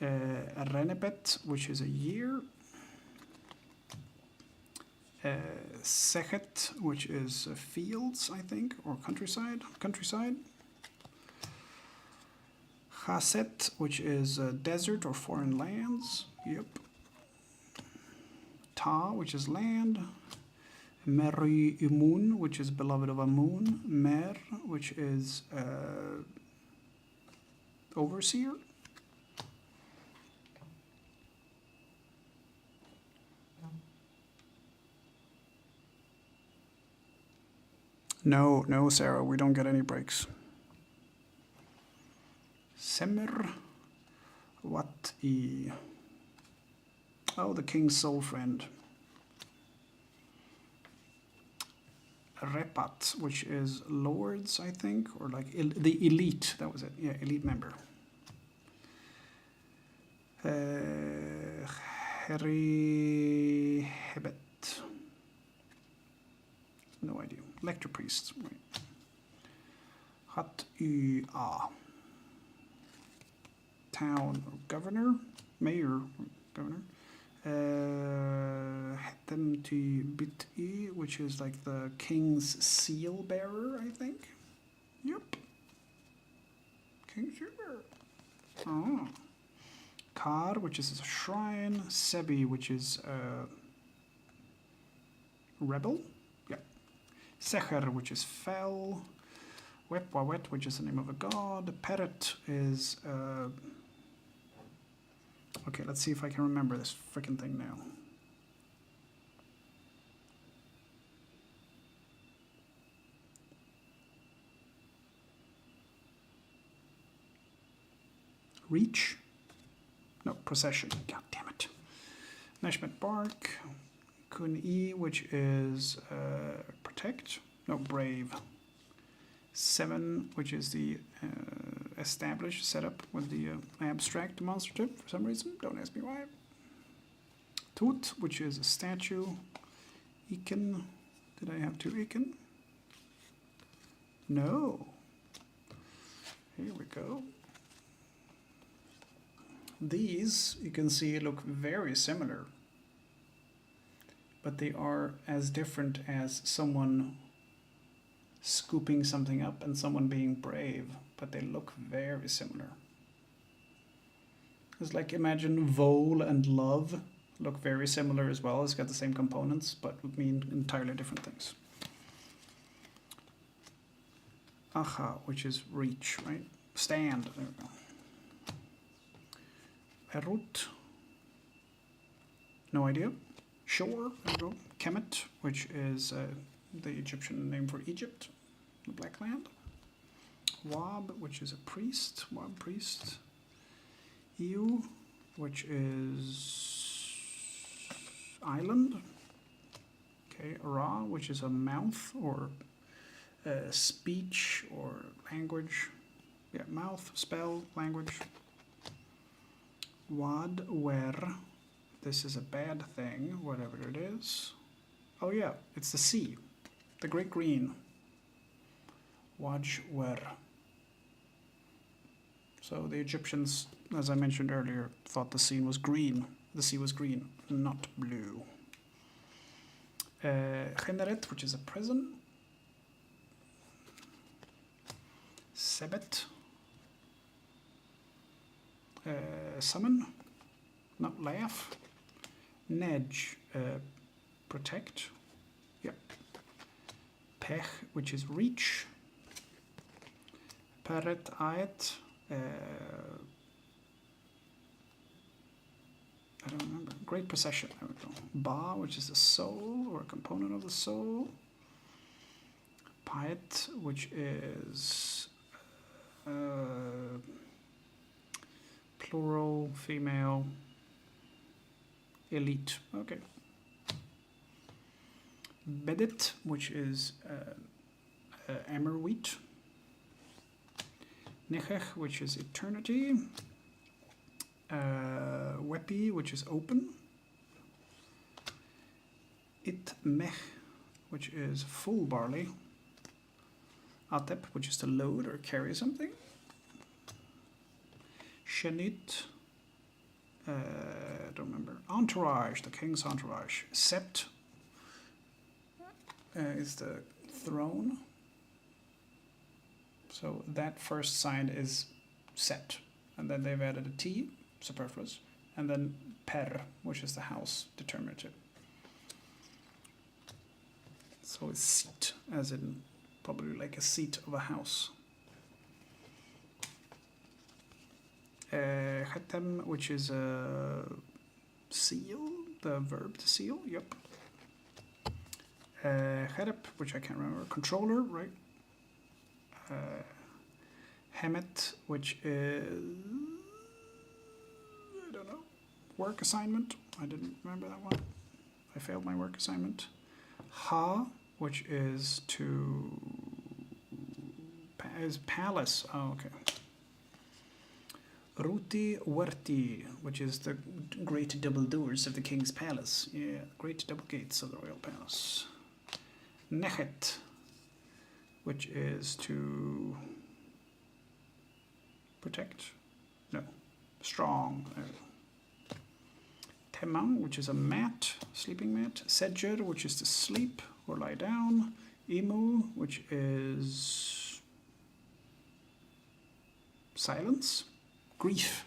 Renepet, which is a year. Sechet, which is fields, I think, or countryside. Haset, which is desert or foreign lands. Yep. Ta, which is land. Meri Imun, which is beloved of Amun. Mer, which is overseer. No, Sarah, we don't get any breaks. Semir, what e? Oh, the king's soul friend. Repat, which is lords, I think, or like the elite. That was it. Yeah, elite member. Hebet. No idea. Lector priests. Right. Hat y a. Town governor, mayor, governor. Hetem to bit e, which is like the king's seal bearer, I think. Yep. King's seal bearer. Oh. Kar, which is a shrine. Sebi, which is a rebel. Yeah. Secher, which is fell. Wepwawet, which is the name of a god. Peret is okay, let's see if I can remember this freaking thing now. Reach? No, procession. God damn it. Neshmet bark. Kun E, which is protect. No, brave. 7, which is the established setup with the abstract demonstrative for some reason. Don't ask me why. Tut, which is a statue. Iken. Did I have 2 Iken? No. Here we go. These, you can see, look very similar. But they are as different as someone scooping something up and someone being brave, but they look very similar. It's like, imagine vole and love look very similar as well. It's got the same components, but would mean entirely different things. Aha, which is reach, right? Stand, there we go. Erut, no idea. Shore, there we go. Kemet, which is the Egyptian name for Egypt, the Black Land. Wab, which is a priest, Wab priest. Iu, which is island. Okay, Ra, which is a mouth or speech or language. Yeah, mouth, spell, language. Wad, where, this is a bad thing, whatever it is. Oh yeah, it's the sea, the great green. Waj, where. So the Egyptians, as I mentioned earlier, thought the sea was green. The sea was green, not blue. Generet, which is a prison. Sebet. Summon, not laugh. Nedge, protect. Yep. Pech, which is reach. Peret, aet. I don't remember. Great possession. There we go. Ba, which is the soul or a component of the soul. Paet, which is plural, female, elite. Okay. Bedit, which is emmer wheat. Nechech, which is eternity. Wepi, which is open. Itmech, which is full barley. Atep, which is to load or carry something. Shenit, I don't remember. Entourage, the king's entourage. Sept is the throne. So that first sign is set. And then they've added a T, superfluous. And then per, which is the house, determinative. So it's seat, as in probably like a seat of a house. Khatem, which is a seal, the verb to seal, yep. Kharep, which I can't remember, controller, right? Hemet, which is, I don't know, work assignment. I didn't remember that one. I failed my work assignment. Ha, which is to, is palace, oh, okay. Ruti Warti, which is the great double doors of the king's palace. Yeah, great double gates of the royal palace. Nechet, which is to protect, no, strong. Temam, which is a mat, sleeping mat. Sedger, which is to sleep or lie down. Imu, which is silence, grief.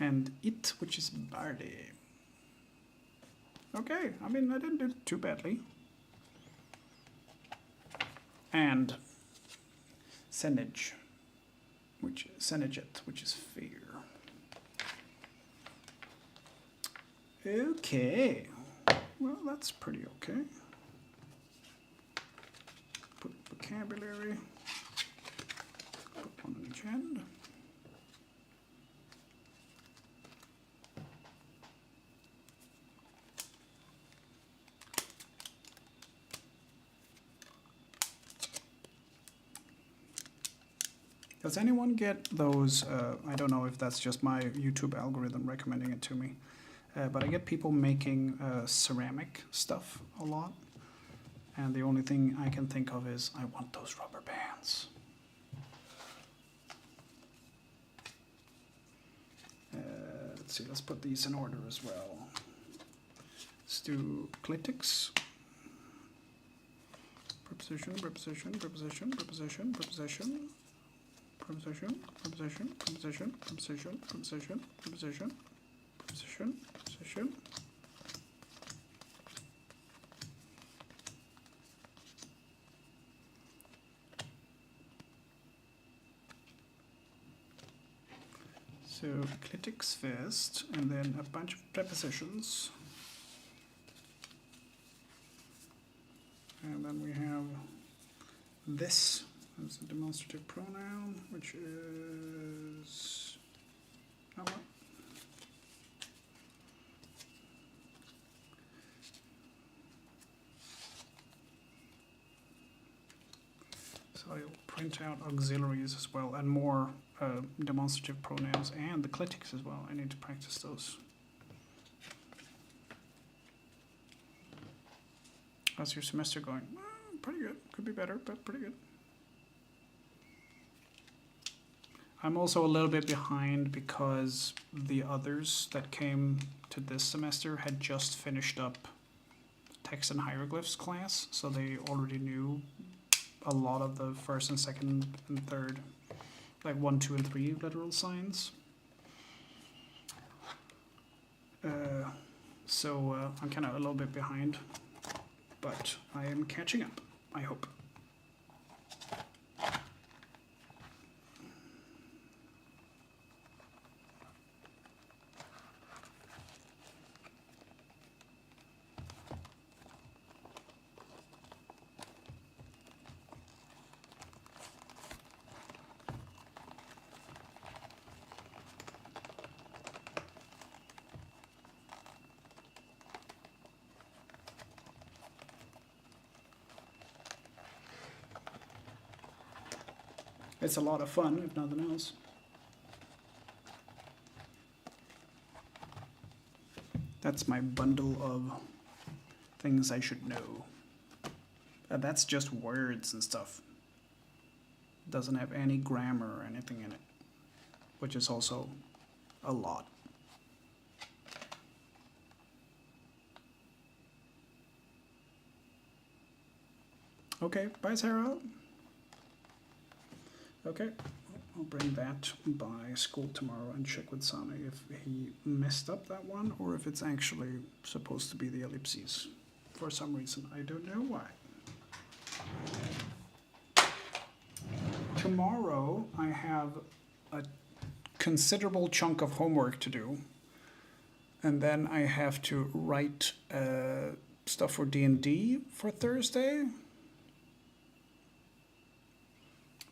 And it, which is barley. Okay, I mean, I didn't do too badly. And Senage, Senaget, which is fear. Okay, well, that's pretty okay. Put vocabulary, put one on each end. Does anyone get those, I don't know if that's just my YouTube algorithm recommending it to me, but I get people making ceramic stuff a lot, and the only thing I can think of is, I want those rubber bands. Let's see, let's put these in order as well. Let's do clitics. Preposition, preposition, preposition, preposition, preposition. Preposition, preposition, preposition, preposition, preposition, preposition, preposition, preposition. So clitics first, and then a bunch of prepositions. And then we have this. That's a demonstrative pronoun, which is not what? So I'll print out auxiliaries as well, and more demonstrative pronouns, and the clitics as well. I need to practice those. How's your semester going? Pretty good. Could be better, but pretty good. I'm also a little bit behind because the others that came to this semester had just finished up text and hieroglyphs class, so they already knew a lot of the first and second and third, like 1, 2, and 3 literal signs. So I'm kind of a little bit behind, but I am catching up, I hope. It's a lot of fun, if nothing else. That's my bundle of things I should know. That's just words and stuff. Doesn't have any grammar or anything in it, which is also a lot. Okay, bye Sarah. Okay, I'll bring that by school tomorrow and check with Sami if he messed up that one or if it's actually supposed to be the ellipses. For some reason, I don't know why. Tomorrow I have a considerable chunk of homework to do, and then I have to write stuff for D&D for Thursday.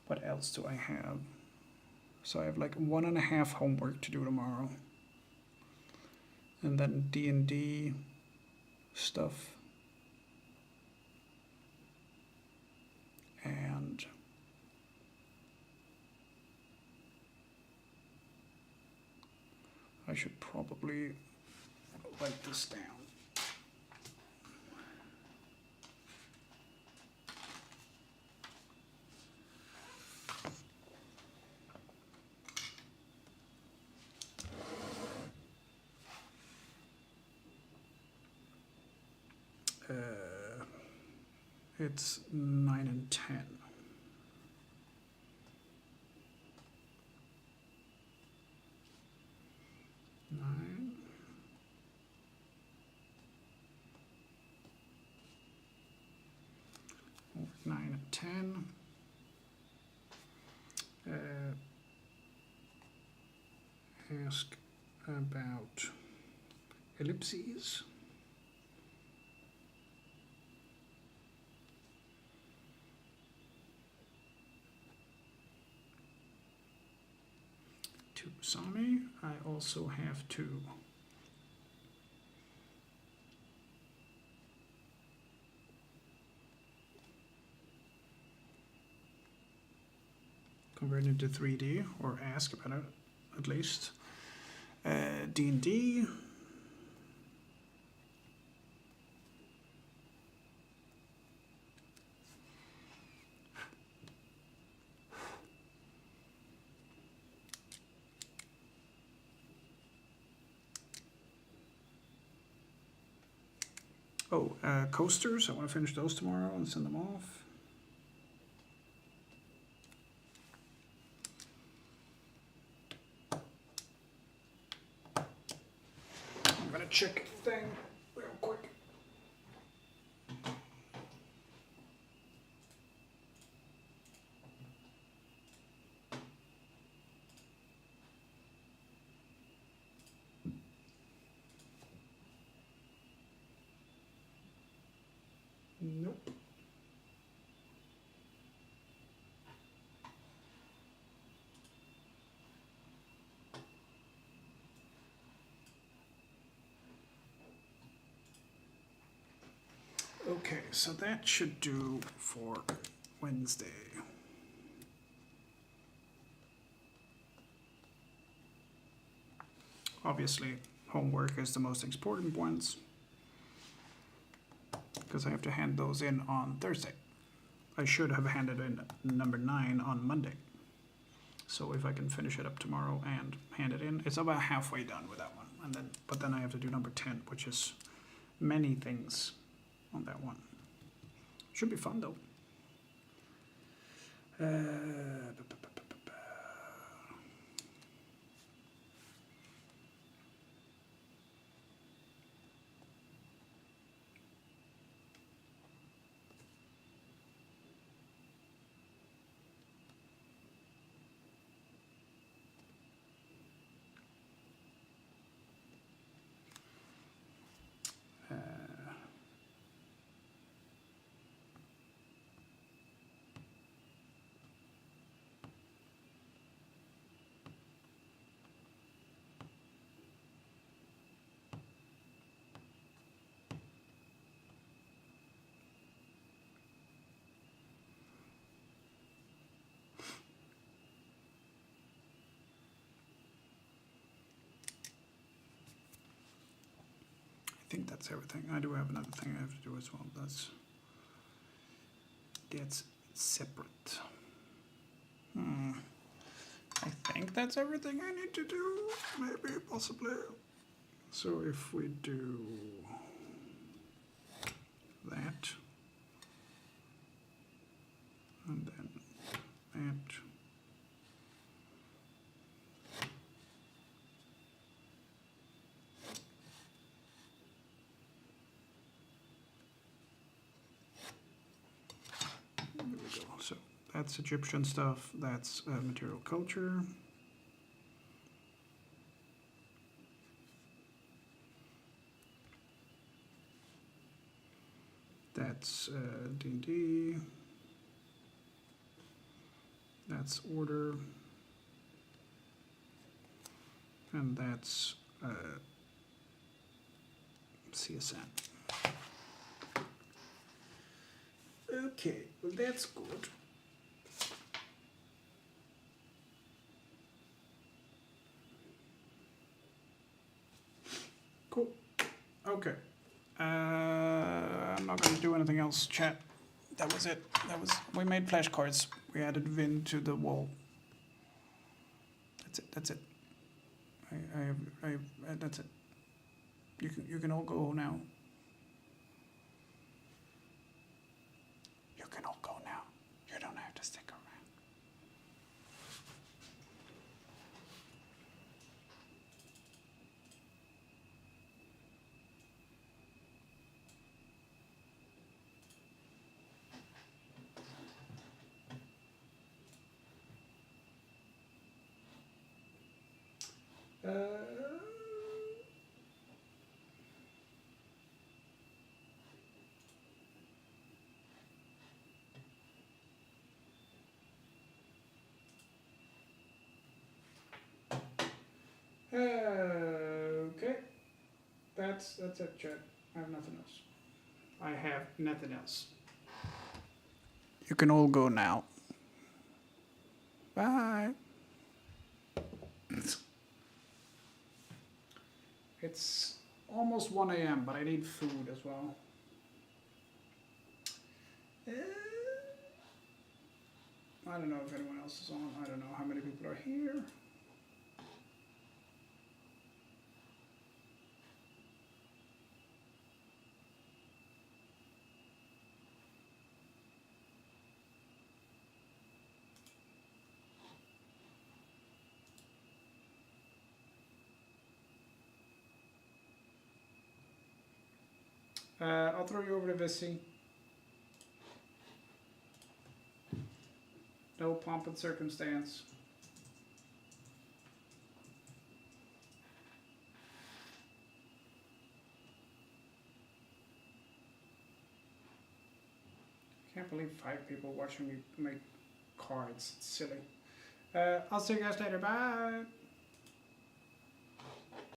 What else do I have? So I have like 1.5 homework to do tomorrow, and then D&D stuff, and I should probably write this down. It's 9 and 10. Nine. Or 9 and 10. Ask about ellipses. To Sami, I also have to convert into 3D or ask about it at least. D&D. Oh, coasters. I want to finish those tomorrow and send them off. I'm gonna check a thing real quick. Nope. Okay, so that should do for Wednesday. Obviously, homework is the most important ones because I have to hand those in on Thursday. I should have handed in number 9 on Monday. So if I can finish it up tomorrow and hand it in, it's about halfway done with that one. And then, but then I have to do number 10, which is many things on that one. Should be fun though. think that's everything. I do have another thing I have to do as well. That's separate. I think that's everything I need to do. Maybe, possibly. So if we do that, and then that. There we go. So that's Egyptian stuff. That's material culture. That's D&D. That's order. And that's CSN. Okay, well that's good. Cool. Okay. I'm not going to do anything else, chat. That was it. We made flashcards. We added Vin to the wall. That's it. That's it. You can all go now. You can all go now. You don't have to stick around. Okay. That's it, chat. I have nothing else. I have nothing else. You can all go now. Bye. It's almost 1 a.m., but I need food as well. I don't know if anyone else is on. I don't know how many people are here. I'll throw you over to Vissy. No pomp and circumstance. Can't believe 5 people watching me make cards. It's silly. I'll see you guys later. Bye.